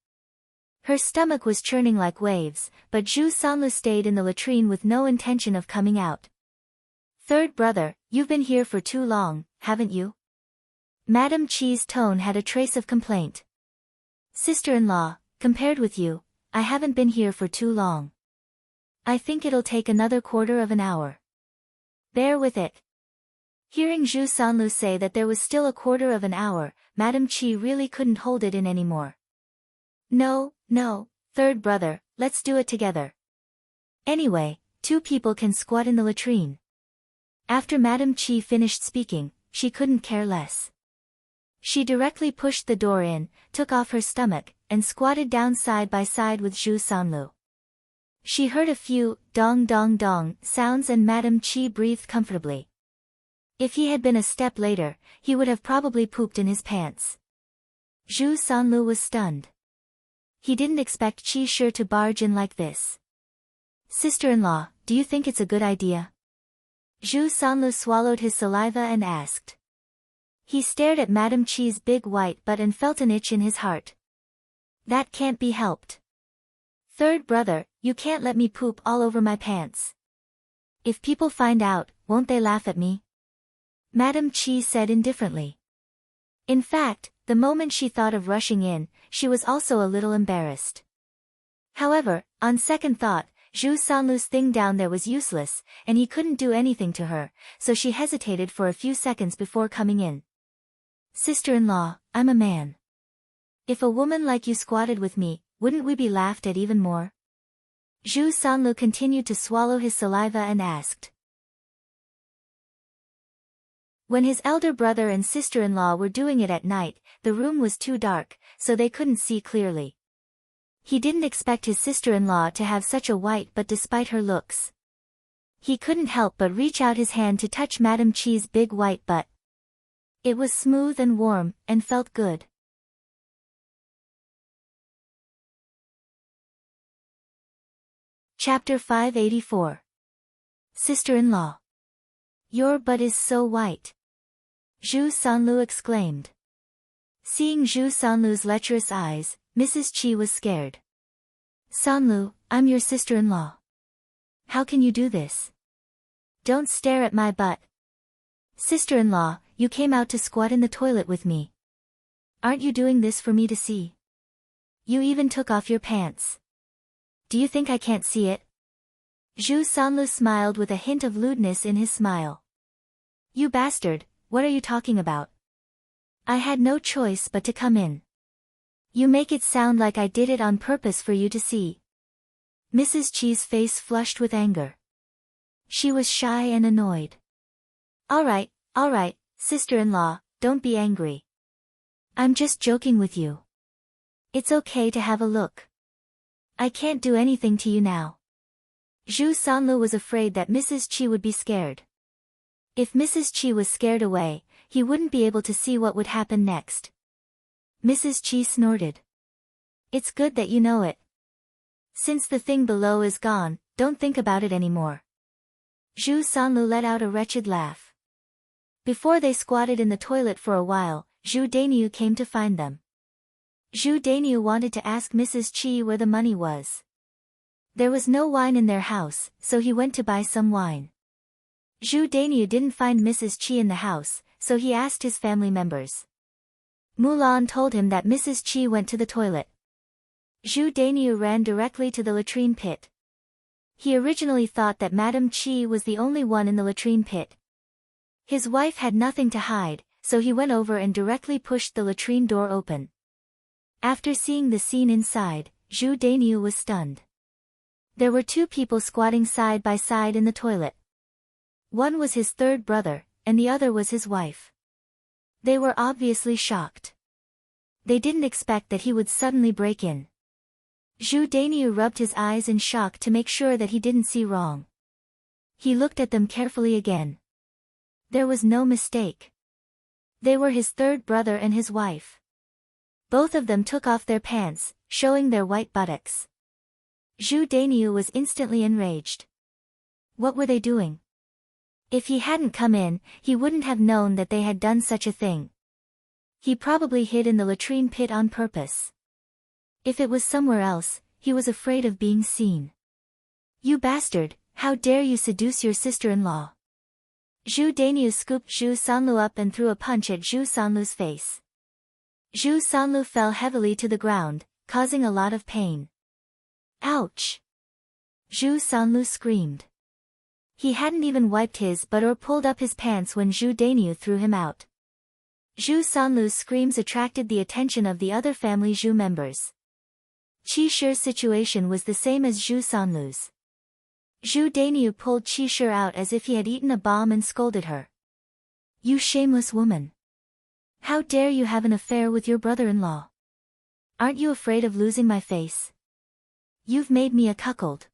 Her stomach was churning like waves, but Zhu Sanlu stayed in the latrine with no intention of coming out. Third brother, you've been here for too long, haven't you? Madame Qi's tone had a trace of complaint. Sister-in-law, compared with you, I haven't been here for too long. I think it'll take another quarter of an hour. Bear with it. Hearing Zhu Sanlu say that there was still a quarter of an hour, Madame Qi really couldn't hold it in anymore. No, third brother, let's do it together. Anyway, 2 people can squat in the latrine. After Madame Qi finished speaking, she couldn't care less. She directly pushed the door in, took off her stomach, and squatted down side by side with Zhu Sanlu. She heard a few dong dong dong sounds and Madame Qi breathed comfortably. If he had been a step later, he would have probably pooped in his pants. Zhu Sanlu was stunned. He didn't expect Qi Shi to barge in like this. Sister-in-law, do you think it's a good idea? Zhu Sanlu swallowed his saliva and asked. He stared at Madame Qi's big white butt and felt an itch in his heart. That can't be helped. Third brother, you can't let me poop all over my pants. If people find out, won't they laugh at me? Madame Qi said indifferently. In fact, the moment she thought of rushing in, she was also a little embarrassed. However, on second thought, Zhu Sanlu's thing down there was useless, and he couldn't do anything to her, so she hesitated for a few seconds before coming in. Sister-in-law, I'm a man. If a woman like you squatted with me, wouldn't we be laughed at even more? Zhu Sanlu continued to swallow his saliva and asked. When his elder brother and sister-in-law were doing it at night, the room was too dark, so they couldn't see clearly. He didn't expect his sister-in-law to have such a white butt despite her looks. He couldn't help but reach out his hand to touch Madame Qi's big white butt. It was smooth and warm, and felt good. Chapter 584. Sister-in-law. Your butt is so white. Zhu Sanlu exclaimed. Seeing Zhu Sanlu's lecherous eyes, Mrs. Qi was scared. Sanlu, I'm your sister-in-law. How can you do this? Don't stare at my butt. Sister-in-law, you came out to squat in the toilet with me. Aren't you doing this for me to see? You even took off your pants. Do you think I can't see it? Zhu Sanlu smiled with a hint of lewdness in his smile. You bastard, what are you talking about? I had no choice but to come in. You make it sound like I did it on purpose for you to see. Mrs. Qi's face flushed with anger. She was shy and annoyed. All right, sister-in-law, don't be angry. I'm just joking with you. It's okay to have a look. I can't do anything to you now. Zhu Sanlu was afraid that Mrs. Qi would be scared. If Mrs. Qi was scared away, he wouldn't be able to see what would happen next. Mrs. Qi snorted. It's good that you know it. Since the thing below is gone, don't think about it anymore. Zhu Sanlu let out a wretched laugh. Before they squatted in the toilet for a while, Zhu Dainiu came to find them. Zhu Dainiu wanted to ask Mrs. Qi where the money was. There was no wine in their house, so he went to buy some wine. Zhu Dainiu didn't find Mrs. Qi in the house, so he asked his family members. Mulan told him that Mrs. Qi went to the toilet. Zhu Dainiu ran directly to the latrine pit. He originally thought that Madame Qi was the only one in the latrine pit. His wife had nothing to hide, so he went over and directly pushed the latrine door open. After seeing the scene inside, Zhu Dainiu was stunned. There were two people squatting side by side in the toilet. One was his third brother, and the other was his wife. They were obviously shocked. They didn't expect that he would suddenly break in. Zhu Dainiu rubbed his eyes in shock to make sure that he didn't see wrong. He looked at them carefully again. There was no mistake. They were his third brother and his wife. Both of them took off their pants, showing their white buttocks. Zhu Dainiu was instantly enraged. What were they doing? If he hadn't come in, he wouldn't have known that they had done such a thing. He probably hid in the latrine pit on purpose. If it was somewhere else, he was afraid of being seen. You bastard, how dare you seduce your sister-in-law? Zhu Dainiu scooped Zhu Sanlu up and threw a punch at Zhu Sanlu's face. Zhu Sanlu fell heavily to the ground, causing a lot of pain. Ouch! Zhu Sanlu screamed. He hadn't even wiped his butt or pulled up his pants when Zhu Dainiu threw him out. Zhu Sanlu's screams attracted the attention of the other family Zhu members. Qi Shi's situation was the same as Zhu Sanlu's. Zhu Dainiu pulled Qi Shi out as if he had eaten a bomb and scolded her. You shameless woman! How dare you have an affair with your brother-in-law? Aren't you afraid of losing my face? You've made me a cuckold.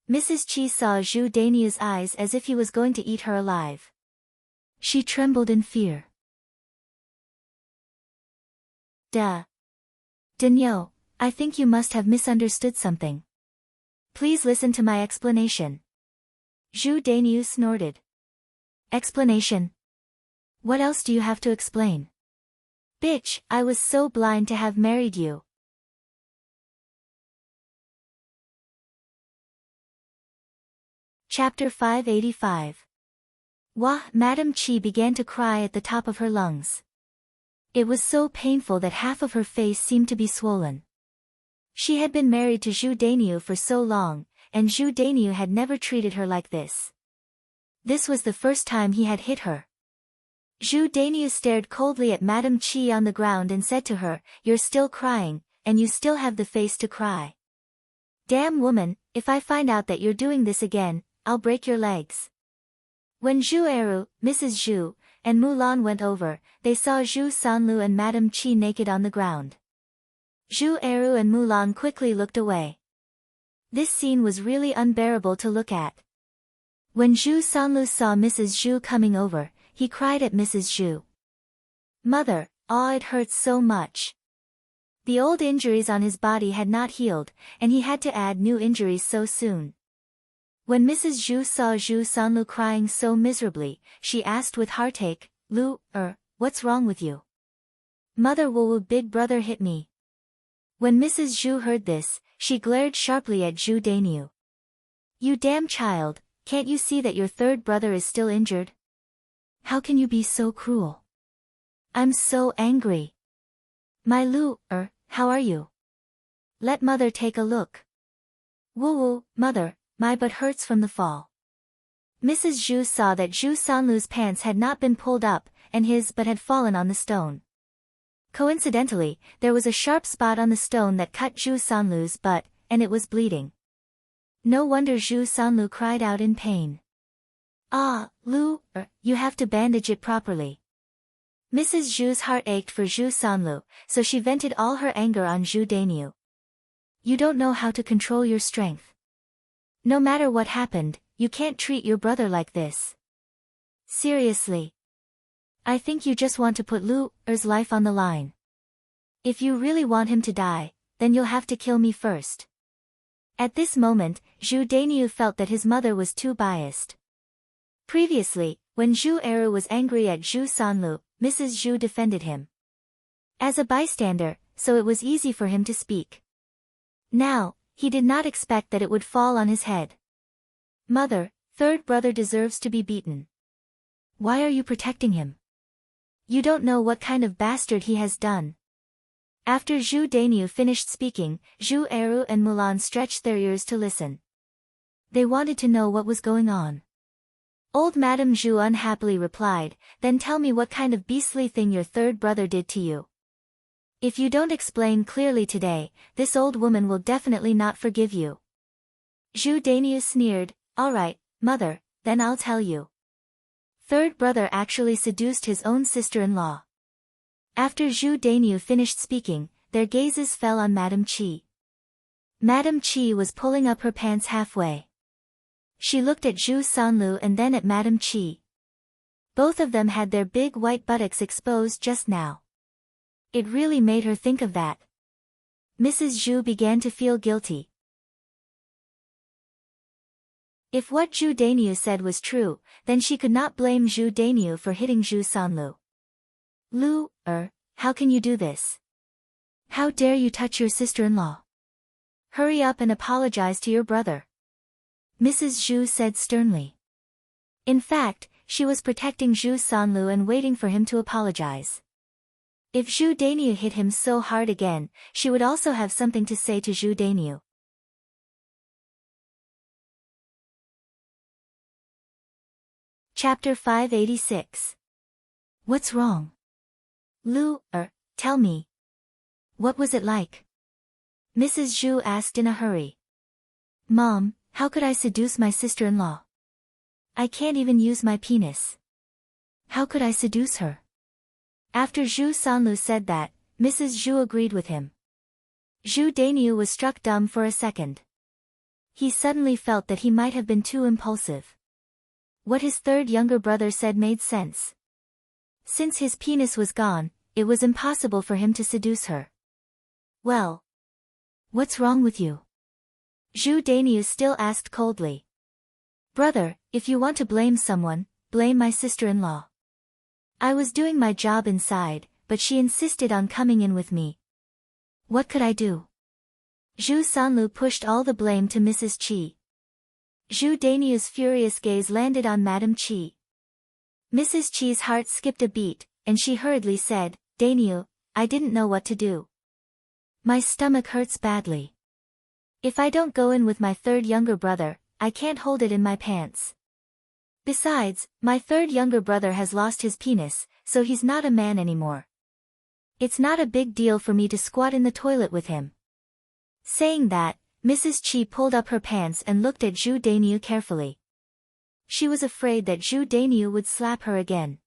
Mrs. Qi saw Zhu Dainiu's eyes as if he was going to eat her alive. She trembled in fear. Daniel, I think you must have misunderstood something. Please listen to my explanation. Zhu Dainiu snorted. Explanation? What else do you have to explain? Bitch, I was so blind to have married you. Chapter 585. Wah! Madame Qi began to cry at the top of her lungs. It was so painful that half of her face seemed to be swollen. She had been married to Zhu Dainiu for so long, and Zhu Dainiu had never treated her like this. This was the first time he had hit her. Zhu Dainiu stared coldly at Madame Qi on the ground and said to her, You're still crying, and you still have the face to cry. Damn woman, if I find out that you're doing this again, I'll break your legs. When Zhu Eru, Mrs. Zhu, and Mulan went over, they saw Zhu Sanlu and Madame Qi naked on the ground. Zhu Eru and Mulan quickly looked away. This scene was really unbearable to look at. When Zhu Sanlu saw Mrs. Zhu coming over, he cried at Mrs. Zhu. Mother, it hurts so much. The old injuries on his body had not healed, and he had to add new injuries so soon. When Mrs. Zhu saw Zhu Sanlu crying so miserably, she asked with heartache, what's wrong with you? Mother, big brother hit me. When Mrs. Zhu heard this, she glared sharply at Zhu Dainiu. You damn child, can't you see that your third brother is still injured? How can you be so cruel? I'm so angry. My how are you? Let mother take a look. Mother, my butt hurts from the fall. Mrs. Zhu saw that Zhu Sanlu's pants had not been pulled up, and his butt had fallen on the stone. Coincidentally, there was a sharp spot on the stone that cut Zhu Sanlu's butt, and it was bleeding. No wonder Zhu Sanlu cried out in pain. You have to bandage it properly. Mrs. Zhu's heart ached for Zhu Sanlu, so she vented all her anger on Zhu Dainiu. You don't know how to control your strength. No matter what happened, you can't treat your brother like this. Seriously. I think you just want to put Lu's life on the line. If you really want him to die, then you'll have to kill me first. At this moment, Zhu Dainiu felt that his mother was too biased. Previously, when Zhu Eru was angry at Zhu Sanlu, Mrs. Zhu defended him. As a bystander, so it was easy for him to speak. Now, he did not expect that it would fall on his head. Mother, third brother deserves to be beaten. Why are you protecting him? You don't know what kind of bastard he has done. After Zhu Dainyu finished speaking, Zhu Eru and Mulan stretched their ears to listen. They wanted to know what was going on. Old Madame Zhu unhappily replied, "Then tell me what kind of beastly thing your third brother did to you. If you don't explain clearly today, this old woman will definitely not forgive you." Zhu Dainyu sneered, "All right, mother, then I'll tell you. Third brother actually seduced his own sister-in-law." After Zhu Dainyu finished speaking, their gazes fell on Madame Qi. Madame Qi was pulling up her pants halfway. She looked at Zhu Sanlu and then at Madame Qi. Both of them had their big white buttocks exposed just now. It really made her think of that. Mrs. Zhu began to feel guilty. If what Zhu Dainyu said was true, then she could not blame Zhu Dainyu for hitting Zhu Sanlu. "Lu, how can you do this? How dare you touch your sister-in-law? Hurry up and apologize to your brother," Mrs. Zhu said sternly. In fact, she was protecting Zhu Sanlu and waiting for him to apologize. If Zhu Dainyu hit him so hard again, she would also have something to say to Zhu Dainyu. Chapter 586. What's wrong? Lu, tell me. What was it like? Mrs. Zhu asked in a hurry. "Mom, how could I seduce my sister-in-law? I can't even use my penis. How could I seduce her?" After Zhu Sanlu said that, Mrs. Zhu agreed with him. Zhu Dainyu was struck dumb for a second. He suddenly felt that he might have been too impulsive. What his third younger brother said made sense. Since his penis was gone, it was impossible for him to seduce her. "Well, what's wrong with you?" Zhu Dainyu still asked coldly. "Brother, if you want to blame someone, blame my sister-in-law. I was doing my job inside, but she insisted on coming in with me. What could I do?" Zhu Sanlu pushed all the blame to Mrs. Qi. Zhu Dainyu's furious gaze landed on Madame Qi. Mrs. Qi's heart skipped a beat, and she hurriedly said, "Dainyu, I didn't know what to do. My stomach hurts badly. If I don't go in with my third younger brother, I can't hold it in my pants. Besides, my third younger brother has lost his penis, so he's not a man anymore. It's not a big deal for me to squat in the toilet with him." Saying that, Mrs. Qi pulled up her pants and looked at Zhu Dainyu carefully. She was afraid that Zhu Dainyu would slap her again.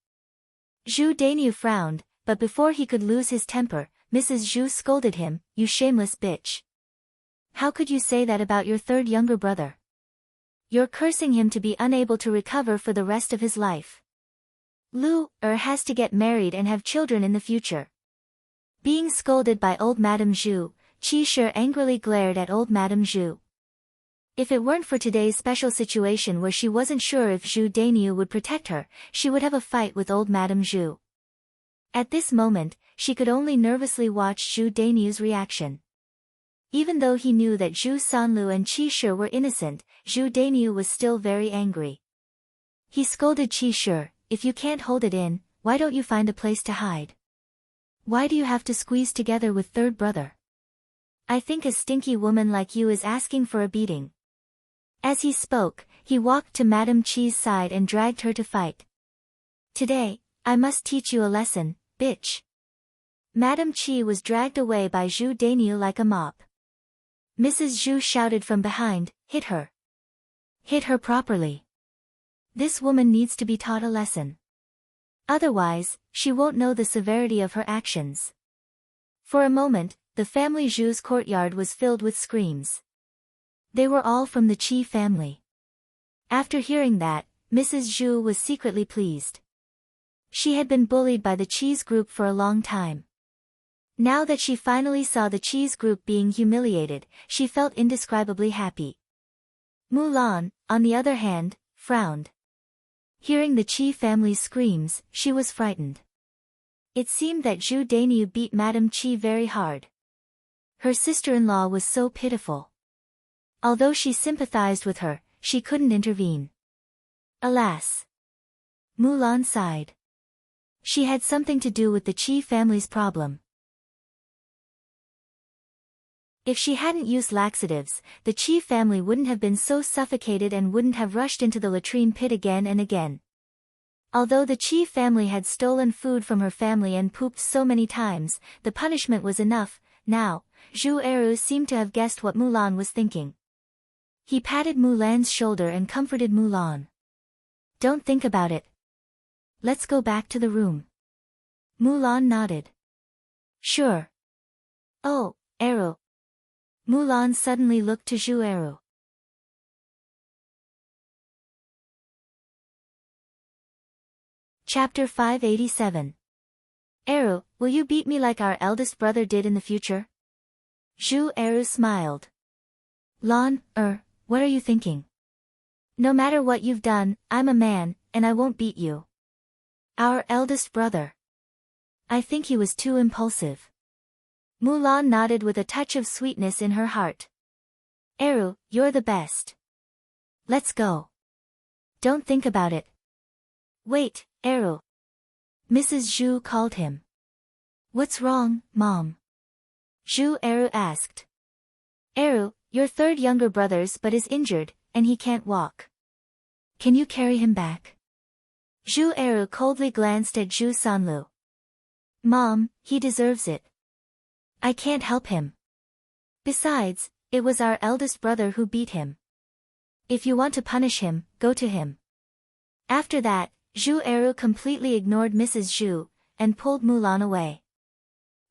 Zhu Dainyu frowned, but before he could lose his temper, Mrs. Zhu scolded him, "You shameless bitch. How could you say that about your third younger brother? You're cursing him to be unable to recover for the rest of his life. Lu, has to get married and have children in the future." Being scolded by old Madame Zhu, Qi Shi angrily glared at old Madame Zhu. If it weren't for today's special situation where she wasn't sure if Zhu Dainyu would protect her, she would have a fight with old Madame Zhu. At this moment, she could only nervously watch Zhu Dainyu's reaction. Even though he knew that Zhu Sanlu and Qi Shi were innocent, Zhu Dainyu was still very angry. He scolded Qi Shi, "If you can't hold it in, why don't you find a place to hide? Why do you have to squeeze together with third brother? I think a stinky woman like you is asking for a beating." As he spoke, he walked to Madame Qi's side and dragged her to fight. "Today, I must teach you a lesson, bitch." Madame Qi was dragged away by Zhu Dainyu like a mop. Mrs. Zhu shouted from behind, "Hit her. Hit her properly. This woman needs to be taught a lesson. Otherwise, she won't know the severity of her actions." For a moment, the family Zhu's courtyard was filled with screams. They were all from the Qi family. After hearing that, Mrs. Zhu was secretly pleased. She had been bullied by the Qi's group for a long time. Now that she finally saw the Qi's group being humiliated, she felt indescribably happy. Mulan, on the other hand, frowned. Hearing the Qi family's screams, she was frightened. It seemed that Zhu Dainyu beat Madame Qi very hard. Her sister-in-law was so pitiful. Although she sympathized with her, she couldn't intervene. Alas! Mulan sighed. She had something to do with the Qi family's problem. If she hadn't used laxatives, the Chi family wouldn't have been so suffocated and wouldn't have rushed into the latrine pit again and again. Although the Chi family had stolen food from her family and pooped so many times, the punishment was enough. Now, Zhu Eru seemed to have guessed what Mulan was thinking. He patted Mulan's shoulder and comforted Mulan. Don't think about it. Let's go back to the room. Mulan nodded. Sure. Oh, Eru. Mulan suddenly looked to Zhu Eru. Chapter 587. Eru, will you beat me like our eldest brother did in the future? Zhu Eru smiled. Lan, what are you thinking? No matter what you've done, I'm a man, and I won't beat you. Our eldest brother. I think he was too impulsive. Mulan nodded with a touch of sweetness in her heart. Eru, you're the best. Let's go. Don't think about it. Wait, Eru. Mrs. Zhu called him. What's wrong, Mom? Zhu Eru asked. Eru, your third younger brother's but is injured, and he can't walk. Can you carry him back? Zhu Eru coldly glanced at Zhu Sanlu. Mom, he deserves it. I can't help him. Besides, it was our eldest brother who beat him. If you want to punish him, go to him. After that, Zhu Eru completely ignored Mrs. Zhu, and pulled Mulan away.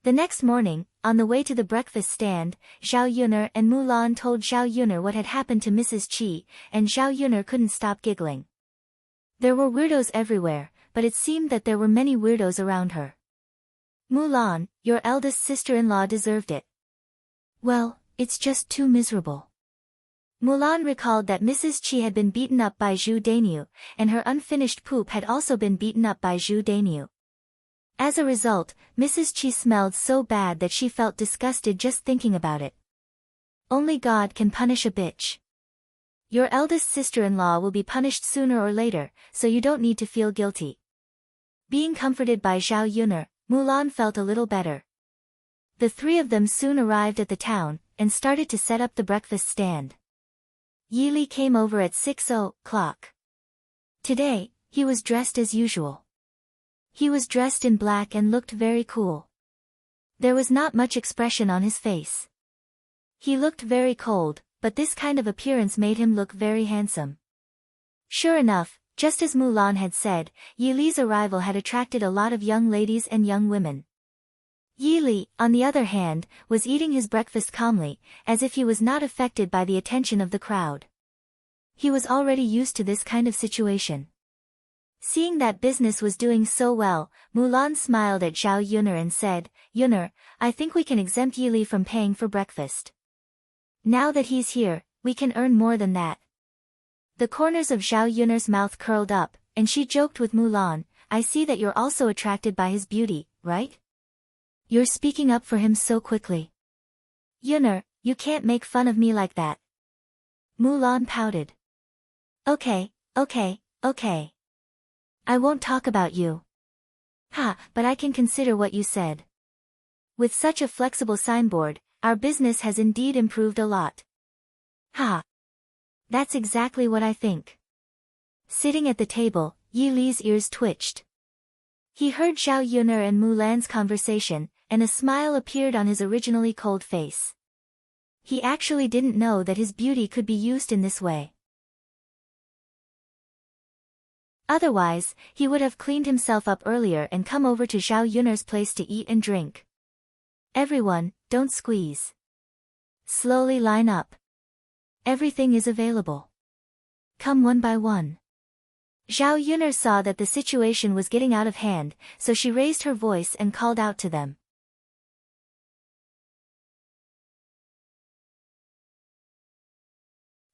The next morning, on the way to the breakfast stand, Zhao Yuner and Mulan told Zhao Yuner what had happened to Mrs. Qi, and Zhao Yuner couldn't stop giggling. There were weirdos everywhere, but it seemed that there were many weirdos around her. Mulan, your eldest sister-in-law deserved it. Well, it's just too miserable. Mulan recalled that Mrs. Qi had been beaten up by Zhu Dainyu, and her unfinished poop had also been beaten up by Zhu Dainyu. As a result, Mrs. Qi smelled so bad that she felt disgusted just thinking about it. Only God can punish a bitch. Your eldest sister-in-law will be punished sooner or later, so you don't need to feel guilty. Being comforted by Zhao Yuner, Mulan felt a little better. The three of them soon arrived at the town, and started to set up the breakfast stand. Yi Li came over at 6:00. Today, he was dressed as usual. He was dressed in black and looked very cool. There was not much expression on his face. He looked very cold, but this kind of appearance made him look very handsome. Sure enough, just as Mulan had said, Yi Li's arrival had attracted a lot of young ladies and young women. Yi Li, on the other hand, was eating his breakfast calmly, as if he was not affected by the attention of the crowd. He was already used to this kind of situation. Seeing that business was doing so well, Mulan smiled at Zhao Yuner and said, Yuner, I think we can exempt Yi Li from paying for breakfast. Now that he's here, we can earn more than that. The corners of Zhao Yuner's mouth curled up, and she joked with Mulan, I see that you're also attracted by his beauty, right? You're speaking up for him so quickly. Yuner, you can't make fun of me like that. Mulan pouted. Okay. I won't talk about you. But I can consider what you said. With such a flexible signboard, our business has indeed improved a lot. That's exactly what I think. Sitting at the table, Yi Li's ears twitched. He heard Zhao Yuner and Mulan's conversation, and a smile appeared on his originally cold face. He actually didn't know that his beauty could be used in this way. Otherwise, he would have cleaned himself up earlier and come over to Zhao Yuner's place to eat and drink. Everyone, don't squeeze. Slowly line up. Everything is available. Come one by one. Zhao Yuner saw that the situation was getting out of hand, so she raised her voice and called out to them.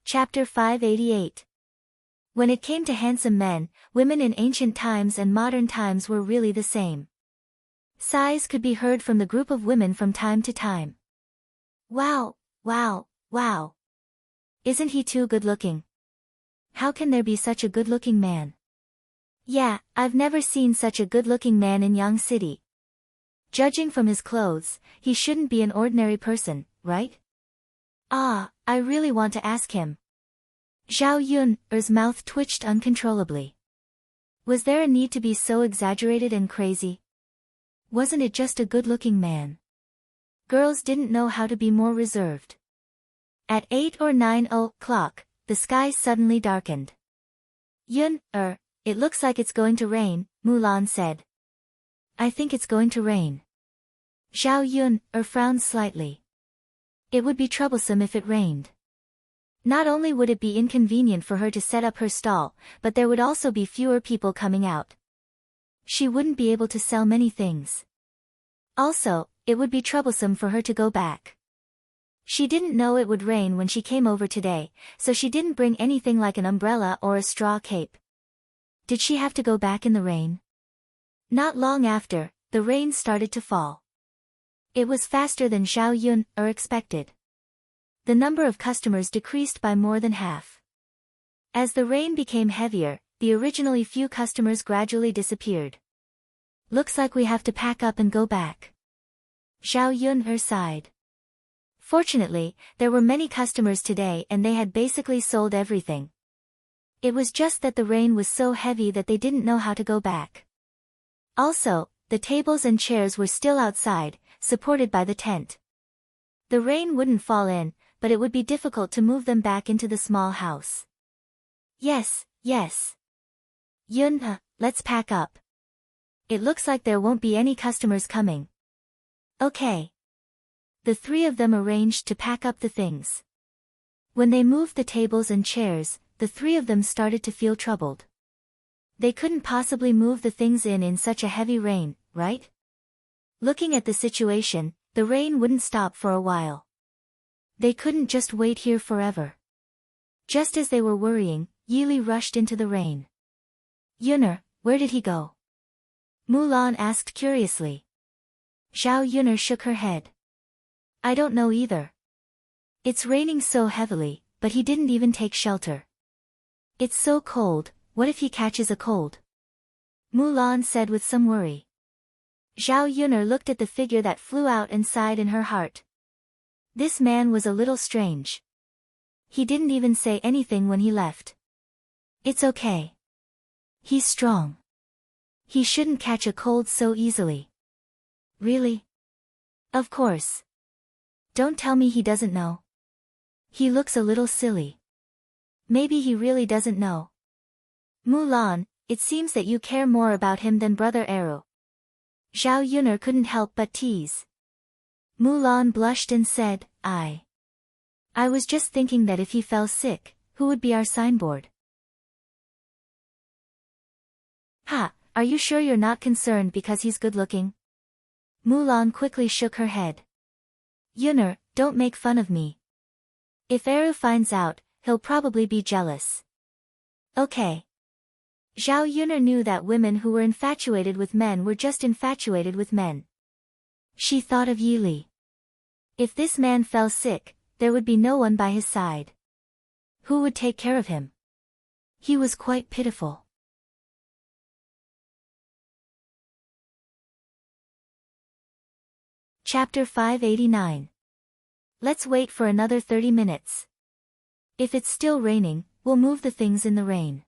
Chapter 588. When it came to handsome men, women in ancient times and modern times were really the same. Sighs could be heard from the group of women from time to time. Wow. Isn't he too good-looking? How can there be such a good-looking man? Yeah, I've never seen such a good-looking man in Yang City. Judging from his clothes, he shouldn't be an ordinary person, right? Ah, I really want to ask him. Zhao Yun's mouth twitched uncontrollably. Was there a need to be so exaggerated and crazy? Wasn't it just a good-looking man? Girls didn't know how to be more reserved. At 8 or 9 o'clock, the sky suddenly darkened. It looks like it's going to rain, Mulan said. I think it's going to rain. Zhao frowned slightly. It would be troublesome if it rained. Not only would it be inconvenient for her to set up her stall, but there would also be fewer people coming out. She wouldn't be able to sell many things. Also, it would be troublesome for her to go back. She didn't know it would rain when she came over today, so she didn't bring anything like an umbrella or a straw cape. Did she have to go back in the rain? Not long after, the rain started to fall. It was faster than Zhao expected. The number of customers decreased by more than half. As the rain became heavier, the originally few customers gradually disappeared. Looks like we have to pack up and go back. Zhao sighed. Fortunately, there were many customers today and they had basically sold everything. It was just that the rain was so heavy that they didn't know how to go back. Also, the tables and chairs were still outside, supported by the tent. The rain wouldn't fall in, but it would be difficult to move them back into the small house. Yes. Let's pack up. It looks like there won't be any customers coming. Okay. The three of them arranged to pack up the things. When they moved the tables and chairs, the three of them started to feel troubled. They couldn't possibly move the things in such a heavy rain, right? Looking at the situation, the rain wouldn't stop for a while. They couldn't just wait here forever. Just as they were worrying, Yili rushed into the rain. Where did he go? Mulan asked curiously. Zhao shook her head. I don't know either. It's raining so heavily, but he didn't even take shelter. It's so cold, what if he catches a cold? Mulan said with some worry. Zhao looked at the figure that flew out and sighed in her heart. This man was a little strange. He didn't even say anything when he left. It's okay. He's strong. He shouldn't catch a cold so easily. Really? Of course. Don't tell me he doesn't know. He looks a little silly. Maybe he really doesn't know. Mulan, it seems that you care more about him than Brother Eru. Zhao couldn't help but tease. Mulan blushed and said, I was just thinking that if he fell sick, who would be our signboard? Ha, are you sure you're not concerned because he's good-looking? Mulan quickly shook her head. Don't make fun of me. If Eru finds out, he'll probably be jealous. Okay. Zhao knew that women who were infatuated with men were just infatuated with men. She thought of Yili. If this man fell sick, there would be no one by his side. Who would take care of him? He was quite pitiful. Chapter 589. Let's wait for another 30 minutes. If it's still raining, we'll move the things in the rain.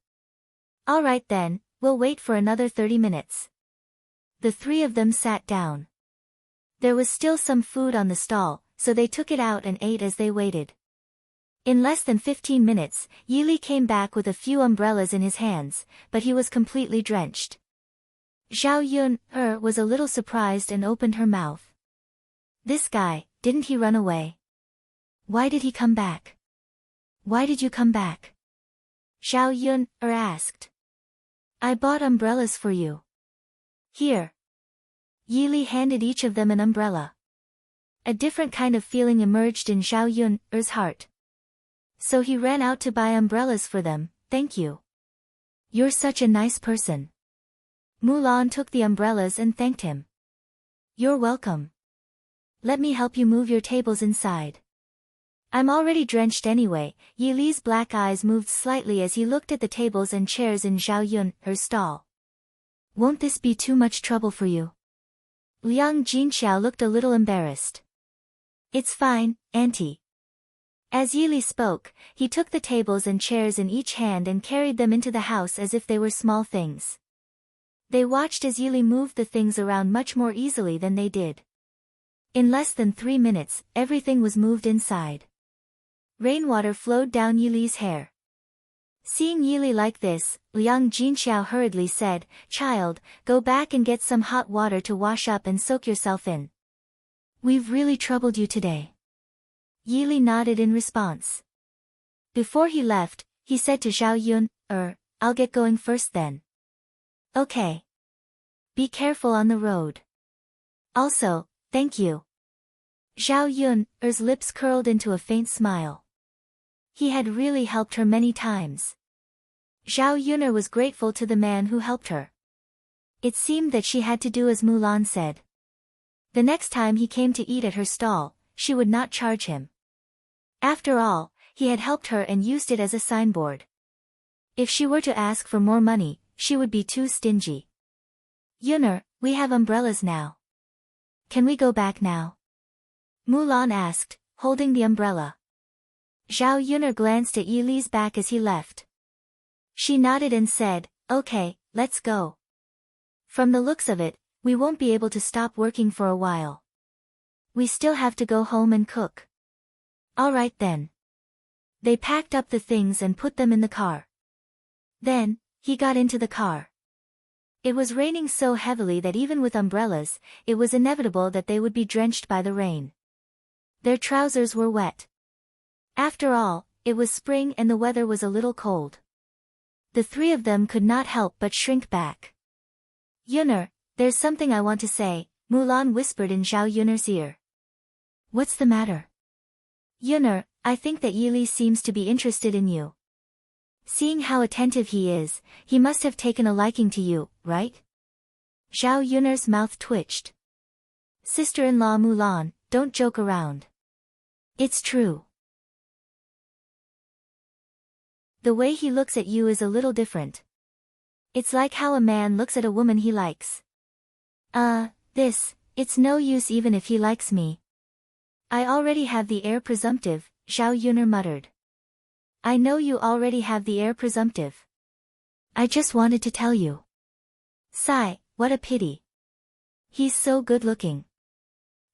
Alright then, we'll wait for another 30 minutes. The three of them sat down. There was still some food on the stall, so they took it out and ate as they waited. In less than 15 minutes, Yili came back with a few umbrellas in his hands, but he was completely drenched. Zhao was a little surprised and opened her mouth. This guy, didn't he run away? Why did he come back? Why did you come back? Zhao asked. I bought umbrellas for you. Here. Yili handed each of them an umbrella. A different kind of feeling emerged in Zhao heart. So he ran out to buy umbrellas for them. Thank you. You're such a nice person. Mulan took the umbrellas and thanked him. You're welcome. Let me help you move your tables inside. I'm already drenched anyway. Yili's black eyes moved slightly as he looked at the tables and chairs in Zhao stall. Won't this be too much trouble for you? Liang Jinxiao looked a little embarrassed. It's fine, Auntie. As Yili spoke, he took the tables and chairs in each hand and carried them into the house as if they were small things. They watched as Yili moved the things around much more easily than they did. In less than 3 minutes, everything was moved inside. Rainwater flowed down Yili's hair. Seeing Yili like this, Liang Jinxiao hurriedly said, "Child, go back and get some hot water to wash up and soak yourself in. We've really troubled you today." Yili nodded in response. Before he left, he said to Zhao Yun, I'll get going first then." "Okay. Be careful on the road. Also, thank you." Zhao Yun's lips curled into a faint smile. He had really helped her many times. Zhao Yun was grateful to the man who helped her. It seemed that she had to do as Mulan said. The next time he came to eat at her stall, she would not charge him. After all, he had helped her and used it as a signboard. If she were to ask for more money, she would be too stingy. "Yunner, we have umbrellas now. Can we go back now?" Mulan asked, holding the umbrella. Zhao Yunner glanced at Yili's back as he left. She nodded and said, "Okay, let's go. From the looks of it, we won't be able to stop working for a while. We still have to go home and cook." "All right then." They packed up the things and put them in the car. Then, he got into the car. It was raining so heavily that even with umbrellas, it was inevitable that they would be drenched by the rain. Their trousers were wet. After all, it was spring and the weather was a little cold. The three of them could not help but shrink back. "Yunner, there's something I want to say," Mulan whispered in Zhao Yunner's ear. "What's the matter?" "Yunner, I think that Yili seems to be interested in you. Seeing how attentive he is, he must have taken a liking to you, right?" Zhao Yunner's mouth twitched. "Sister-in-law Mulan, don't joke around. It's true. The way he looks at you is a little different. It's like how a man looks at a woman he likes." It's no use even if he likes me. I already have the heir presumptive," Zhao Yunner muttered. "I know you already have the heir presumptive. I just wanted to tell you. Sigh, what a pity. He's so good-looking.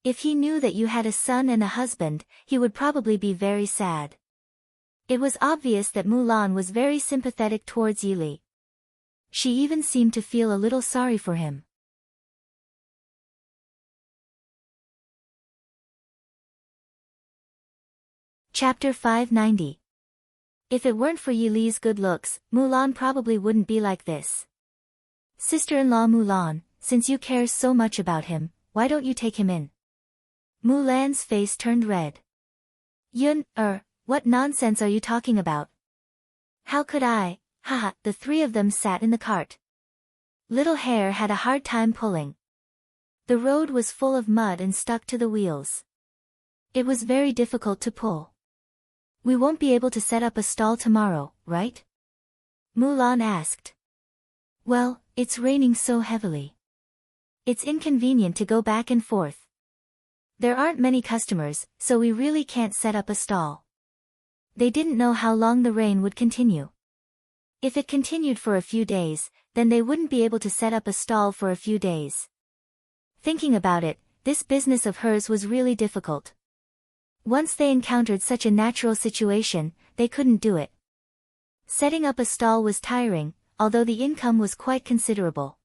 If he knew that you had a son and a husband, he would probably be very sad." It was obvious that Mulan was very sympathetic towards Yili. She even seemed to feel a little sorry for him. Chapter 590. If it weren't for Yili's good looks, Mulan probably wouldn't be like this. "Sister-in-law Mulan, since you care so much about him, why don't you take him in?" Mulan's face turned red. "Yun, what nonsense are you talking about? How could I?" Haha, the three of them sat in the cart. Little Hare had a hard time pulling. The road was full of mud and stuck to the wheels. It was very difficult to pull. "We won't be able to set up a stall tomorrow, right?" Mulan asked. "Well, it's raining so heavily. It's inconvenient to go back and forth. There aren't many customers, so we really can't set up a stall." They didn't know how long the rain would continue. If it continued for a few days, then they wouldn't be able to set up a stall for a few days. Thinking about it, this business of hers was really difficult. Once they encountered such a natural situation, they couldn't do it. Setting up a stall was tiring, although the income was quite considerable.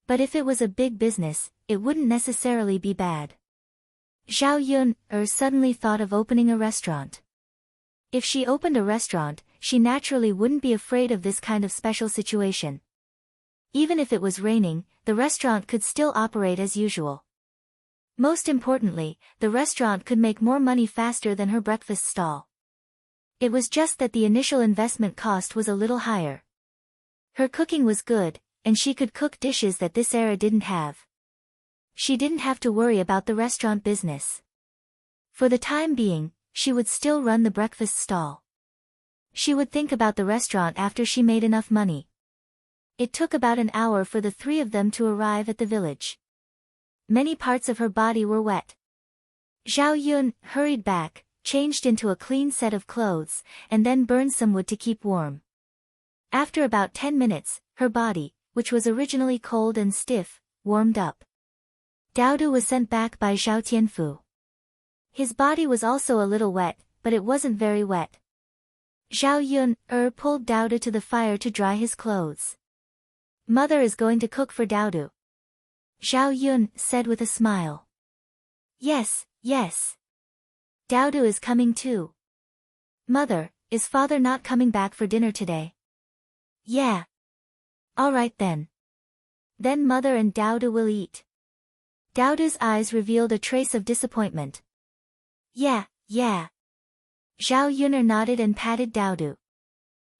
But if it was a big business, it wouldn't necessarily be bad. Zhao Yun suddenly thought of opening a restaurant. If she opened a restaurant, she naturally wouldn't be afraid of this kind of special situation. Even if it was raining, the restaurant could still operate as usual. Most importantly, the restaurant could make more money faster than her breakfast stall. It was just that the initial investment cost was a little higher. Her cooking was good, and she could cook dishes that this era didn't have. She didn't have to worry about the restaurant business. For the time being, she would still run the breakfast stall. She would think about the restaurant after she made enough money. It took about an hour for the three of them to arrive at the village. Many parts of her body were wet. Zhao Yun hurried back, changed into a clean set of clothes, and then burned some wood to keep warm. After about 10 minutes, her body, which was originally cold and stiff, warmed up. Daodu was sent back by Zhao Tianfu. His body was also a little wet, but it wasn't very wet. Zhao Yun pulled Daodu to the fire to dry his clothes. Mother is going to cook for Daodu. Zhao Yun said with a smile. Yes, yes. Daodu is coming too. Mother, is father not coming back for dinner today? Yeah. All right then. Then mother and Daodu will eat. Daodu's eyes revealed a trace of disappointment. Yeah. Zhao Yun'er nodded and patted Daodu.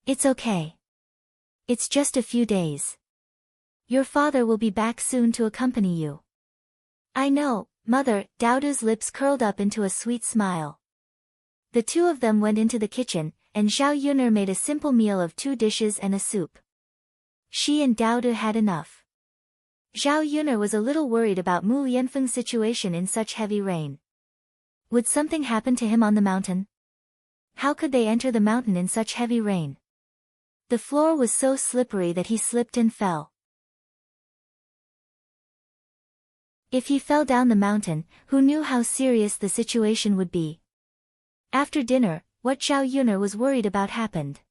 It's okay. It's just a few days. Your father will be back soon to accompany you. I know, mother. Daodu's lips curled up into a sweet smile. The two of them went into the kitchen, and Zhao Yun'er made a simple meal of 2 dishes and a soup. She and Daodu had enough. Zhao Yun'er was a little worried about Mu Yanfeng's situation in such heavy rain. Would something happen to him on the mountain? How could they enter the mountain in such heavy rain? The floor was so slippery that he slipped and fell. If he fell down the mountain, who knew how serious the situation would be? After dinner, what Zhao Yun'er was worried about happened.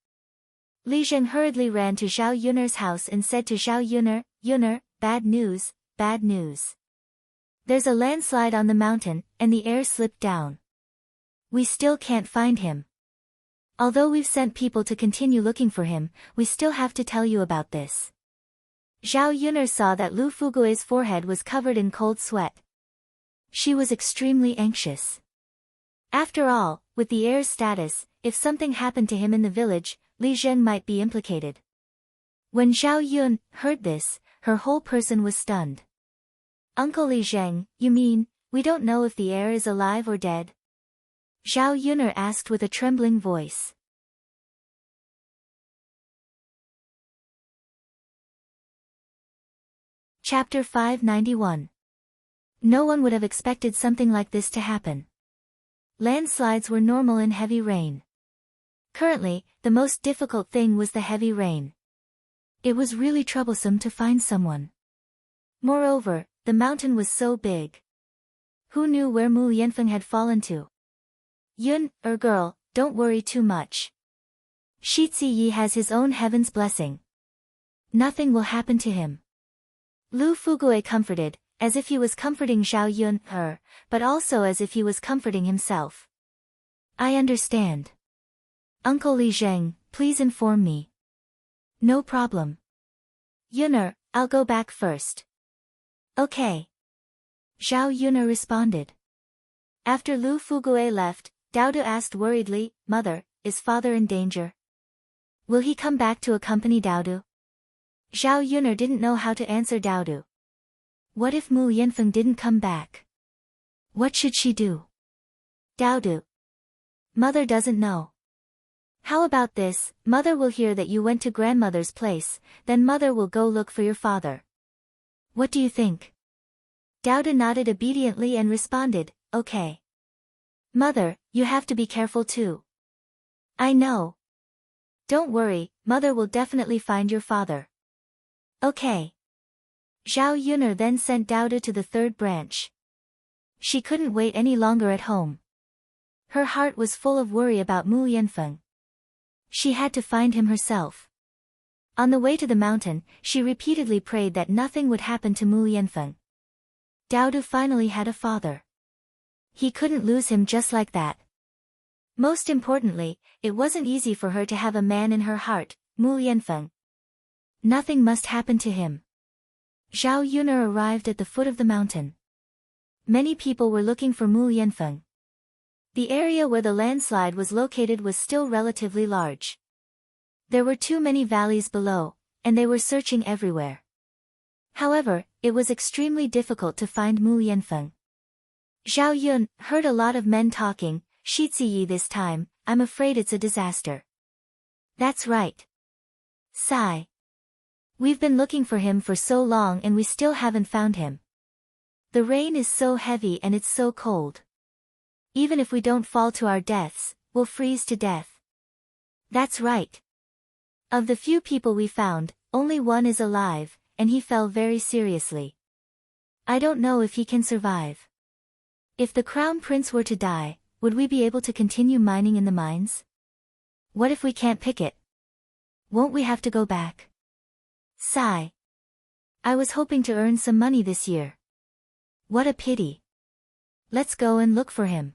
Li Zheng hurriedly ran to Zhao Yun'er's house and said to Zhao Yun'er, Yun'er, bad news, bad news. There's a landslide on the mountain, and the heir slipped down. We still can't find him. Although we've sent people to continue looking for him, we still have to tell you about this. Zhao Yun'er saw that Lu Fugui's forehead was covered in cold sweat. She was extremely anxious. After all, with the heir's status, if something happened to him in the village, Li Zheng might be implicated. When Zhao Yun heard this, her whole person was stunned. Uncle Li Zheng, you mean, we don't know if the heir is alive or dead? Zhao Yun'er asked with a trembling voice. Chapter 591. No one would have expected something like this to happen. Landslides were normal in heavy rain. Currently, the most difficult thing was the heavy rain. It was really troublesome to find someone. Moreover, the mountain was so big. Who knew where Mu Yanfeng had fallen to? Yun, girl, don't worry too much. Shi Ziyi has his own heaven's blessing. Nothing will happen to him. Lu Fugui comforted, as if he was comforting Zhao Yun, but also as if he was comforting himself. I understand. Uncle Li Zheng, please inform me. No problem. Yun'er, I'll go back first. Okay. Zhao Yun'er responded. After Lu Fugui left, Daodu asked worriedly, Mother, is father in danger? Will he come back to accompany Daodu? Zhao Yun'er didn't know how to answer Daodu. What if Mu Yanfeng didn't come back? What should she do? Daodu. Mother doesn't know. How about this, mother will hear that you went to grandmother's place, then mother will go look for your father. What do you think? Daodu nodded obediently and responded, okay. Mother, you have to be careful too. I know. Don't worry, mother will definitely find your father. Okay. Zhao Yun'er then sent Daodu to the 3rd branch. She couldn't wait any longer at home. Her heart was full of worry about Mu Yanfeng. She had to find him herself. On the way to the mountain, she repeatedly prayed that nothing would happen to Mu Yanfeng. Daodu finally had a father. He couldn't lose him just like that. Most importantly, it wasn't easy for her to have a man in her heart, Mu Yanfeng. Nothing must happen to him. Zhao Yun'er arrived at the foot of the mountain. Many people were looking for Mu Yanfeng. The area where the landslide was located was still relatively large. There were too many valleys below, and they were searching everywhere. However, it was extremely difficult to find Mu Yanfeng. Zhao Yun heard a lot of men talking, Shi Ziyi this time, I'm afraid it's a disaster. That's right. Sigh. We've been looking for him for so long and we still haven't found him. The rain is so heavy and it's so cold. Even if we don't fall to our deaths, we'll freeze to death. That's right. Of the few people we found, only one is alive, and he fell very seriously. I don't know if he can survive. If the Crown Prince were to die, would we be able to continue mining in the mines? What if we can't pick it? Won't we have to go back? Sigh. I was hoping to earn some money this year. What a pity. Let's go and look for him.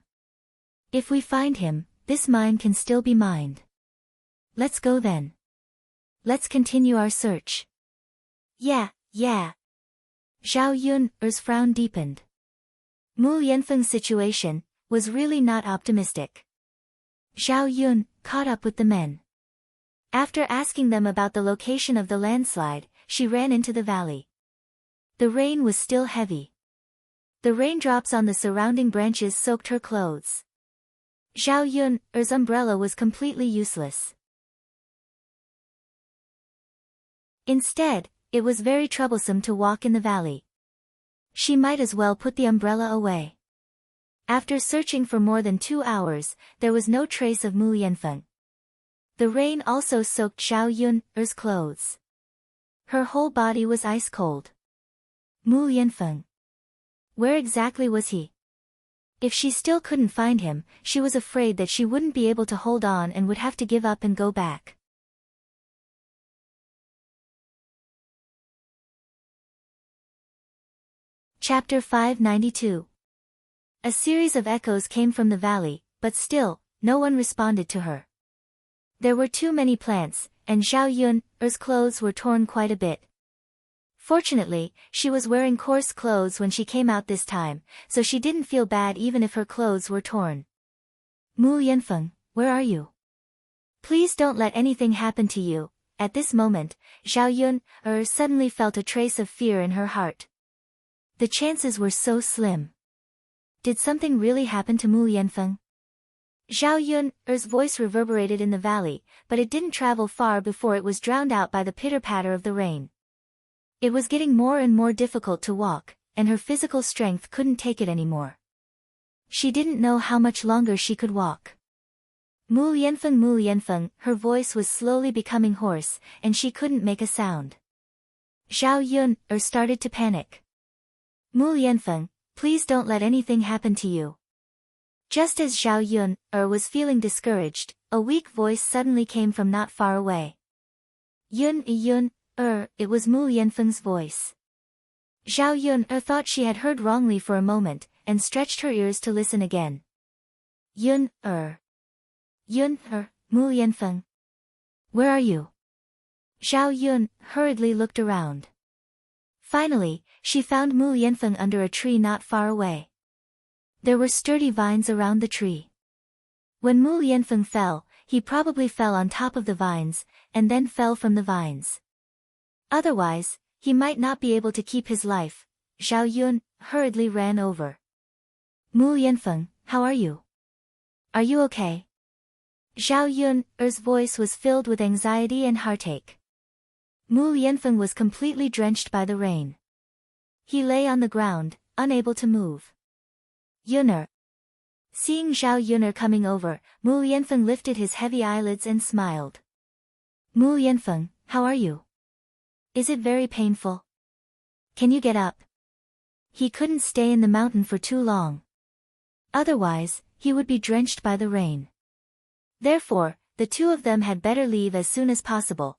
If we find him, this mine can still be mined. Let's go then. Let's continue our search. Yeah. Zhao Yun's frown deepened. Mu Yanfeng's situation was really not optimistic. Zhao Yun caught up with the men. After asking them about the location of the landslide, she ran into the valley. The rain was still heavy. The raindrops on the surrounding branches soaked her clothes. Zhao Yun's umbrella was completely useless. Instead, it was very troublesome to walk in the valley. She might as well put the umbrella away. After searching for more than 2 hours, there was no trace of Mu Yanfeng. The rain also soaked Zhao Yun's clothes. Her whole body was ice cold. Mu Yanfeng. Where exactly was he? If she still couldn't find him, she was afraid that she wouldn't be able to hold on and would have to give up and go back. Chapter 592. A series of echoes came from the valley, but still, no one responded to her. There were too many plants, and Zhao Yun's clothes were torn quite a bit. Fortunately, she was wearing coarse clothes when she came out this time, so she didn't feel bad even if her clothes were torn. Mu Yanfeng, where are you? Please don't let anything happen to you. At this moment, Zhao Yun suddenly felt a trace of fear in her heart. The chances were so slim. Did something really happen to Mu Yanfeng? Zhao Yun's voice reverberated in the valley, but it didn't travel far before it was drowned out by the pitter-patter of the rain. It was getting more and more difficult to walk, and her physical strength couldn't take it anymore. She didn't know how much longer she could walk. Mu Yanfeng, her voice was slowly becoming hoarse, and she couldn't make a sound. Zhao Yun started to panic. Mu Yanfeng, please don't let anything happen to you. Just as Zhao Yun was feeling discouraged, a weak voice suddenly came from not far away. Yun, it was Mu Yanfeng's voice. Zhao Yun thought she had heard wrongly for a moment, and stretched her ears to listen again. Mu Yanfeng. Where are you? Zhao Yun hurriedly looked around. Finally, she found Mu Yanfeng under a tree not far away. There were sturdy vines around the tree. When Mu Yanfeng fell, he probably fell on top of the vines, and then fell from the vines. Otherwise, he might not be able to keep his life. Zhao Yun hurriedly ran over. Mu Yanfeng, how are you? Are you okay? Zhao Yun's voice was filled with anxiety and heartache. Mu Yanfeng was completely drenched by the rain. He lay on the ground, unable to move. Yun'er. Seeing Zhao Yun'er coming over, Mu Yanfeng lifted his heavy eyelids and smiled. Mu Yanfeng, how are you? Is it very painful? Can you get up? He couldn't stay in the mountain for too long. Otherwise, he would be drenched by the rain. Therefore, the two of them had better leave as soon as possible.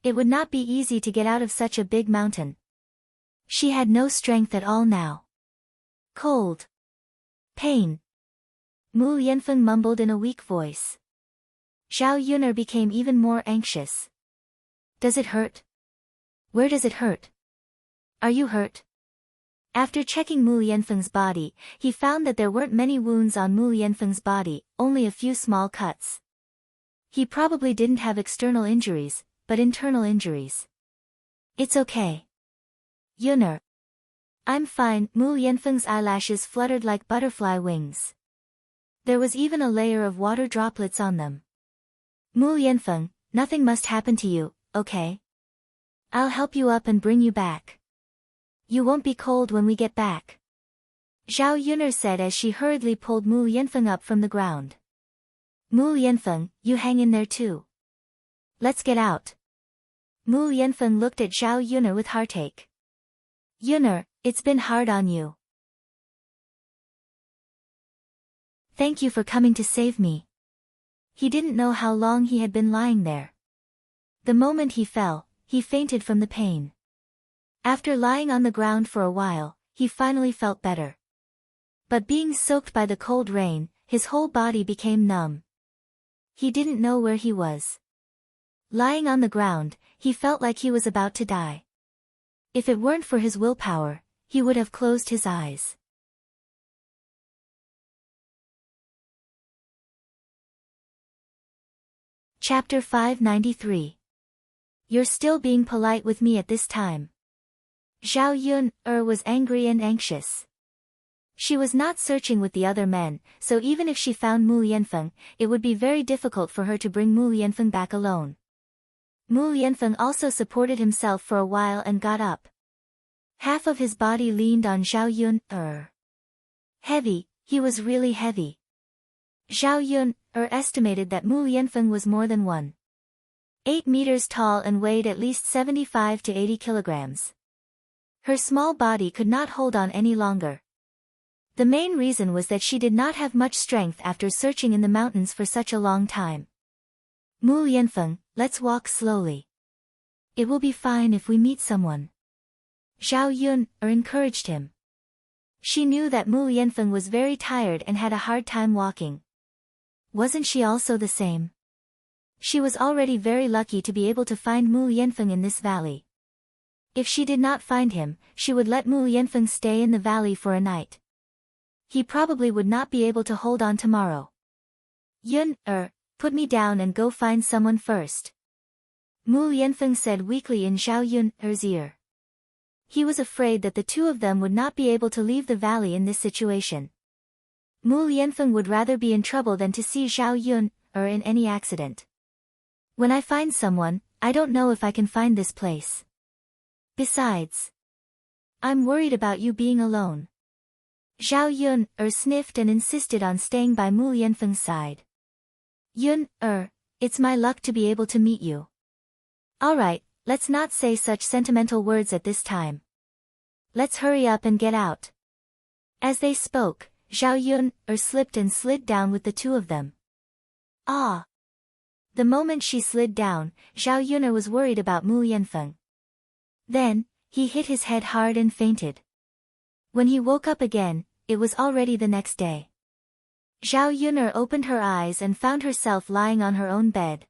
It would not be easy to get out of such a big mountain. She had no strength at all now. Cold. Pain. Mu Yanfeng mumbled in a weak voice. Zhao Yun'er became even more anxious. Does it hurt? Where does it hurt? Are you hurt? After checking Mu Yanfeng's body, he found that there weren't many wounds on Mu Yanfeng's body, only a few small cuts. He probably didn't have external injuries, but internal injuries. It's okay. Yun'er. I'm fine. Mu Yanfeng's eyelashes fluttered like butterfly wings. There was even a layer of water droplets on them. Mu Yanfeng, nothing must happen to you, okay? I'll help you up and bring you back. You won't be cold when we get back. Zhao Yuner said as she hurriedly pulled Mu Yanfeng up from the ground. Mu Yanfeng, you hang in there too. Let's get out. Mu Yanfeng looked at Zhao Yuner with heartache. Yuner, it's been hard on you. Thank you for coming to save me. He didn't know how long he had been lying there. The moment he fell, he fainted from the pain. After lying on the ground for a while, he finally felt better. But being soaked by the cold rain, his whole body became numb. He didn't know where he was. Lying on the ground, he felt like he was about to die. If it weren't for his willpower, he would have closed his eyes. Chapter 593. You're still being polite with me at this time. Zhao Yuner was angry and anxious. She was not searching with the other men, so even if she found Mu Yanfeng, it would be very difficult for her to bring Mu Yanfeng back alone. Mu Yanfeng also supported himself for a while and got up. Half of his body leaned on Zhao Yuner. Heavy, he was really heavy. Zhao Yuner estimated that Mu Yanfeng was more than 1.8 meters tall and weighed at least 75 to 80 kilograms. Her small body could not hold on any longer. The main reason was that she did not have much strength after searching in the mountains for such a long time. Mu Yanfeng, let's walk slowly. It will be fine if we meet someone. Zhao Yuner encouraged him. She knew that Mu Yanfeng was very tired and had a hard time walking. Wasn't she also the same? She was already very lucky to be able to find Mu Yanfeng in this valley. If she did not find him, she would let Mu Yanfeng stay in the valley for a night. He probably would not be able to hold on tomorrow. Yuner, put me down and go find someone first. Mu Yanfeng said weakly in Zhao Yuner's ear. He was afraid that the two of them would not be able to leave the valley in this situation. Mu Yanfeng would rather be in trouble than to see Zhao Yuner in any accident. When I find someone, I don't know if I can find this place. Besides, I'm worried about you being alone. Zhao Yuner sniffed and insisted on staying by Mu Yanfeng's side. Yuner, it's my luck to be able to meet you. Alright, let's not say such sentimental words at this time. Let's hurry up and get out. As they spoke, Zhao Yuner slipped and slid down with the two of them. Ah! The moment she slid down, Zhao Yuner was worried about Mu Yanfeng. Then, he hit his head hard and fainted. When he woke up again, it was already the next day. Zhao Yuner opened her eyes and found herself lying on her own bed.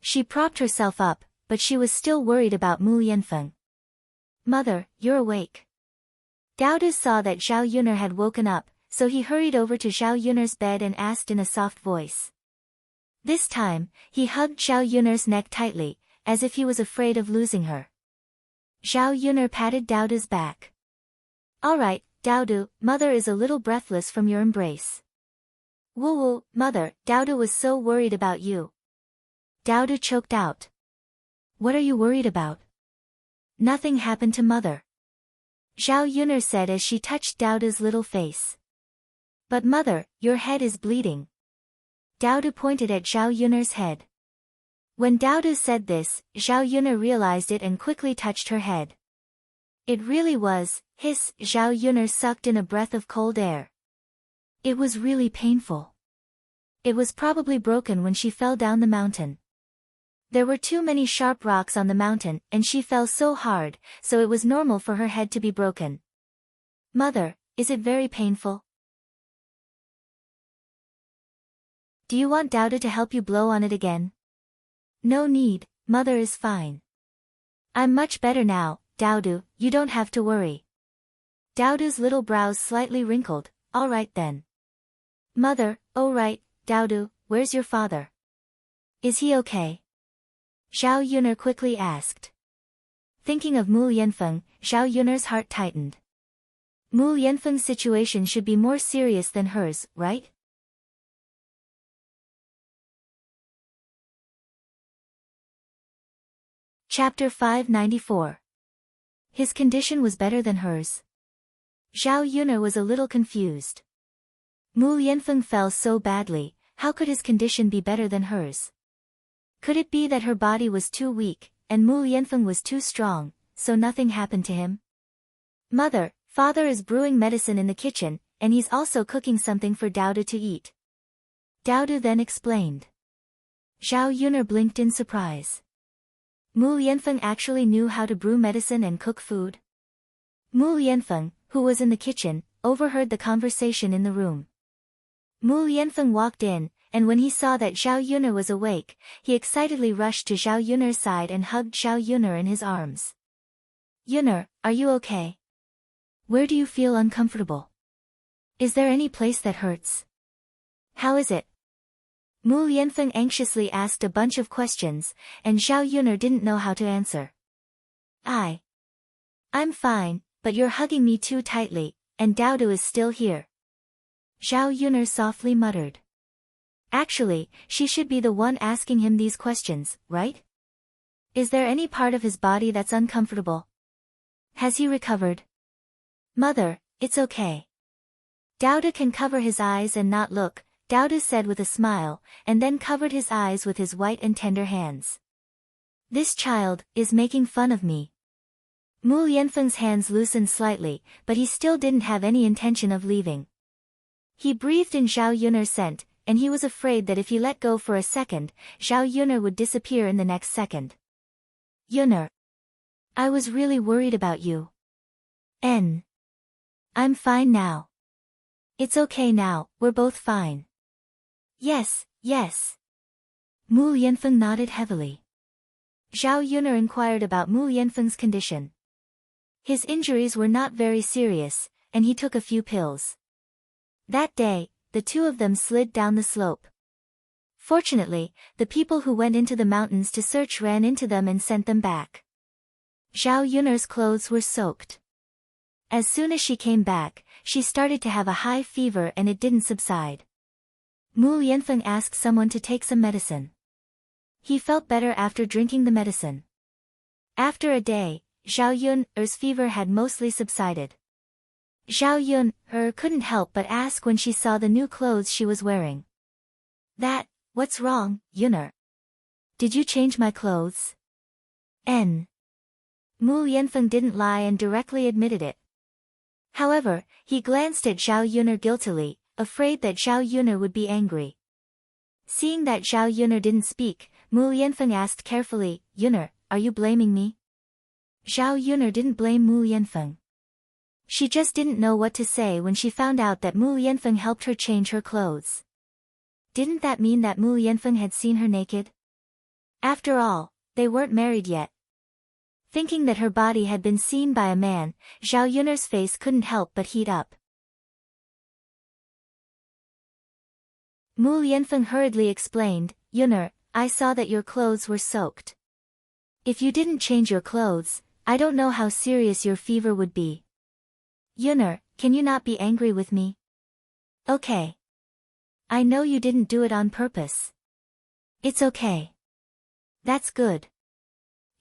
She propped herself up, but she was still worried about Mu Yanfeng. Mother, you're awake. Daodu saw that Zhao Yuner had woken up, so he hurried over to Zhao Yuner's bed and asked in a soft voice. This time, he hugged Zhao Yuner's neck tightly, as if he was afraid of losing her. Zhao Yuner patted Daodu's back. Alright, Daodu, mother is a little breathless from your embrace. Woo-woo, mother, Daodu was so worried about you. Daodu choked out. What are you worried about? Nothing happened to mother. Zhao Yuner said as she touched Daodu's little face. But mother, your head is bleeding. Daodu pointed at Zhao Yuner's head. When Daodu said this, Zhao Yuner realized it and quickly touched her head. It really was, hiss, Zhao Yuner sucked in a breath of cold air. It was really painful. It was probably broken when she fell down the mountain. There were too many sharp rocks on the mountain, and she fell so hard, so it was normal for her head to be broken. Mother, is it very painful? Do you want Daodu to help you blow on it again? No need, mother is fine. I'm much better now, Daodu, you don't have to worry. Daodu's little brows slightly wrinkled. Alright then. Mother, oh right, Daodu, where's your father? Is he okay? Zhao Yuner quickly asked. Thinking of Mu Yanfeng, Zhao Yuner's heart tightened. Mu Yanfeng's situation should be more serious than hers, right? Chapter 594. His condition was better than hers. Zhao Yun'er was a little confused. Mu Lianfeng fell so badly, how could his condition be better than hers? Could it be that her body was too weak, and Mu Lianfeng was too strong, so nothing happened to him? Mother, father is brewing medicine in the kitchen, and he's also cooking something for Daodu to eat. Daodu then explained. Zhao Yun'er blinked in surprise. Mu Lianfeng actually knew how to brew medicine and cook food? Mu Lianfeng, who was in the kitchen, overheard the conversation in the room. Mu Lianfeng walked in, and when he saw that Zhao Yun'er was awake, he excitedly rushed to Zhao Yun'er's side and hugged Zhao Yun'er in his arms. Yun'er, are you okay? Where do you feel uncomfortable? Is there any place that hurts? How is it? Mu Lianfeng anxiously asked a bunch of questions, and Zhao Yun'er didn't know how to answer. I'm fine, but you're hugging me too tightly, and Daodu is still here. Zhao Yun'er softly muttered. Actually, she should be the one asking him these questions, right? Is there any part of his body that's uncomfortable? Has he recovered? Mother, it's okay. Daodu can cover his eyes and not look, Daodu said with a smile, and then covered his eyes with his white and tender hands. This child is making fun of me. Mu Lianfeng's hands loosened slightly, but he still didn't have any intention of leaving. He breathed in Zhao Yun'er's scent, and he was afraid that if he let go for a second, Zhao Yun'er would disappear in the next second. Yun'er. I was really worried about you. I'm fine now. It's okay now, we're both fine. Yes. Mu Lianfeng nodded heavily. Zhao Yun'er inquired about Mu Lianfeng's condition. His injuries were not very serious, and he took a few pills. That day, the two of them slid down the slope. Fortunately, the people who went into the mountains to search ran into them and sent them back. Zhao Yun'er's clothes were soaked. As soon as she came back, she started to have a high fever and it didn't subside. Mu Lianfeng asked someone to take some medicine. He felt better after drinking the medicine. After a day, Zhao Yun'er's fever had mostly subsided. Zhao Yun'er couldn't help but ask when she saw the new clothes she was wearing. What's wrong, Yun'er? Did you change my clothes? Mu Lianfeng didn't lie and directly admitted it. However, he glanced at Zhao Yun'er guiltily, afraid that Zhao Yun'er would be angry. Seeing that Zhao Yun'er didn't speak, Mu Lianfeng asked carefully, Yun'er, are you blaming me? Zhao Yun'er didn't blame Mu Lianfeng. She just didn't know what to say when she found out that Mu Lianfeng helped her change her clothes. Didn't that mean that Mu Lianfeng had seen her naked? After all, they weren't married yet. Thinking that her body had been seen by a man, Zhao Yun'er's face couldn't help but heat up. Mu Lianfeng hurriedly explained, Yun'er, I saw that your clothes were soaked. If you didn't change your clothes, I don't know how serious your fever would be. Yun'er, can you not be angry with me? Okay. I know you didn't do it on purpose. It's okay. That's good.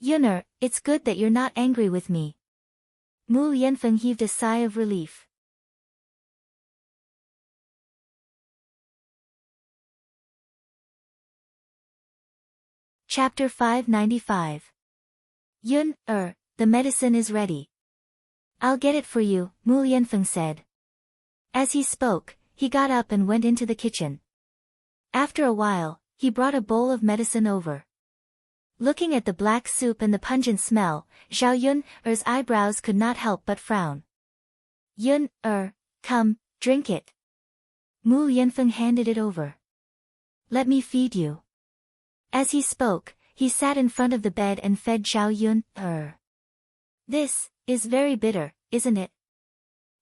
Yun'er, it's good that you're not angry with me. Mu Lianfeng heaved a sigh of relief. Chapter 595. Yun'er, the medicine is ready. I'll get it for you, Mu Lianfeng said. As he spoke, he got up and went into the kitchen. After a while, he brought a bowl of medicine over. Looking at the black soup and the pungent smell, Zhao Yun'er's eyebrows could not help but frown. Yun'er, come, drink it. Mu Lianfeng handed it over. Let me feed you. As he spoke, he sat in front of the bed and fed Zhao Yun'er. This is very bitter, isn't it?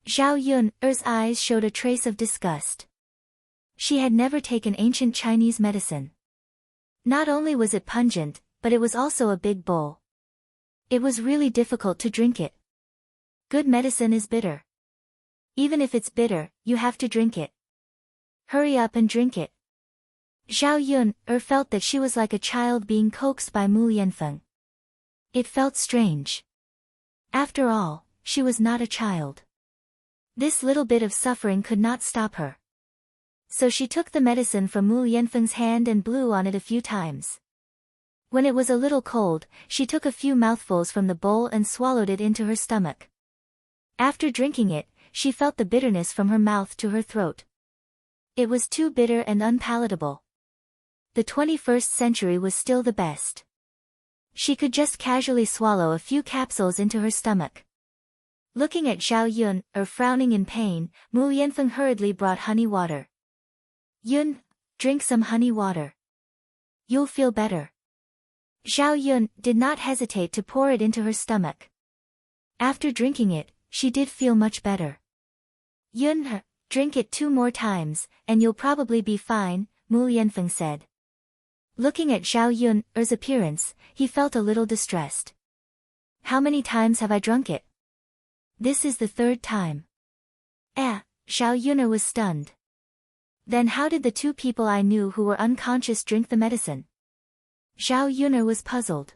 Zhao Yun'er's eyes showed a trace of disgust. She had never taken ancient Chinese medicine. Not only was it pungent, but it was also a big bowl. It was really difficult to drink it. Good medicine is bitter. Even if it's bitter, you have to drink it. Hurry up and drink it. Zhao Yun'er felt that she was like a child being coaxed by Mu Lianfeng. It felt strange. After all, she was not a child. This little bit of suffering could not stop her. So she took the medicine from Mu Yanfeng's hand and blew on it a few times. When it was a little cold, she took a few mouthfuls from the bowl and swallowed it into her stomach. After drinking it, she felt the bitterness from her mouth to her throat. It was too bitter and unpalatable. The 21st century was still the best. She could just casually swallow a few capsules into her stomach. Looking at Zhao Yun, frowning in pain, Mu Yanfeng hurriedly brought honey water. Yun, drink some honey water. You'll feel better. Zhao Yun did not hesitate to pour it into her stomach. After drinking it, she did feel much better. Yun, drink it 2 more times, and you'll probably be fine, Mu Yanfeng said. Looking at Zhao Yun's appearance, he felt a little distressed. How many times have I drunk it? This is the 3rd time. Zhao Yun was stunned. Then how did the 2 people I knew who were unconscious drink the medicine? Zhao Yun was puzzled.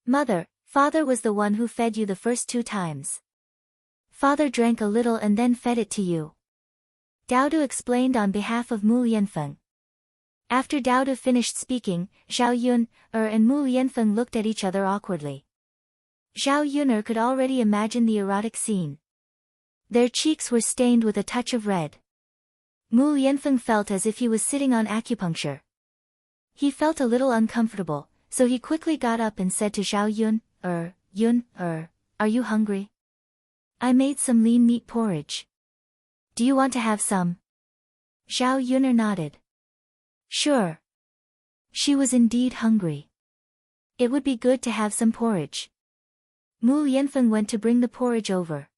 Mother, father was the one who fed you the first 2 times. Father drank a little and then fed it to you. Daodu explained on behalf of Mu Yanfeng. After Daodu finished speaking, Zhao Yun and Mu Yanfeng looked at each other awkwardly. Zhao Yun could already imagine the erotic scene. Their cheeks were stained with a touch of red. Mu Yanfeng felt as if he was sitting on acupuncture. He felt a little uncomfortable, so he quickly got up and said to Zhao Yun, are you hungry? I made some lean meat porridge. Do you want to have some? Zhao Yun nodded. Sure. She was indeed hungry. It would be good to have some porridge. Mu Yanfeng went to bring the porridge over.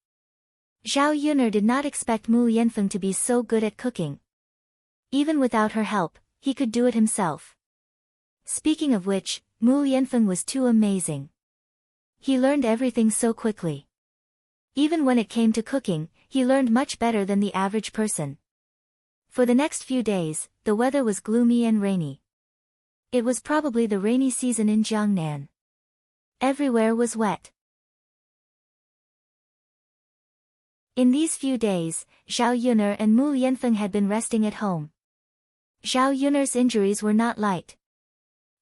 Zhao Yun did not expect Mu Yanfeng to be so good at cooking. Even without her help, he could do it himself. Speaking of which, Mu Yanfeng was too amazing. He learned everything so quickly. Even when it came to cooking, he learned much better than the average person. For the next few days, the weather was gloomy and rainy. It was probably the rainy season in Jiangnan. Everywhere was wet. In these few days, Zhao Yun and Mu Yanfeng had been resting at home. Zhao Yun's injuries were not light.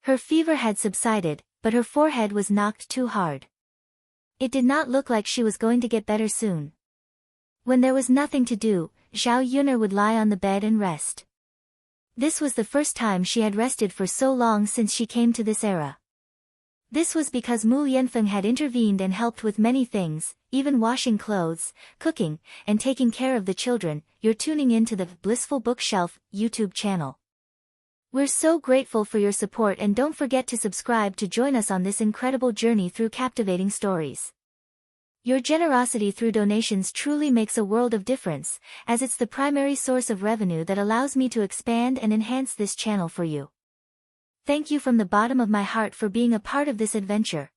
Her fever had subsided, but her forehead was knocked too hard. It did not look like she was going to get better soon. When there was nothing to do, Zhao Yun would lie on the bed and rest. This was the first time she had rested for so long since she came to this era. This was because Mu Yanfeng had intervened and helped with many things, even washing clothes, cooking, and taking care of the children. You're tuning in to the Blissful Bookshelf YouTube channel. We're so grateful for your support, and don't forget to subscribe to join us on this incredible journey through captivating stories. Your generosity through donations truly makes a world of difference, as it's the primary source of revenue that allows me to expand and enhance this channel for you. Thank you from the bottom of my heart for being a part of this adventure.